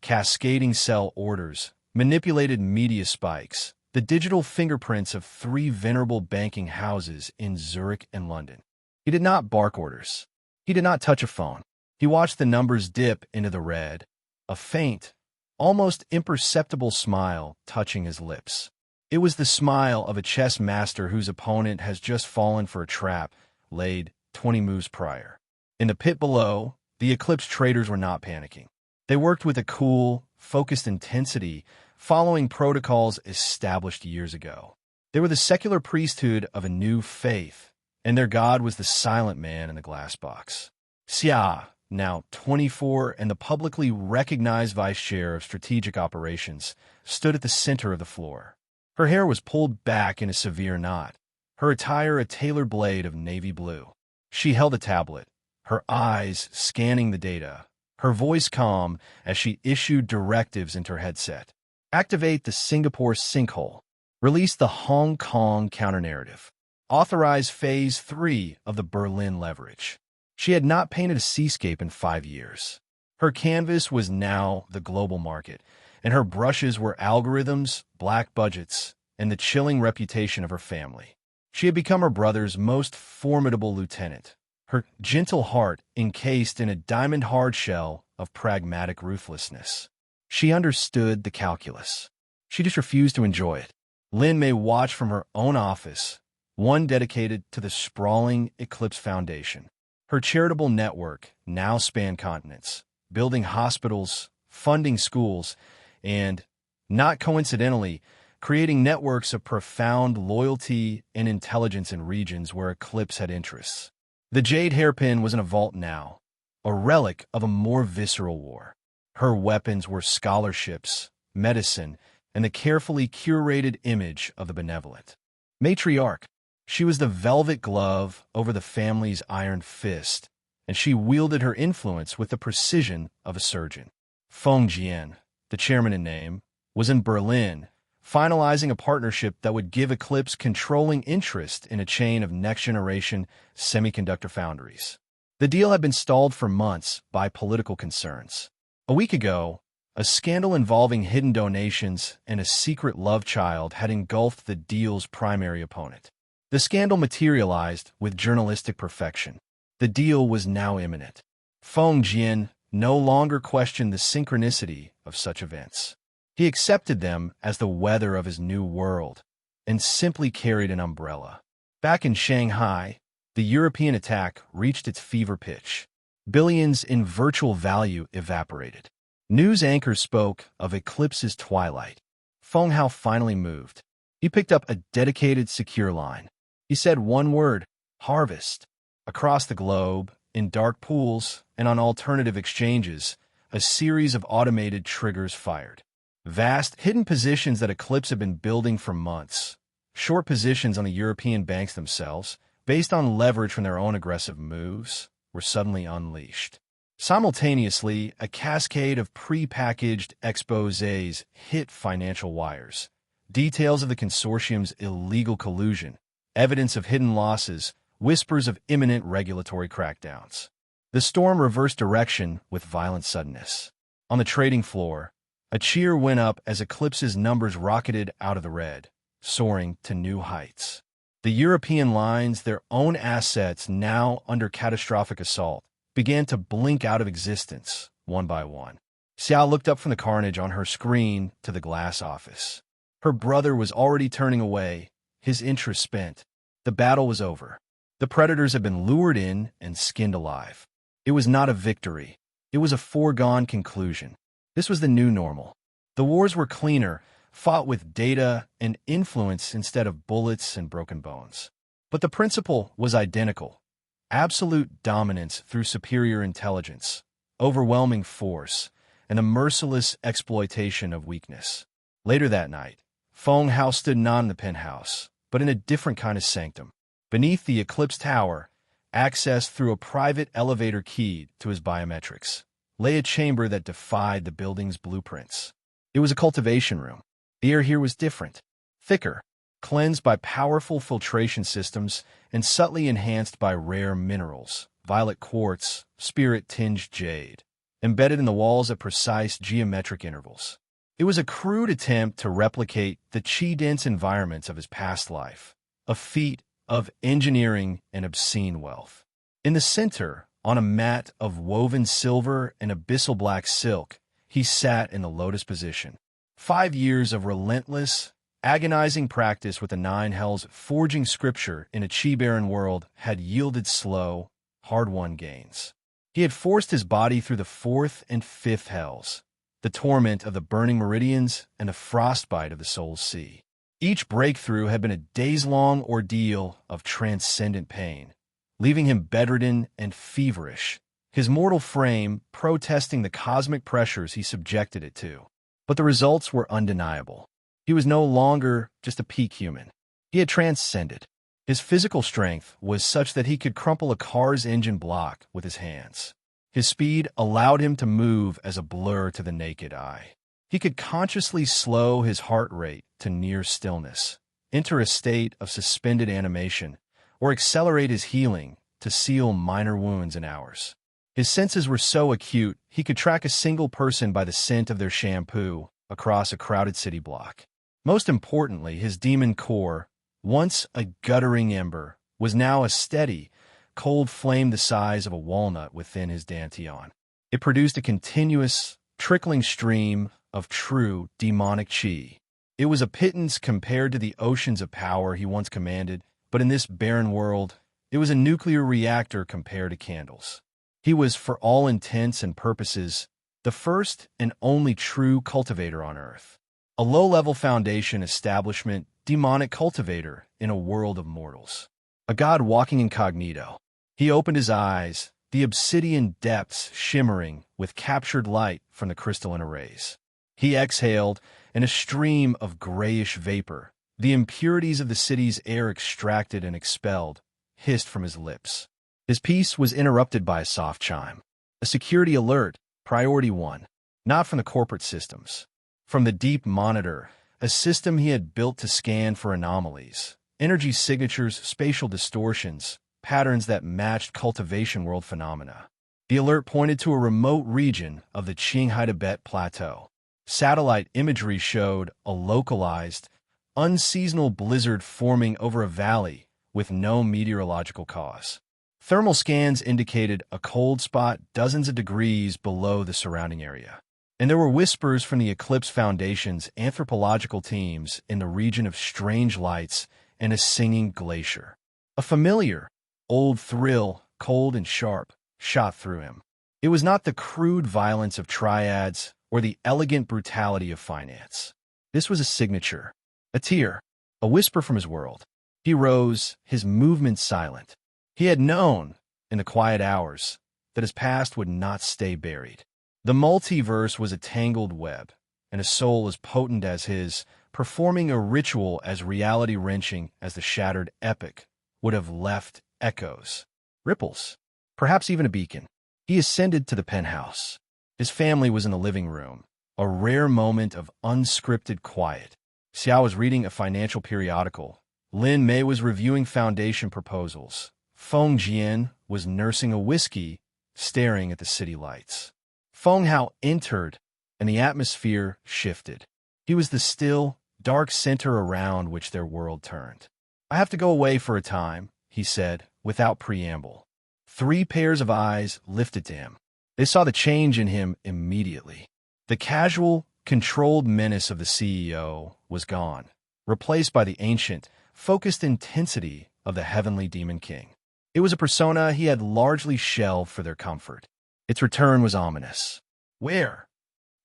Cascading sell orders, manipulated media spikes, the digital fingerprints of 3 venerable banking houses in Zurich and London. He did not bark orders. He did not touch a phone. He watched the numbers dip into the red, a faint, almost imperceptible smile touching his lips. It was the smile of a chess master whose opponent has just fallen for a trap laid 20 moves prior. In the pit below, the Eclipse traders were not panicking. They worked with a cool, focused intensity, following protocols established years ago. They were the secular priesthood of a new faith, and their god was the silent man in the glass box. Xia, now 24 and the publicly recognized vice chair of strategic operations, stood at the center of the floor. Her hair was pulled back in a severe knot, her attire a tailor blade of navy blue. She held a tablet, her eyes scanning the data, her voice calm as she issued directives into her headset. Activate the Singapore sinkhole. Release the Hong Kong counternarrative. Authorize Phase 3 of the Berlin leverage. She had not painted a seascape in 5 years. Her canvas was now the global market, and her brushes were algorithms, black budgets, and the chilling reputation of her family. She had become her brother's most formidable lieutenant, her gentle heart encased in a diamond-hard shell of pragmatic ruthlessness. She understood the calculus. She just refused to enjoy it. Lin may watch from her own office, one dedicated to the sprawling Eclipse Foundation. Her charitable network now spanned continents, building hospitals, funding schools, and, not coincidentally, creating networks of profound loyalty and intelligence in regions where Eclipse had interests. The jade hairpin was in a vault now, a relic of a more visceral war. Her weapons were scholarships, medicine, and the carefully curated image of the benevolent. Matriarch, she was the velvet glove over the family's iron fist, and she wielded her influence with the precision of a surgeon. Feng Tian, the chairman in name, was in Berlin, finalizing a partnership that would give Eclipse controlling interest in a chain of next-generation semiconductor foundries. The deal had been stalled for months by political concerns. A week ago, a scandal involving hidden donations and a secret love child had engulfed the deal's primary opponent. The scandal materialized with journalistic perfection. The deal was now imminent. Feng Tian no longer questioned the synchronicity of such events. He accepted them as the weather of his new world and simply carried an umbrella. Back in Shanghai, the European attack reached its fever pitch. Billions in virtual value evaporated. News anchors spoke of Eclipse's twilight. Feng Hao finally moved. He picked up a dedicated, secure line. He said one word, harvest. Across the globe, in dark pools and on alternative exchanges, a series of automated triggers fired. Vast, hidden positions that Eclipse had been building for months. Short positions on the European banks themselves, based on leverage from their own aggressive moves, were suddenly unleashed. Simultaneously, a cascade of pre-packaged exposés hit financial wires. Details of the consortium's illegal collusion, evidence of hidden losses, whispers of imminent regulatory crackdowns. The storm reversed direction with violent suddenness. On the trading floor, a cheer went up as Eclipse's numbers rocketed out of the red, soaring to new heights. The European lines, their own assets now under catastrophic assault, began to blink out of existence, one by one. Xiao looked up from the carnage on her screen to the glass office. Her brother was already turning away, his interest spent. The battle was over. The predators had been lured in and skinned alive. It was not a victory. It was a foregone conclusion. This was the new normal. The wars were cleaner, fought with data and influence instead of bullets and broken bones. But the principle was identical. Absolute dominance through superior intelligence, overwhelming force, and the merciless exploitation of weakness. Later that night, Feng Hao stood not in the penthouse, but in a different kind of sanctum. Beneath the Eclipse Tower, accessed through a private elevator keyed to his biometrics, lay a chamber that defied the building's blueprints. It was a cultivation room. The air here was different, thicker, cleansed by powerful filtration systems and subtly enhanced by rare minerals, violet quartz, spirit-tinged jade, embedded in the walls at precise geometric intervals. It was a crude attempt to replicate the chi-dense environments of his past life, a feat of engineering and obscene wealth. In the center, on a mat of woven silver and abyssal black silk, he sat in the lotus position. 5 years of relentless, agonizing practice with the 9 hells forging scripture in a chi-barren world had yielded slow, hard-won gains. He had forced his body through the 4th and 5th hells, the torment of the burning meridians and the frostbite of the soul's sea. Each breakthrough had been a days-long ordeal of transcendent pain, leaving him bedridden and feverish, his mortal frame protesting the cosmic pressures he subjected it to. But the results were undeniable. He was no longer just a peak human. He had transcended. His physical strength was such that he could crumple a car's engine block with his hands. His speed allowed him to move as a blur to the naked eye. He could consciously slow his heart rate to near stillness, enter a state of suspended animation, or accelerate his healing to seal minor wounds in hours. His senses were so acute, he could track a single person by the scent of their shampoo across a crowded city block. Most importantly, his demon core, once a guttering ember, was now a steady, cold flame the size of a walnut within his dantian. It produced a continuous, trickling stream of true demonic chi. It was a pittance compared to the oceans of power he once commanded, but in this barren world, it was a nuclear reactor compared to candles. He was, for all intents and purposes, the first and only true cultivator on Earth. A low-level foundation establishment, demonic cultivator in a world of mortals. A god walking incognito. He opened his eyes, the obsidian depths shimmering with captured light from the crystalline arrays. He exhaled, and a stream of grayish vapor, the impurities of the city's air extracted and expelled, hissed from his lips. His peace was interrupted by a soft chime. A security alert, priority 1. Not from the corporate systems. From the deep monitor, a system he had built to scan for anomalies, energy signatures, spatial distortions, patterns that matched cultivation world phenomena. The alert pointed to a remote region of the Qinghai Tibet Plateau. Satellite imagery showed a localized, unseasonal blizzard forming over a valley with no meteorological cause. Thermal scans indicated a cold spot dozens of degrees below the surrounding area. And there were whispers from the Eclipse Foundation's anthropological teams in the region of strange lights and a singing glacier. A familiar, old thrill, cold and sharp, shot through him. It was not the crude violence of triads or the elegant brutality of finance. This was a signature, a tear, a whisper from his world. He rose, his movements silent. He had known, in the quiet hours, that his past would not stay buried. The multiverse was a tangled web, and a soul as potent as his, performing a ritual as reality-wrenching as the shattered epic, would have left echoes, ripples, perhaps even a beacon. He ascended to the penthouse. His family was in the living room, a rare moment of unscripted quiet. Xiao was reading a financial periodical. Lin Mei was reviewing foundation proposals. Feng Jian was nursing a whiskey, staring at the city lights. Feng Hao entered, and the atmosphere shifted. He was the still, dark center around which their world turned. "I have to go away for a time," he said, without preamble. 3 pairs of eyes lifted to him. They saw the change in him immediately. The casual, controlled menace of the CEO was gone, replaced by the ancient, focused intensity of the heavenly demon king. It was a persona he had largely shelved for their comfort. Its return was ominous. "Where?"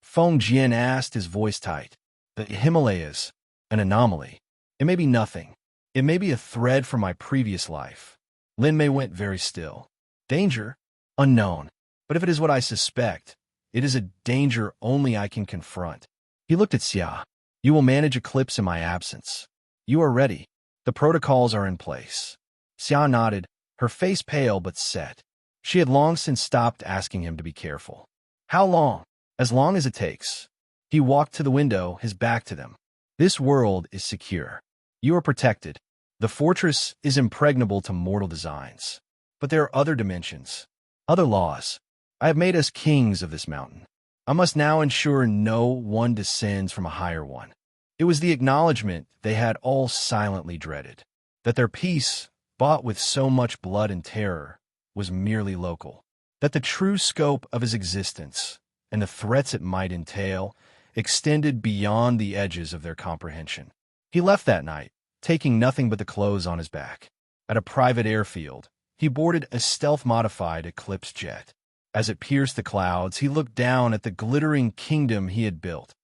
Feng Jian asked, his voice tight. "The Himalayas. An anomaly. It may be nothing. It may be a thread from my previous life." Lin Mei went very still. "Danger? Unknown. But if it is what I suspect, It is a danger only I can confront. He looked at Xia. You will manage eclipse in my absence. You are ready. The protocols are in place. Xia nodded, her face pale but set. She had long since stopped asking him to be careful. How long? As long as it takes. He walked to the window, his back to them. This world is secure. You are protected. The fortress is impregnable to mortal designs. But there are other dimensions, other laws. I have made us kings of this mountain. I must now ensure no one descends from a higher one. It was the acknowledgement they had all silently dreaded, that their peace, bought with so much blood and terror, was merely local, that the true scope of his existence, and the threats it might entail, extended beyond the edges of their comprehension. He left that night, taking nothing but the clothes on his back. At a private airfield, he boarded a stealth-modified Eclipse jet. As it pierced the clouds, he looked down at the glittering kingdom he had built,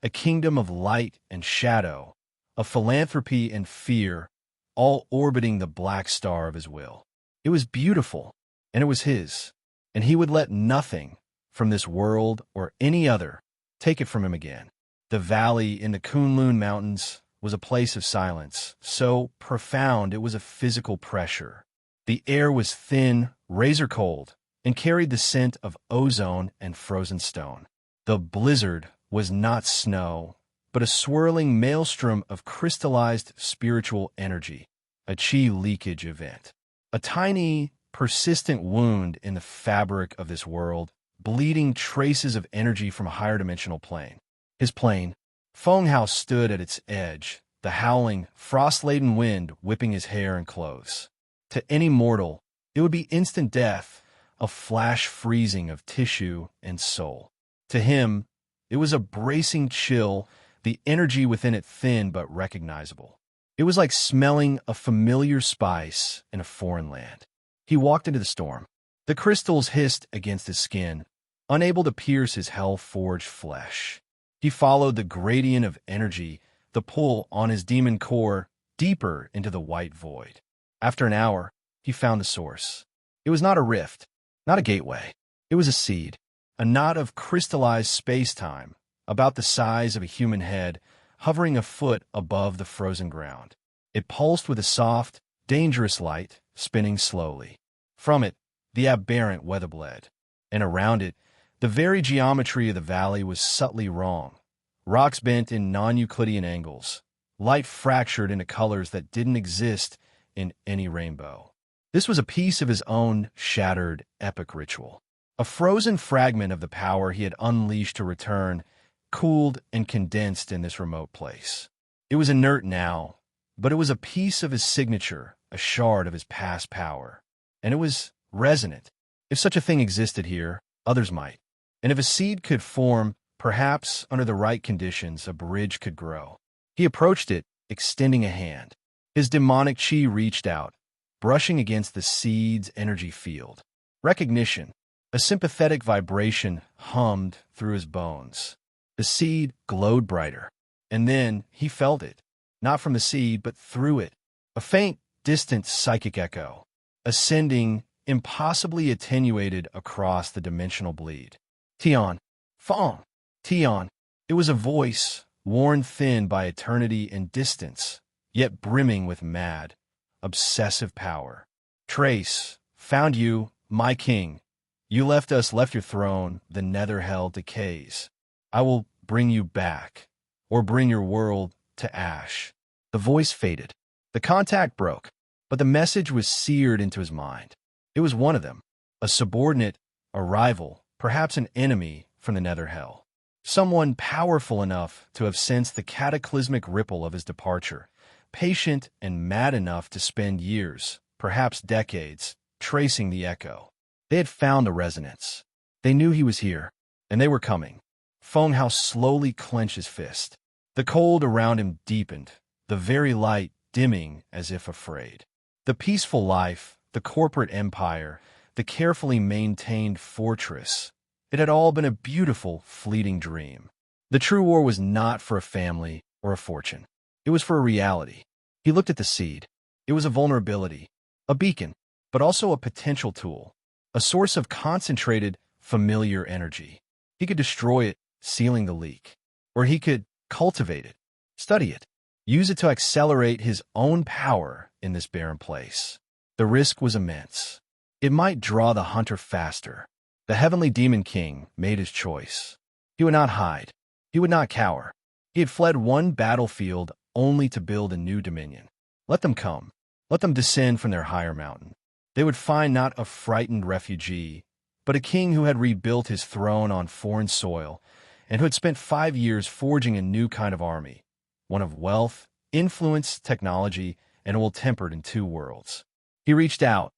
a kingdom of light and shadow, of philanthropy and fear, all orbiting the black star of his will. It was beautiful, and it was his, and he would let nothing from this world or any other take it from him again. The valley in the Kunlun Mountains was a place of silence, so profound it was a physical pressure. The air was thin, razor cold, and carried the scent of ozone and frozen stone. The blizzard was not snow, but a swirling maelstrom of crystallized spiritual energy, a chi leakage event. A tiny, persistent wound in the fabric of this world, bleeding traces of energy from a higher dimensional plane. His plane, Feng Hao, stood at its edge, the howling, frost-laden wind whipping his hair and clothes. To any mortal, it would be instant death, a flash freezing of tissue and soul. To him, it was a bracing chill, the energy within it thin but recognizable. It was like smelling a familiar spice in a foreign land. He walked into the storm. The crystals hissed against his skin, unable to pierce his hell-forged flesh. He followed the gradient of energy, the pull on his demon core, deeper into the white void. After an hour, he found the source. It was not a rift, not a gateway. It was a seed, a knot of crystallized space-time, about the size of a human head, hovering a foot above the frozen ground. It pulsed with a soft, dangerous light, spinning slowly. From it, the aberrant weather bled, and around it, the very geometry of the valley was subtly wrong. Rocks bent in non-Euclidean angles, light fractured into colors that didn't exist in any rainbow. This was a piece of his own shattered, epic ritual. A frozen fragment of the power he had unleashed to return, cooled and condensed in this remote place. It was inert now, but it was a piece of his signature, a shard of his past power. And it was resonant. If such a thing existed here, others might. And if a seed could form, perhaps under the right conditions, a bridge could grow. He approached it, extending a hand. His demonic chi reached out, brushing against the seed's energy field. Recognition. A sympathetic vibration hummed through his bones. The seed glowed brighter. And then he felt it. Not from the seed, but through it. A faint, distant psychic echo. Ascending, impossibly attenuated across the dimensional bleed. Tian. Fang. Tian. It was a voice, worn thin by eternity and distance, yet brimming with mad, obsessive power. Trace. Found you, my king. You left your throne, the nether hell decays. I will bring you back, or bring your world to ash. The voice faded. The contact broke, but the message was seared into his mind. It was one of them, a subordinate, a rival, perhaps an enemy from the nether hell. Someone powerful enough to have sensed the cataclysmic ripple of his departure, patient and mad enough to spend years, perhaps decades, tracing the echo. They had found the resonance. They knew he was here, and they were coming. Feng Hao slowly clenched his fist. The cold around him deepened, the very light dimming as if afraid. The peaceful life, the corporate empire, the carefully maintained fortress, it had all been a beautiful, fleeting dream. The true war was not for a family or a fortune. It was for a reality. He looked at the seed. It was a vulnerability, a beacon, but also a potential tool, a source of concentrated, familiar energy. He could destroy it, sealing the leak. Or he could cultivate it, study it, use it to accelerate his own power in this barren place. The risk was immense. It might draw the hunter faster. The heavenly demon king made his choice. He would not hide. He would not cower. He had fled one battlefield only to build a new dominion. Let them come. Let them descend from their higher mountain. They would find not a frightened refugee, but a king who had rebuilt his throne on foreign soil and who had spent 5 years forging a new kind of army, one of wealth, influence, technology, and ill-tempered in 2 worlds. He reached out,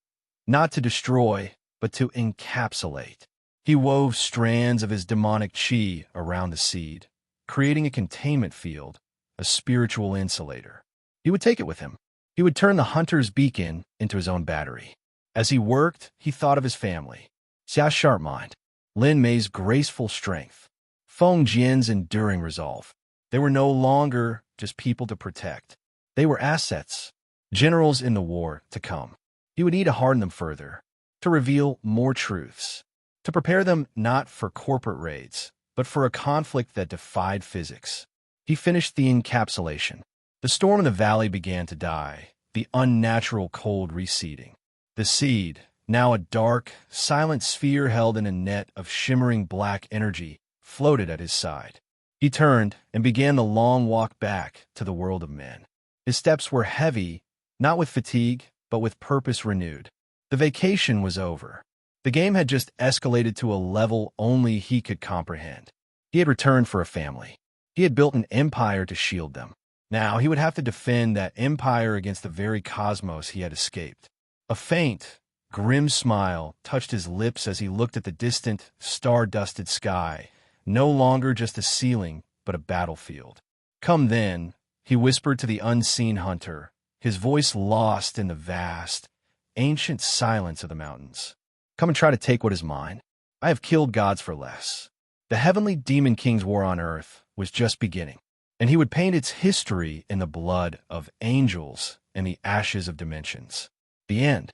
not to destroy, but to encapsulate. He wove strands of his demonic chi around the seed, creating a containment field, a spiritual insulator. He would take it with him. He would turn the hunter's beacon into his own battery. As he worked, he thought of his family. Xia's sharp mind, Lin Mei's graceful strength, Feng Jian's enduring resolve. They were no longer just people to protect. They were assets, generals in the war to come. He would need to harden them further, to reveal more truths, to prepare them not for corporate raids, but for a conflict that defied physics. He finished the encapsulation. The storm in the valley began to die, the unnatural cold receding. The seed, now a dark, silent sphere held in a net of shimmering black energy, floated at his side. He turned and began the long walk back to the world of men. His steps were heavy, not with fatigue, but with purpose renewed. The vacation was over. The game had just escalated to a level only he could comprehend. He had returned for a family. He had built an empire to shield them. Now he would have to defend that empire against the very cosmos he had escaped. A faint, grim smile touched his lips as he looked at the distant, star-dusted sky, no longer just a ceiling, but a battlefield. "Come then," he whispered to the unseen hunter, his voice lost in the vast, ancient silence of the mountains. "Come and try to take what is mine. I have killed gods for less." The heavenly demon king's war on earth was just beginning, and he would paint its history in the blood of angels and the ashes of dimensions. The end.